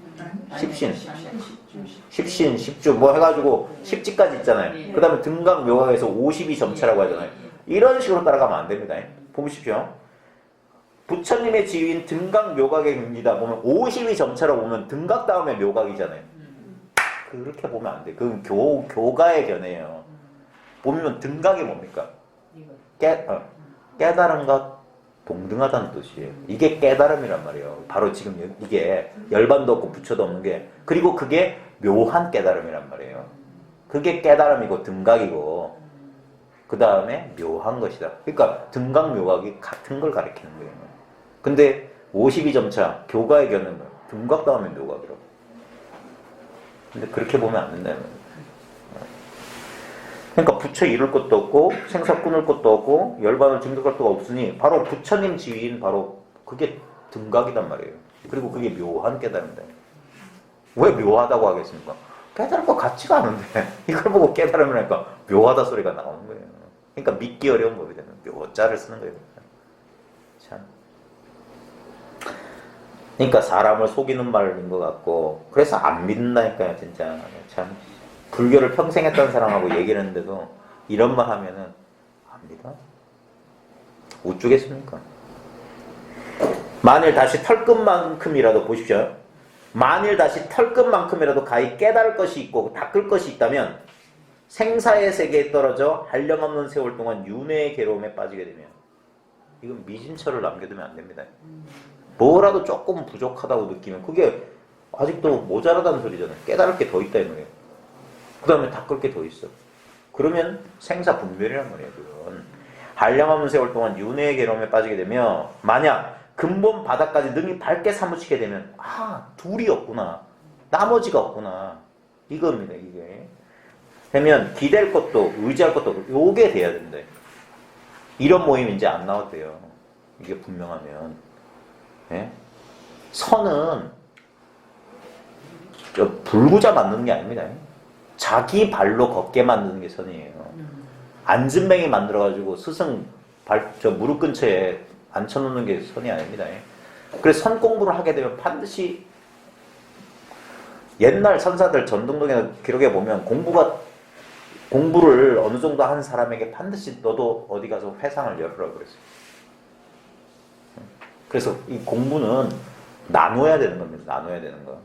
십신, 십주 뭐 해가지고 십지까지 있잖아요. 그 다음에 등강묘각에서 50이 점차라고 하잖아요. 이런 식으로 따라가면 안 됩니다. 보십시오. 부처님의 지위인 등강묘각의 경지다 보면 50이 점차라고 보면 등각 다음에 묘각이잖아요. 그렇게 보면 안 돼. 그건 교가의 견해예요. 보면 등각이 뭡니까? 깨달음과 동등하다는 뜻이에요. 이게 깨달음이란 말이에요. 바로 지금 이게 열반도 없고 부처도 없는 게 그리고 그게 묘한 깨달음이란 말이에요. 그게 깨달음이고 등각이고 그 다음에 묘한 것이다. 그러니까 등각 묘각이 같은 걸 가리키는 거예요. 근데 52점 차 교가의 견해는 뭐야? 둔각당하면 묘각이라고. 근데 그렇게 보면 안 된다는 거예요. 그러니까 부처 이룰 것도 없고 생사 끊을 것도 없고 열반을 증득할 것도 없으니 바로 부처님 지위인 바로 그게 등각이단 말이에요. 그리고 그게 묘한 깨달음이다. 왜 묘하다고 하겠습니까? 깨달을 것 같지가 않은데 이걸 보고 깨달음이라니까 묘하다 소리가 나오는 거예요. 그러니까 믿기 어려운 법이 되는 묘자를 쓰는 거예요. 참. 그러니까 사람을 속이는 말인 것 같고 그래서 안 믿는다니까요. 진짜 참. 불교를 평생 했던 사람하고 얘기를 했는데도 이런 말 하면은 안 믿어? 우쭈겠습니까? 만일 다시 털끝만큼이라도 보십시오. 만일 다시 털끝만큼이라도 가히 깨달을 것이 있고 닦을 것이 있다면 생사의 세계에 떨어져 한량없는 세월 동안 윤회의 괴로움에 빠지게 되면 이건 미진처를 남겨두면 안 됩니다. 뭐라도 조금 부족하다고 느끼면 그게 아직도 모자라다는 소리잖아요. 깨달을 게 더 있다 이 말이에요. 그 다음에 닦을 게 더 있어. 그러면 생사 분별이란 말이에요. 그건. 한량없는 세월 동안 윤회의 괴로움에 빠지게 되면 만약 근본 바닥까지 능히 밝게 사무치게 되면 둘이 없구나. 나머지가 없구나. 이겁니다. 이게. 되면 기댈 것도 의지할 것도 없고 요게 돼야 된다. 이런 모임 이제 안 나왔대요. 이게 분명하면. 예? 선은 불구자 만드는 게 아닙니다. 자기 발로 걷게 만드는 게 선이에요. 안진뱅이 만들어가지고 스승 무릎 근처에 앉혀놓는 게 선이 아닙니다. 그래서 선 공부를 하게 되면 반드시 옛날 선사들 전등동에 기록해 보면 공부를 어느 정도 한 사람에게 반드시 너도 어디 가서 회상을 열으라고 그랬어요. 그래서 이 공부는 나눠야 되는 겁니다. 나눠야 되는 거.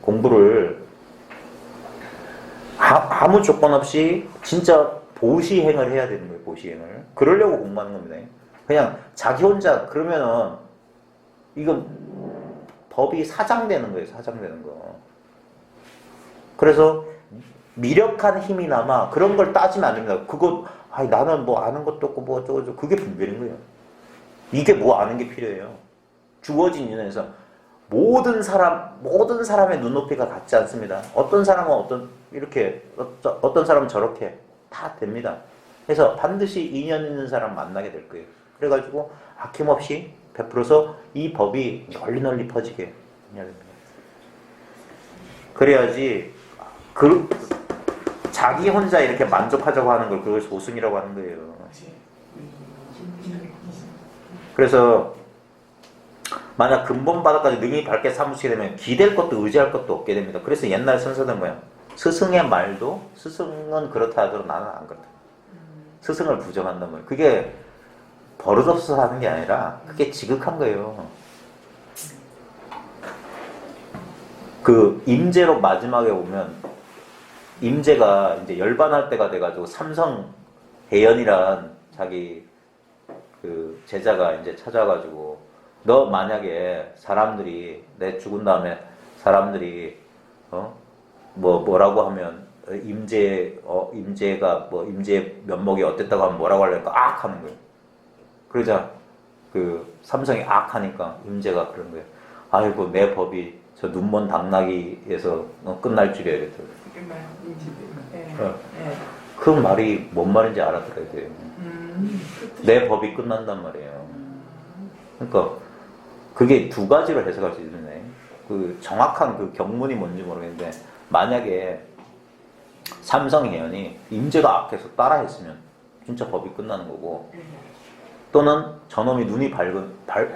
공부를 아무 조건 없이 진짜 보시행을 해야 되는 거예요. 보시행을. 그러려고 공부하는 겁니다. 그냥 자기 혼자 그러면은 이건 법이 사장되는 거예요. 사장되는 거. 그래서 미력한 힘이나마 그런 걸 따지면 안 됩니다. 그거 나는 뭐 아는 것도 없고 뭐 어쩌고 그게 분별인 거예요. 이게 뭐 아는 게 필요해요. 주어진 인연에서 모든 사람의 눈높이가 같지 않습니다. 어떤 사람은 이렇게 어떤 사람은 저렇게 다 됩니다. 그래서 반드시 인연 있는 사람 만나게 될 거예요. 그래가지고 아낌없이 베풀어서 이 법이 널리 퍼지게 해야 됩니다. 그래야지 자기 혼자 이렇게 만족하자고 하는 걸 그걸 소승이라고 하는 거예요. 그래서 만약 근본 바닥까지 능히 밝게 사무치게 되면 기댈 것도 의지할 것도 없게 됩니다. 그래서 옛날 선사들은 뭐야? 스승의 말도 스승은 그렇다 하더라도 나는 안 그렇다. 스승을 부정한단 말이에요. 그게 버릇없어서 하는 게 아니라 그게 지극한 거예요. 그 임재로 마지막에 보면 임재가 이제 열반할 때가 돼가지고 삼성 해연이란 자기 그 제자가 이제 찾아가지고 너 만약에 사람들이 내 죽은 다음에 사람들이 뭐라고 하면 임재가 뭐 임재 면목이 어땠다고 하면 뭐라고 하려니까 악 하는 거예요. 그러자 그 삼성이 악 하니까 임재가 그런 거예요. 아이고 내 법이 저 눈먼 당나귀에서 끝날 줄이야 이랬더라고요. 그 말이 뭔 말인지 알아들어야 돼요. 내 법이 끝난단 말이에요. 그러니까 그게 두 가지로 해석할 수 있네. 그 정확한 그 경문이 뭔지 모르겠는데 만약에 삼성해연이 임재가 악해서 따라했으면 진짜 법이 끝나는 거고 또는 저놈이 눈이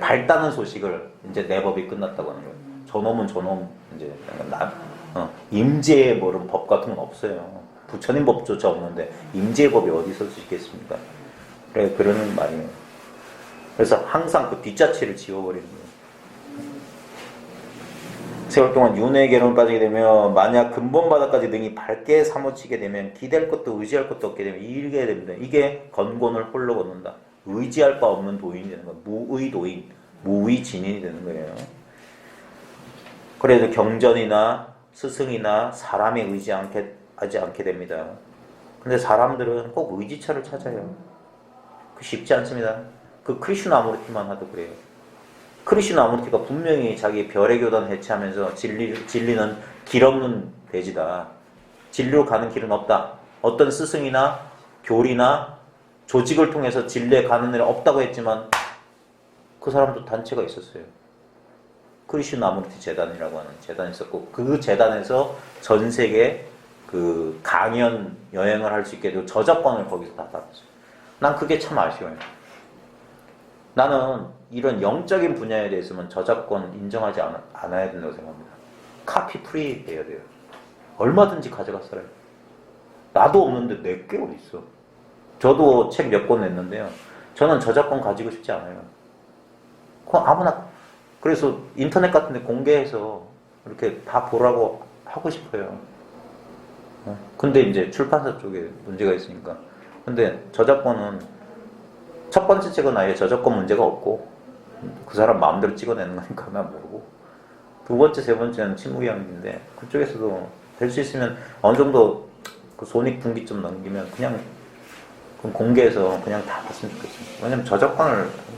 밝다는 소식을 이제 내 법이 끝났다고 하는 거예요. 저놈은 저놈 이제 임재의 뭐런 법 같은 건 없어요. 부처님 법조차 없는데 임재의 법이 어디 있을 수 있겠습니까? 그래 그러는 말이에요. 그래서 항상 그 뒷자치를 지워버리는 거예요. 세월 동안 윤회의 괴로움에 빠지게 되면 만약 근본 바닥까지 능히 밝게 사무치게 되면 기댈 것도 의지할 것도 없게 되면 이르게 됩니다. 이게 건곤을 홀로 걷는다. 의지할 바 없는 도인이 되는 거예요. 무의도인, 무의진인이 되는 거예요. 그래서 경전이나 스승이나 사람에 의지하지 않게 됩니다. 근데 사람들은 꼭 의지처를 찾아요. 그 쉽지 않습니다. 그 크리슈나무르티만 하도 그래요. 크리슈나 아무르티가 분명히 자기 별의 교단 해체하면서 진리는 길 없는 대지다. 진리로 가는 길은 없다. 어떤 스승이나 교리나 조직을 통해서 진리에 가는 일은 없다고 했지만 그 사람도 단체가 있었어요. 크리슈나 아무르티 재단이라고 하는 재단이 있었고 그 재단에서 전 세계 그 강연 여행을 할 수 있게 되고 저작권을 거기서 다 받았어요. 난 그게 참 아쉬워요. 나는 이런 영적인 분야에 대해서는 저작권 인정하지 않아야 된다고 생각합니다. 카피 프리 돼야 돼요. 얼마든지 가져가 써요. 나도 없는데 내게 어디 있어. 저도 책 몇 권 냈는데요. 저는 저작권 가지고 싶지 않아요. 그럼 아무나 그래서 인터넷 같은 데 공개해서 이렇게 다 보라고 하고 싶어요. 근데 이제 출판사 쪽에 문제가 있으니까. 근데 저작권은 첫 번째 책은 아예 저작권 문제가 없고 그 사람 마음대로 찍어내는 거니까 난 모르고 두 번째, 세 번째는 침묵이양인데 그쪽에서도 될 수 있으면 어느 정도 그 손익분기 좀 넘기면 그냥 공개해서 그냥 다 봤으면 좋겠어요. 왜냐면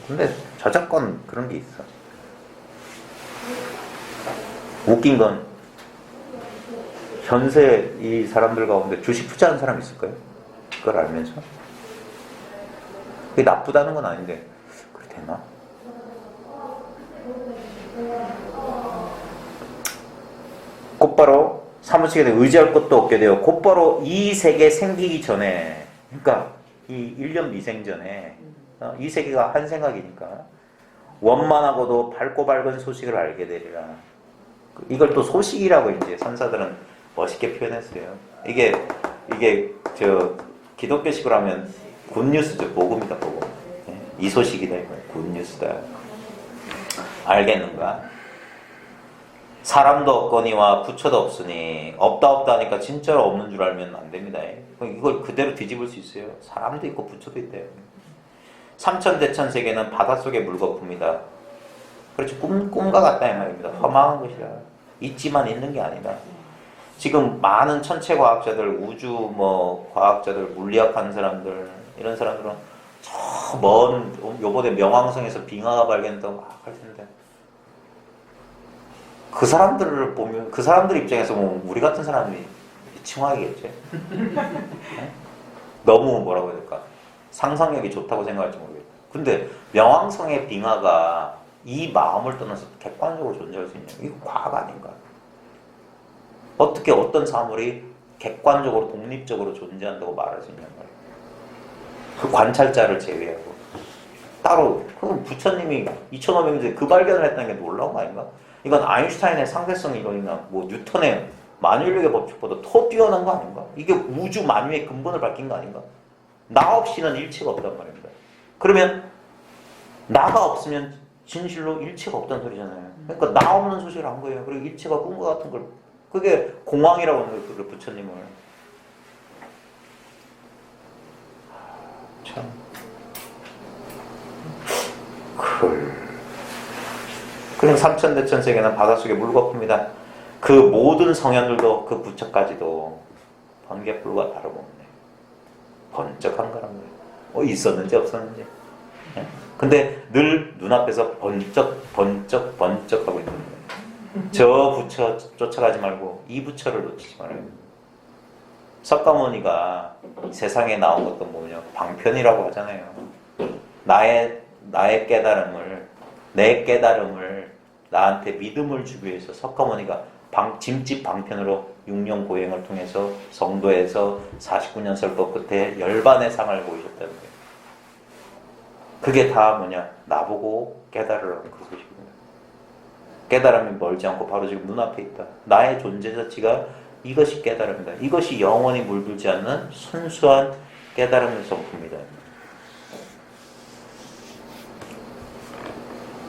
근데 저작권 그런 게 있어. 웃긴 건 현세 이 사람들 가운데 주식 투자하는 사람 있을까요? 그걸 알면서 그게 나쁘다는 건 아닌데 그래 되나? 곧바로 사무치게 의지할 것도 없게 되어 곧바로 이 세계 생기기 전에 그러니까 이 1년 미생 전에 이 세계가 한 생각이니까 원만하고도 밝고 밝은 소식을 알게 되리라. 이걸 또 소식이라고 이제 선사들은 멋있게 표현했어요. 이게 저 기독교식으로 하면 굿뉴스죠. 복음이다, 복음. 이 소식이다, 이거. 굿뉴스다. 알겠는가? 사람도 없거니와 부처도 없으니 없다 하니까 진짜로 없는 줄 알면 안 됩니다. 이걸 그대로 뒤집을 수 있어요. 사람도 있고 부처도 있대요. 삼천대천 세계는 바닷속의 물거품이다. 그렇지, 꿈과 같다 이 말입니다. 허망한 것이라. 있지만 있는 게 아니다. 지금 많은 천체 과학자들, 우주 과학자들, 물리학 하는 사람들, 이런 사람들은 저 먼 요번에 명왕성에서 빙하가 발견됐다고 막 할 텐데 그 사람들을 보면 그 사람들 입장에서 보면 우리 같은 사람이 칭화이겠지. 너무 뭐라고 해야 될까? 상상력이 좋다고 생각할지 모르겠다. 근데 명왕성의 빙하가 이 마음을 떠나서 객관적으로 존재할 수 있냐? 이거 과학 아닌가? 어떻게 어떤 사물이 객관적으로 독립적으로 존재한다고 말할 수 있냔 말이야. 그 관찰자를 제외하고 따로 그럼 부처님이 2500년 전에 그 발견을 했다는 게 놀라운 거 아닌가? 이건 아인슈타인의 상대성 이론이나 뉴턴의 만유인력의 법칙보다 더 뛰어난 거 아닌가? 이게 우주 만유의 근본을 밝힌 거 아닌가? 나 없이는 일체가 없단 말입니다. 그러면 나가 없으면 진실로 일체가 없다는 소리잖아요. 그러니까 나 없는 소식을 한 거예요. 그리고 일체가 꿈과 같은 걸 그게 공황이라고 하는 거예요. 그 부처님을. 참. 그럼 삼천대천 세계는 바닷속의 물거품이다. 그 모든 성현들도 그 부처까지도 번개불과 다름없네. 번쩍한 거란 거예요. 있었는지 없었는지. 근데 늘 눈앞에서 번쩍 하고 있는 거예요. 저 부처 쫓아가지 말고 이 부처를 놓치지 말아요. 석가모니가 세상에 나온 것도 뭐냐 방편이라고 하잖아요. 나의 깨달음을 내 깨달음을 나한테 믿음을 주기 위해서 석가모니가 짐집 방편으로 6년 고행을 통해서 성도에서 49년 설법 끝에 열반의 상을 보이셨다는 거예요. 그게 다 뭐냐? 나보고 깨달으라는 그 소식입니다. 깨달음이 멀지 않고 바로 지금 눈앞에 있다. 나의 존재 자체가 이것이 깨달음이다. 이것이 영원히 물들지 않는 순수한 깨달음의 성품이다.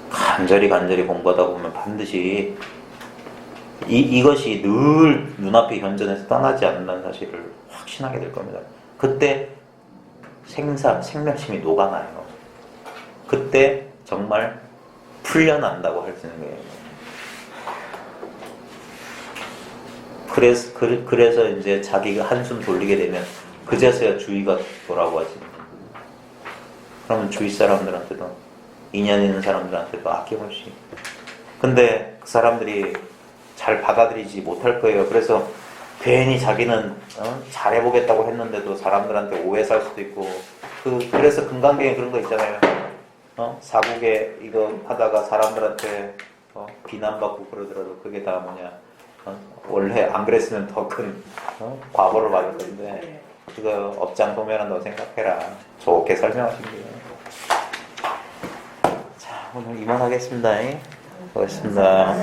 간절히 공부하다 보면 반드시 이것이 늘 눈앞에 현존해서 떠나지 않는다는 사실을 확신하게 될 겁니다. 그때 생명심이 녹아나요. 그때 정말 풀려난다고 할 수 있는 거예요. 그래서 이제 자기가 한숨 돌리게 되면 그제서야 주의가 돌아와지. 그러면 주위 사람들한테도 인연 있는 사람들한테도 아낌없이. 근데 그 사람들이 잘 받아들이지 못할 거예요. 그래서 괜히 자기는 잘해보겠다고 했는데도 사람들한테 오해 살 수도 있고, 그래서 금강경에 그런 거 있잖아요. 사국에 이거 하다가 사람들한테 비난받고 그러더라도 그게 다 뭐냐, 원래 안 그랬으면 더 큰 과보를 받을 건데, 그거 업장소멸한다고 생각해라. 좋게 설명하신 거예요. 자, 오늘 이만하겠습니다. 고맙습니다.